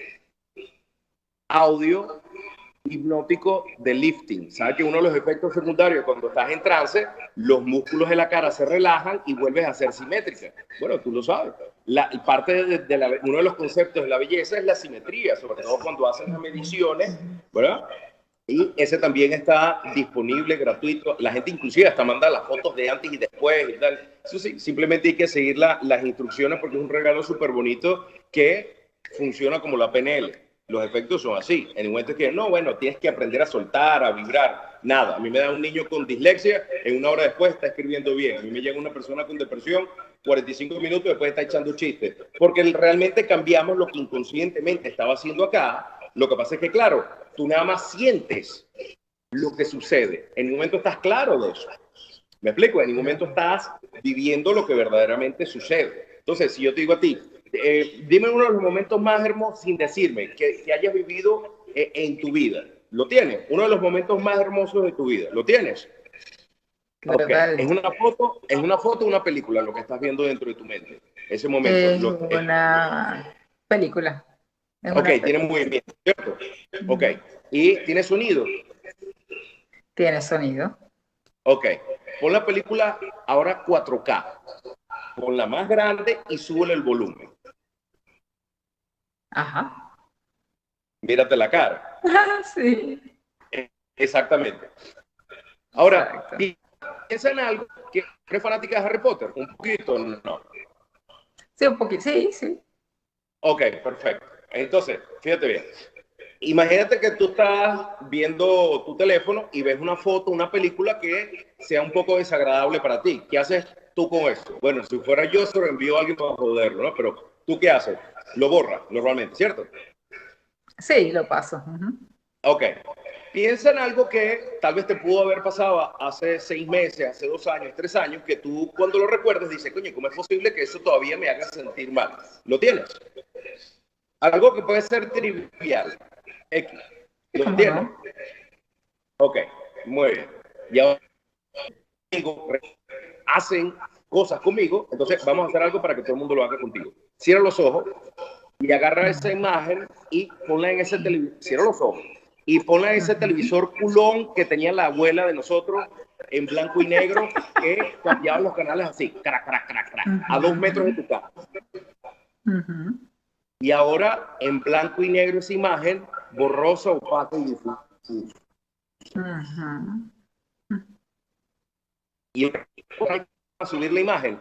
Speaker 8: audio hipnótico de lifting. ¿Sabes que uno de los efectos secundarios cuando estás en trance, los músculos de la cara se relajan y vuelves a ser simétrica? Bueno, tú lo sabes. Uno de los conceptos de la belleza es la simetría, sobre todo cuando hacen las mediciones, ¿verdad? Y ese también está disponible, gratuito. La gente inclusive hasta manda las fotos de antes y después y tal. Eso sí, simplemente hay que seguir las instrucciones porque es un regalo súper bonito que funciona como la PNL. Los efectos son así. En el momento que, no, bueno, tienes que aprender a soltar, a vibrar. Nada. A mí me da un niño con dislexia, en una hora después está escribiendo bien. A mí me llega una persona con depresión, 45 minutos después está echando chistes. Porque realmente cambiamos lo que inconscientemente estaba haciendo acá. Lo que pasa es que, claro, tú nada más sientes lo que sucede. En ningún momento estás claro de eso. ¿Me explico? En ningún momento estás viviendo lo que verdaderamente sucede. Entonces, si yo te digo a ti, dime uno de los momentos más hermosos sin decirme que hayas vivido en tu vida. Lo tienes. Uno de los momentos más hermosos de tu vida. ¿Lo tienes? Ok. ¿Es una foto o una película lo que estás viendo dentro de tu mente? Ese momento.
Speaker 9: Es una película.
Speaker 8: Ok, tiene movimiento, ¿cierto? Ok. ¿Y tiene sonido?
Speaker 9: Tiene sonido.
Speaker 8: Ok. Pon la película ahora 4K. Ponla más grande y súbele el volumen.
Speaker 9: Ajá.
Speaker 8: Mírate la cara.
Speaker 9: Sí.
Speaker 8: Exactamente. Ahora,
Speaker 9: Exacto.
Speaker 8: piensa en algo que eres fanática de Harry Potter. Un poquito, no.
Speaker 9: Sí, un poquito. Sí, sí.
Speaker 8: Ok, perfecto. Entonces, fíjate bien. Imagínate que tú estás viendo tu teléfono y ves una foto, una película que sea un poco desagradable para ti. ¿Qué haces tú con eso? Bueno, si fuera yo, se lo envío a alguien para joderlo, ¿no? Pero, ¿tú qué haces? Lo borras normalmente, ¿cierto?
Speaker 9: Sí, lo paso. Uh-huh.
Speaker 8: Ok. Piensa en algo que tal vez te pudo haber pasado hace 6 meses, hace 2 años, 3 años, que tú cuando lo recuerdes dices, coño, ¿cómo es posible que eso todavía me haga sentir mal? ¿Lo tienes? Algo que puede ser trivial. X. ¿Lo tienes?
Speaker 9: No?
Speaker 8: Ok, muy bien. Y ahora hacen cosas conmigo, entonces vamos a hacer algo para que todo el mundo lo haga contigo. Cierra los ojos y agarra esa imagen y ponla en ese televisor. Cierra los ojos y ponla en ese televisor culón que tenía la abuela de nosotros en blanco y negro que cambiaban los canales así, crac, crac, crac, crac, a 2 metros de tu casa.
Speaker 9: Uh-huh.
Speaker 8: Y ahora en blanco y negro esa imagen borrosa, opaca y difusa.
Speaker 9: Uh-huh.
Speaker 8: Y a subir la imagen,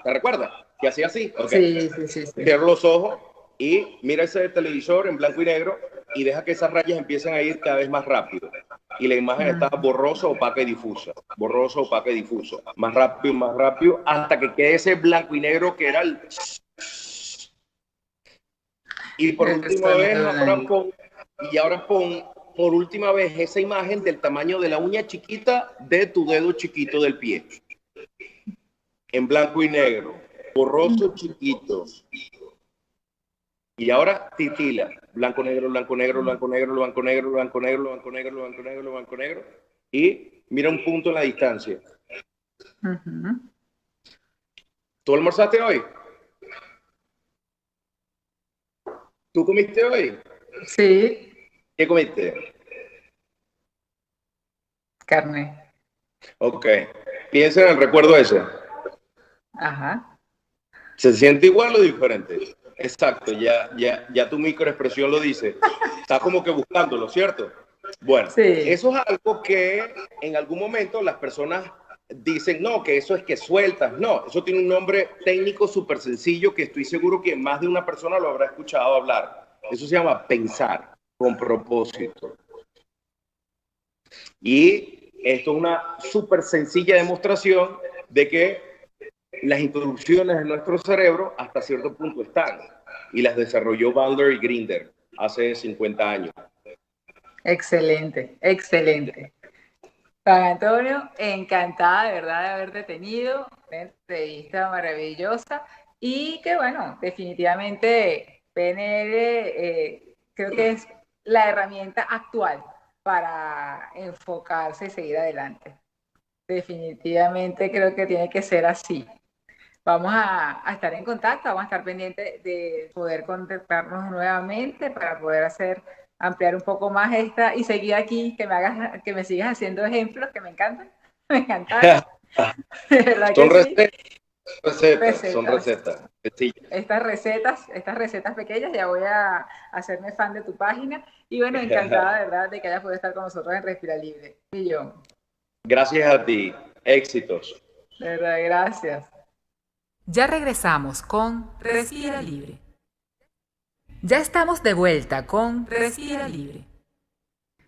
Speaker 8: ¿te recuerdas? Que hacía así.
Speaker 9: Okay. Sí.
Speaker 8: Cierra los ojos y mira ese televisor en blanco y negro y deja que esas rayas empiecen a ir cada vez más rápido. Y la imagen está borrosa, opaca y difusa. Borrosa, opaca y difusa. Más rápido, hasta que quede ese blanco y negro que era el... Y por última vez, ahora pon por última vez esa imagen del tamaño de la uña chiquita de tu dedo chiquito del pie. En blanco y negro. Borroso, chiquito. Y ahora titila. Blanco, negro, blanco, negro, blanco, negro, blanco, negro, blanco, negro, blanco, negro, blanco, negro, blanco, negro. Y mira un punto en la distancia.
Speaker 9: Uh-huh.
Speaker 8: ¿Tú almorzaste hoy? ¿Tú comiste hoy?
Speaker 9: Sí.
Speaker 8: ¿Qué comiste?
Speaker 9: Carne.
Speaker 8: Ok. Piensa en el recuerdo ese.
Speaker 9: Ajá.
Speaker 8: ¿Se siente igual o diferente? Exacto, ya tu microexpresión lo dice. Estás como que buscándolo, ¿cierto? Bueno,
Speaker 9: sí.
Speaker 8: Eso es algo que en algún momento las personas dicen, no, que eso es que sueltas. No, eso tiene un nombre técnico súper sencillo que estoy seguro que más de una persona lo habrá escuchado hablar. Eso se llama pensar con propósito. Y esto es una súper sencilla demostración de que las instrucciones de nuestro cerebro hasta cierto punto están y las desarrolló Bandler y Grinder hace 50 años.
Speaker 9: Excelente. Juan Antonio, encantada de verdad de haberte tenido, una entrevista maravillosa y que bueno, definitivamente PNL creo que es la herramienta actual para enfocarse y seguir adelante. Definitivamente creo que tiene que ser así. Vamos a estar en contacto, vamos a estar pendientes de poder contactarnos nuevamente para poder ampliar un poco más esta y seguir aquí, que me sigas haciendo ejemplos que me encantan, me encantaron.
Speaker 8: Son recetas, son recetas.
Speaker 9: Estas recetas pequeñas, ya voy a hacerme fan de tu página y bueno, encantada de verdad de que hayas podido estar con nosotros en Respira Libre. Millón.
Speaker 8: Gracias a ti, éxitos.
Speaker 9: De verdad, gracias.
Speaker 4: Ya regresamos con Respira Libre. Ya estamos de vuelta con Respira Libre.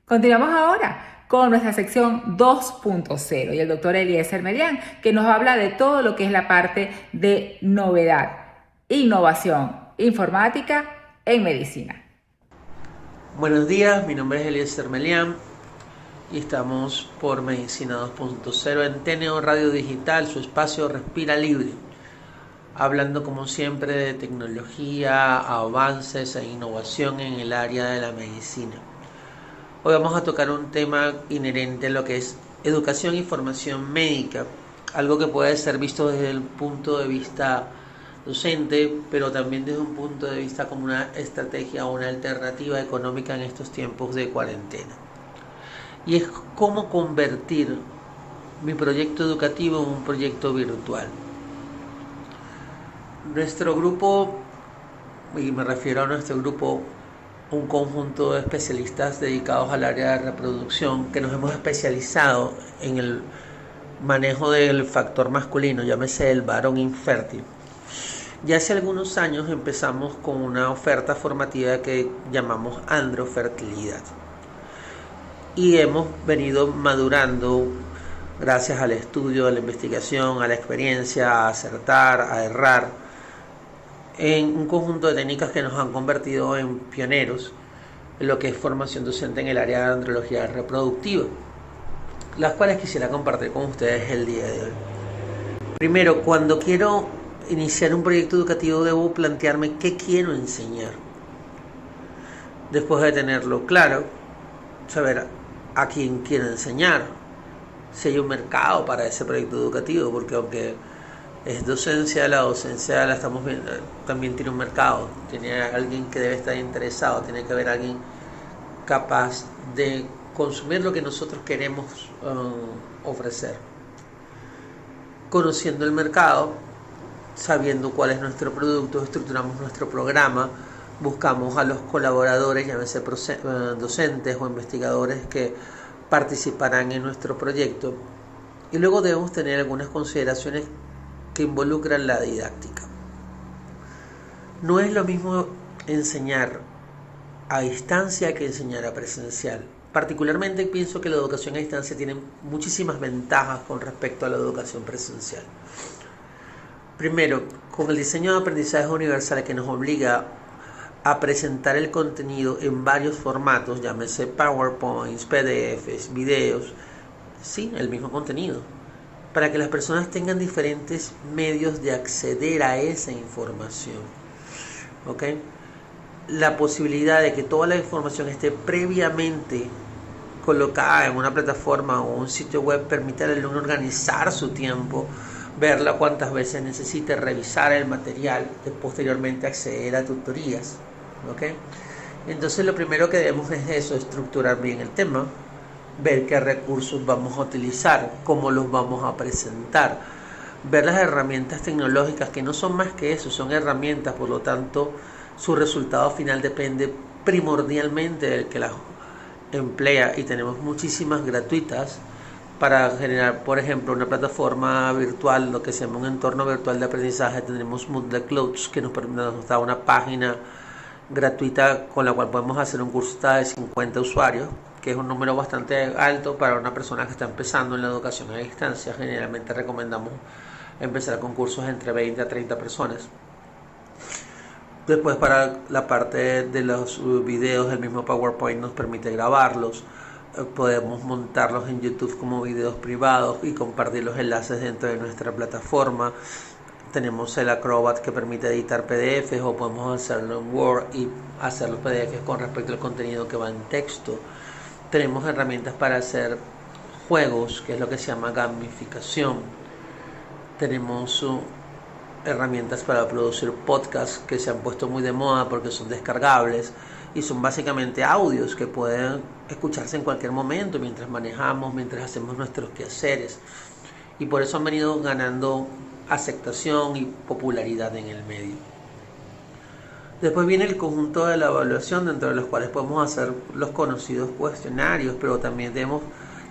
Speaker 1: Continuamos ahora con nuestra sección 2.0 y el doctor Eliezer Melián, que nos habla de todo lo que es la parte de novedad, innovación, informática en medicina.
Speaker 10: Buenos días, mi nombre es Eliezer Melián y estamos por Medicina 2.0 en TNO Radio Digital, su espacio Respira Libre, hablando como siempre de tecnología, avances e innovación en el área de la medicina. Hoy vamos a tocar un tema inherente a lo que es educación y formación médica, algo que puede ser visto desde el punto de vista docente, pero también desde un punto de vista como una estrategia o una alternativa económica en estos tiempos de cuarentena. Y es cómo convertir mi proyecto educativo en un proyecto virtual. Nuestro grupo, y me refiero a nuestro grupo, un conjunto de especialistas dedicados al área de reproducción, que nos hemos especializado en el manejo del factor masculino, llámese el varón infértil. Ya hace algunos años empezamos con una oferta formativa que llamamos androfertilidad. Y hemos venido madurando gracias al estudio, a la investigación, a la experiencia, a acertar, a errar, en un conjunto de técnicas que nos han convertido en pioneros en lo que es formación docente en el área de andrología reproductiva, las cuales quisiera compartir con ustedes el día de hoy. Primero, cuando quiero iniciar un proyecto educativo debo plantearme qué quiero enseñar. Después de tenerlo claro, saber a quién quiero enseñar, si hay un mercado para ese proyecto educativo, porque aunque es docencia, la docencia la estamos viendo, también tiene un mercado, tiene alguien que debe estar interesado, tiene que haber alguien capaz de consumir lo que nosotros queremos ofrecer. Conociendo el mercado, sabiendo cuál es nuestro producto, estructuramos nuestro programa, buscamos a los colaboradores, llámese docentes o investigadores que participarán en nuestro proyecto, y luego debemos tener algunas consideraciones que involucran la didáctica. No es lo mismo enseñar a distancia que enseñar a presencial. Particularmente pienso que la educación a distancia tiene muchísimas ventajas con respecto a la educación presencial. Primero, con el diseño de aprendizaje universal que nos obliga a presentar el contenido en varios formatos, llámese PowerPoints, PDFs, videos, sí, el mismo contenido, para que las personas tengan diferentes medios de acceder a esa información. ¿Ok? La posibilidad de que toda la información esté previamente colocada en una plataforma o un sitio web permite al alumno organizar su tiempo, verla cuantas veces necesite, revisar el material y posteriormente acceder a tutorías. ¿Ok? Entonces lo primero que debemos es eso, estructurar bien el tema, ver qué recursos vamos a utilizar, cómo los vamos a presentar, ver las herramientas tecnológicas que no son más que eso, son herramientas, por lo tanto su resultado final depende primordialmente del que las emplea, y tenemos muchísimas gratuitas para generar, por ejemplo, una plataforma virtual, lo que se llama un entorno virtual de aprendizaje. Tenemos Moodle Clouds, que nos da una página gratuita con la cual podemos hacer un curso de 50 usuarios, que es un número bastante alto para una persona que está empezando en la educación a distancia. Generalmente recomendamos empezar con cursos entre 20 a 30 personas. Después, para la parte de los videos, el mismo PowerPoint nos permite grabarlos. Podemos montarlos en YouTube como videos privados y compartir los enlaces dentro de nuestra plataforma. Tenemos el Acrobat, que permite editar PDFs, o podemos hacerlo en Word y hacer los PDFs con respecto al contenido que va en texto. Tenemos herramientas para hacer juegos, que es lo que se llama gamificación. Tenemos herramientas para producir podcasts, que se han puesto muy de moda porque son descargables y son básicamente audios que pueden escucharse en cualquier momento, mientras manejamos, mientras hacemos nuestros quehaceres, y por eso han venido ganando aceptación y popularidad en el medio. Después viene el conjunto de la evaluación, dentro de los cuales podemos hacer los conocidos cuestionarios, pero también debemos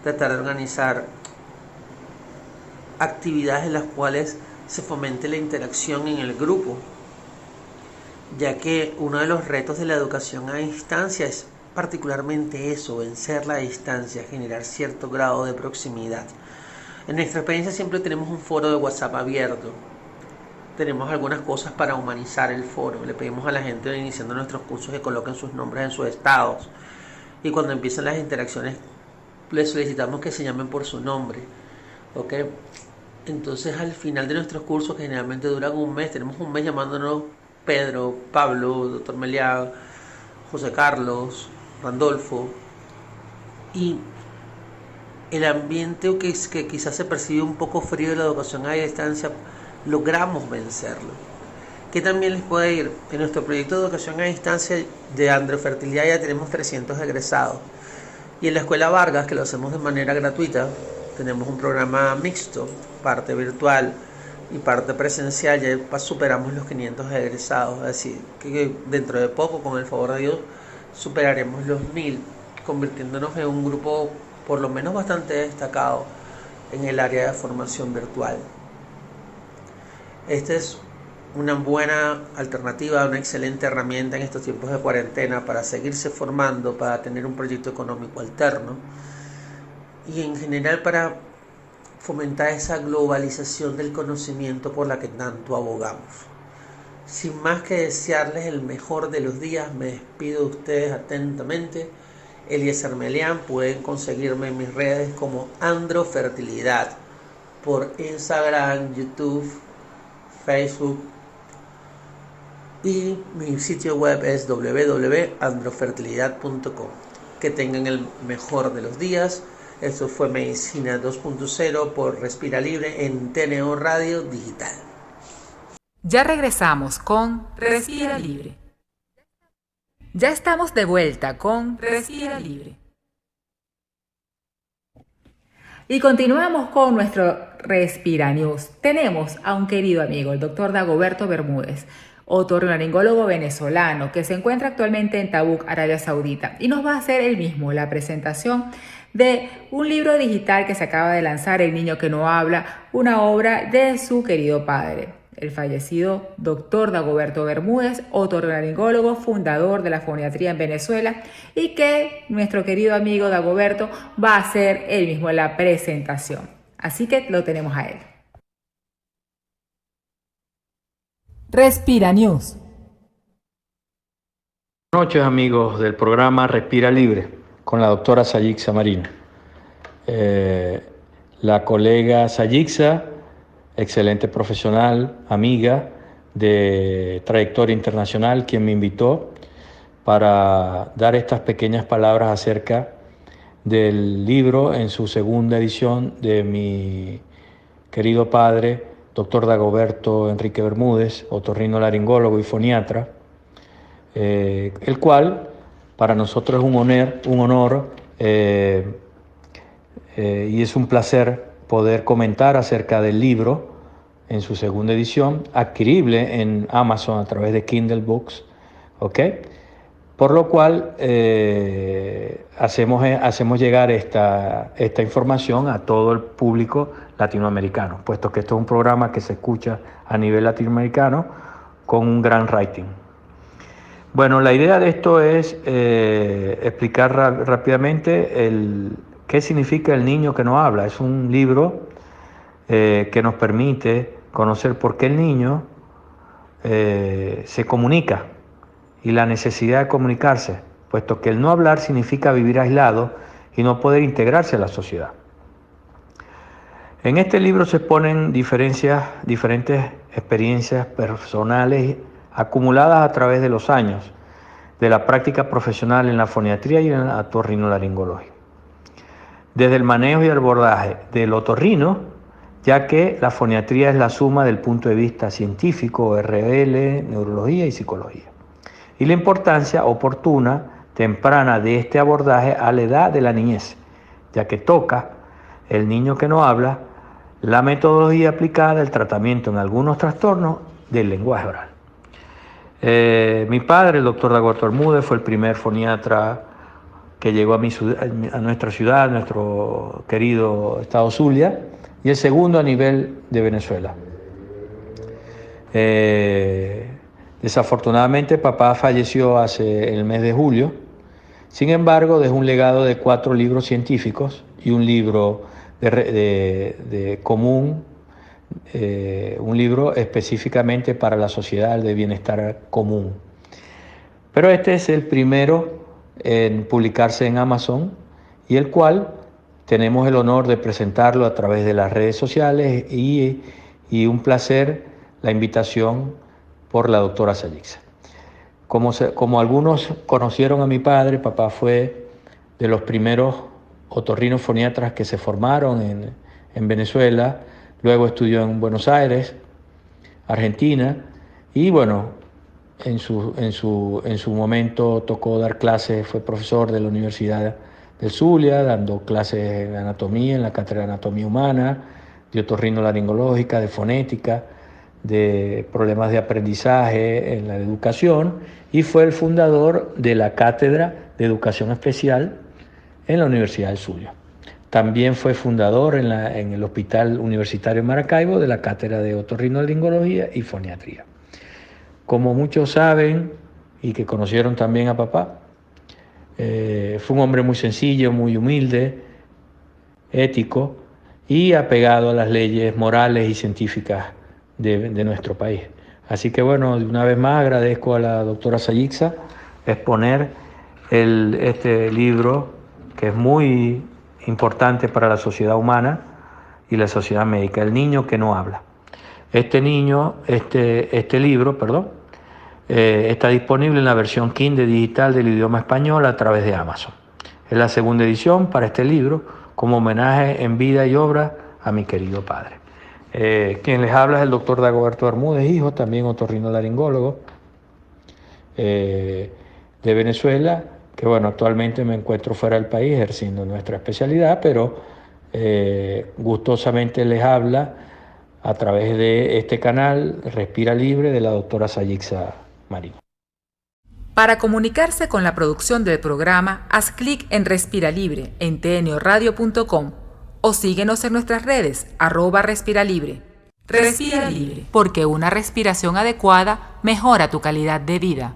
Speaker 10: tratar de organizar actividades en las cuales se fomente la interacción en el grupo, ya que uno de los retos de la educación a distancia es particularmente eso, vencer la distancia, generar cierto grado de proximidad. En nuestra experiencia siempre tenemos un foro de WhatsApp abierto. Tenemos algunas cosas para humanizar el foro. Le pedimos a la gente iniciando nuestros cursos que coloquen sus nombres en sus estados. Y cuando empiezan las interacciones, les solicitamos que se llamen por su nombre. ¿Ok? Entonces, al final de nuestros cursos, que generalmente duran un mes, tenemos un mes llamándonos Pedro, Pablo, Dr. Meliá, José Carlos, Randolfo, y el ambiente que quizás se percibe un poco frío de la educación a distancia, logramos vencerlo. ¿Qué también les puede ir? En nuestro proyecto de educación a distancia de androfertilidad ya tenemos 300 egresados. Y en la Escuela Vargas, que lo hacemos de manera gratuita, tenemos un programa mixto, parte virtual y parte presencial. Ya superamos los 500 egresados. Así que dentro de poco, con el favor de Dios, superaremos los 1000, convirtiéndonos en un grupo por lo menos bastante destacado en el área de formación virtual. Esta es una buena alternativa, una excelente herramienta en estos tiempos de cuarentena para seguirse formando, para tener un proyecto económico alterno y en general para fomentar esa globalización del conocimiento por la que tanto abogamos. Sin más que desearles el mejor de los días, me despido de ustedes atentamente. Eliezer Melián. Pueden conseguirme en mis redes como Androfertilidad por Instagram, YouTube, Facebook, y mi sitio web es www.androfertilidad.com. Que tengan el mejor de los días. Esto fue Medicina 2.0 por Respira Libre en TNO Radio Digital.
Speaker 4: Ya regresamos con Respira Libre. Ya estamos de vuelta con Respira Libre.
Speaker 1: Y continuamos con nuestro Respira News. Tenemos a un querido amigo, el doctor Dagoberto Bermúdez, otorrinolaringólogo venezolano que se encuentra actualmente en Tabuk, Arabia Saudita, y nos va a hacer él mismo la presentación de un libro digital que se acaba de lanzar, El niño que no habla, una obra de su querido padre, el fallecido doctor Dagoberto Bermúdez, otorrinolaringólogo, fundador de la foniatría en Venezuela, y que nuestro querido amigo Dagoberto va a hacer él mismo la presentación. Así que lo tenemos a él.
Speaker 4: Respira News.
Speaker 11: Buenas noches, amigos del programa Respira Libre con la doctora Sayixa Marina. La colega Sayixa, excelente profesional, amiga de trayectoria internacional, quien me invitó para dar estas pequeñas palabras acerca del libro en su segunda edición de mi querido padre, doctor Dagoberto Enrique Bermúdez, otorrinolaringólogo y foniatra, el cual para nosotros es un honor y es un placer poder comentar acerca del libro en su segunda edición, adquirible en Amazon a través de Kindle Books, ¿ok? Por lo cual hacemos llegar esta información a todo el público latinoamericano, puesto que esto es un programa que se escucha a nivel latinoamericano con un gran rating. Bueno, la idea de esto es explicar rápidamente qué significa El niño que no habla. Es un libro que nos permite conocer por qué el niño se comunica y la necesidad de comunicarse, puesto que el no hablar significa vivir aislado y no poder integrarse a la sociedad. En este libro se exponen diferentes experiencias personales acumuladas a través de los años de la práctica profesional en la foniatría y en la otorrinolaringología. Desde el manejo y el abordaje del otorrino, ya que la foniatría es la suma del punto de vista científico, RL, neurología y psicología. Y la importancia oportuna, temprana de este abordaje a la edad de la niñez, ya que toca el niño que no habla, la metodología aplicada al tratamiento en algunos trastornos del lenguaje oral. Mi padre, el doctor Dagoberto Bermúdez, fue el primer foniatra que llegó a nuestra ciudad, nuestro querido estado Zulia, y el segundo a nivel de Venezuela. Desafortunadamente, papá falleció hace el mes de julio. Sin embargo, dejó un legado de 4 libros científicos y un libro común, un libro específicamente para la sociedad de bienestar común. Pero este es el primero en publicarse en Amazon y el cual tenemos el honor de presentarlo a través de las redes sociales y un placer la invitación por la doctora Sayixa. Como algunos conocieron a mi padre, papá fue de los primeros otorrinofoniatras que se formaron en Venezuela, luego estudió en Buenos Aires, Argentina, y bueno, en su momento tocó dar clases, fue profesor de la Universidad del Zulia, dando clases de anatomía en la cátedra de anatomía humana, de otorrinolaringológica, de fonética, de problemas de aprendizaje en la educación, y fue el fundador de la cátedra de educación especial en la Universidad del Zulia. También fue fundador en el Hospital Universitario de Maracaibo de la cátedra de otorrinolaringología y foniatría. Como muchos saben y que conocieron también a papá, fue un hombre muy sencillo, muy humilde, ético y apegado a las leyes morales y científicas de nuestro país. Así que bueno, de una vez más agradezco a la doctora Sayixa exponer este libro que es muy importante para la sociedad humana y la sociedad médica, El niño que no habla. Este libro, está disponible en la versión Kindle digital del idioma español a través de Amazon. Es la segunda edición para este libro, como homenaje en vida y obra a mi querido padre. Quien les habla es el doctor Dagoberto Bermúdez, hijo, también otorrinolaringólogo de Venezuela, que bueno, actualmente me encuentro fuera del país ejerciendo nuestra especialidad, pero gustosamente les habla a través de este canal Respira Libre de la doctora Sayixa Marín.
Speaker 4: Para comunicarse con la producción del programa, haz clic en Respira Libre en tnoradio.com o síguenos en nuestras redes @respiralibre. Respira Libre, porque una respiración adecuada mejora tu calidad de vida.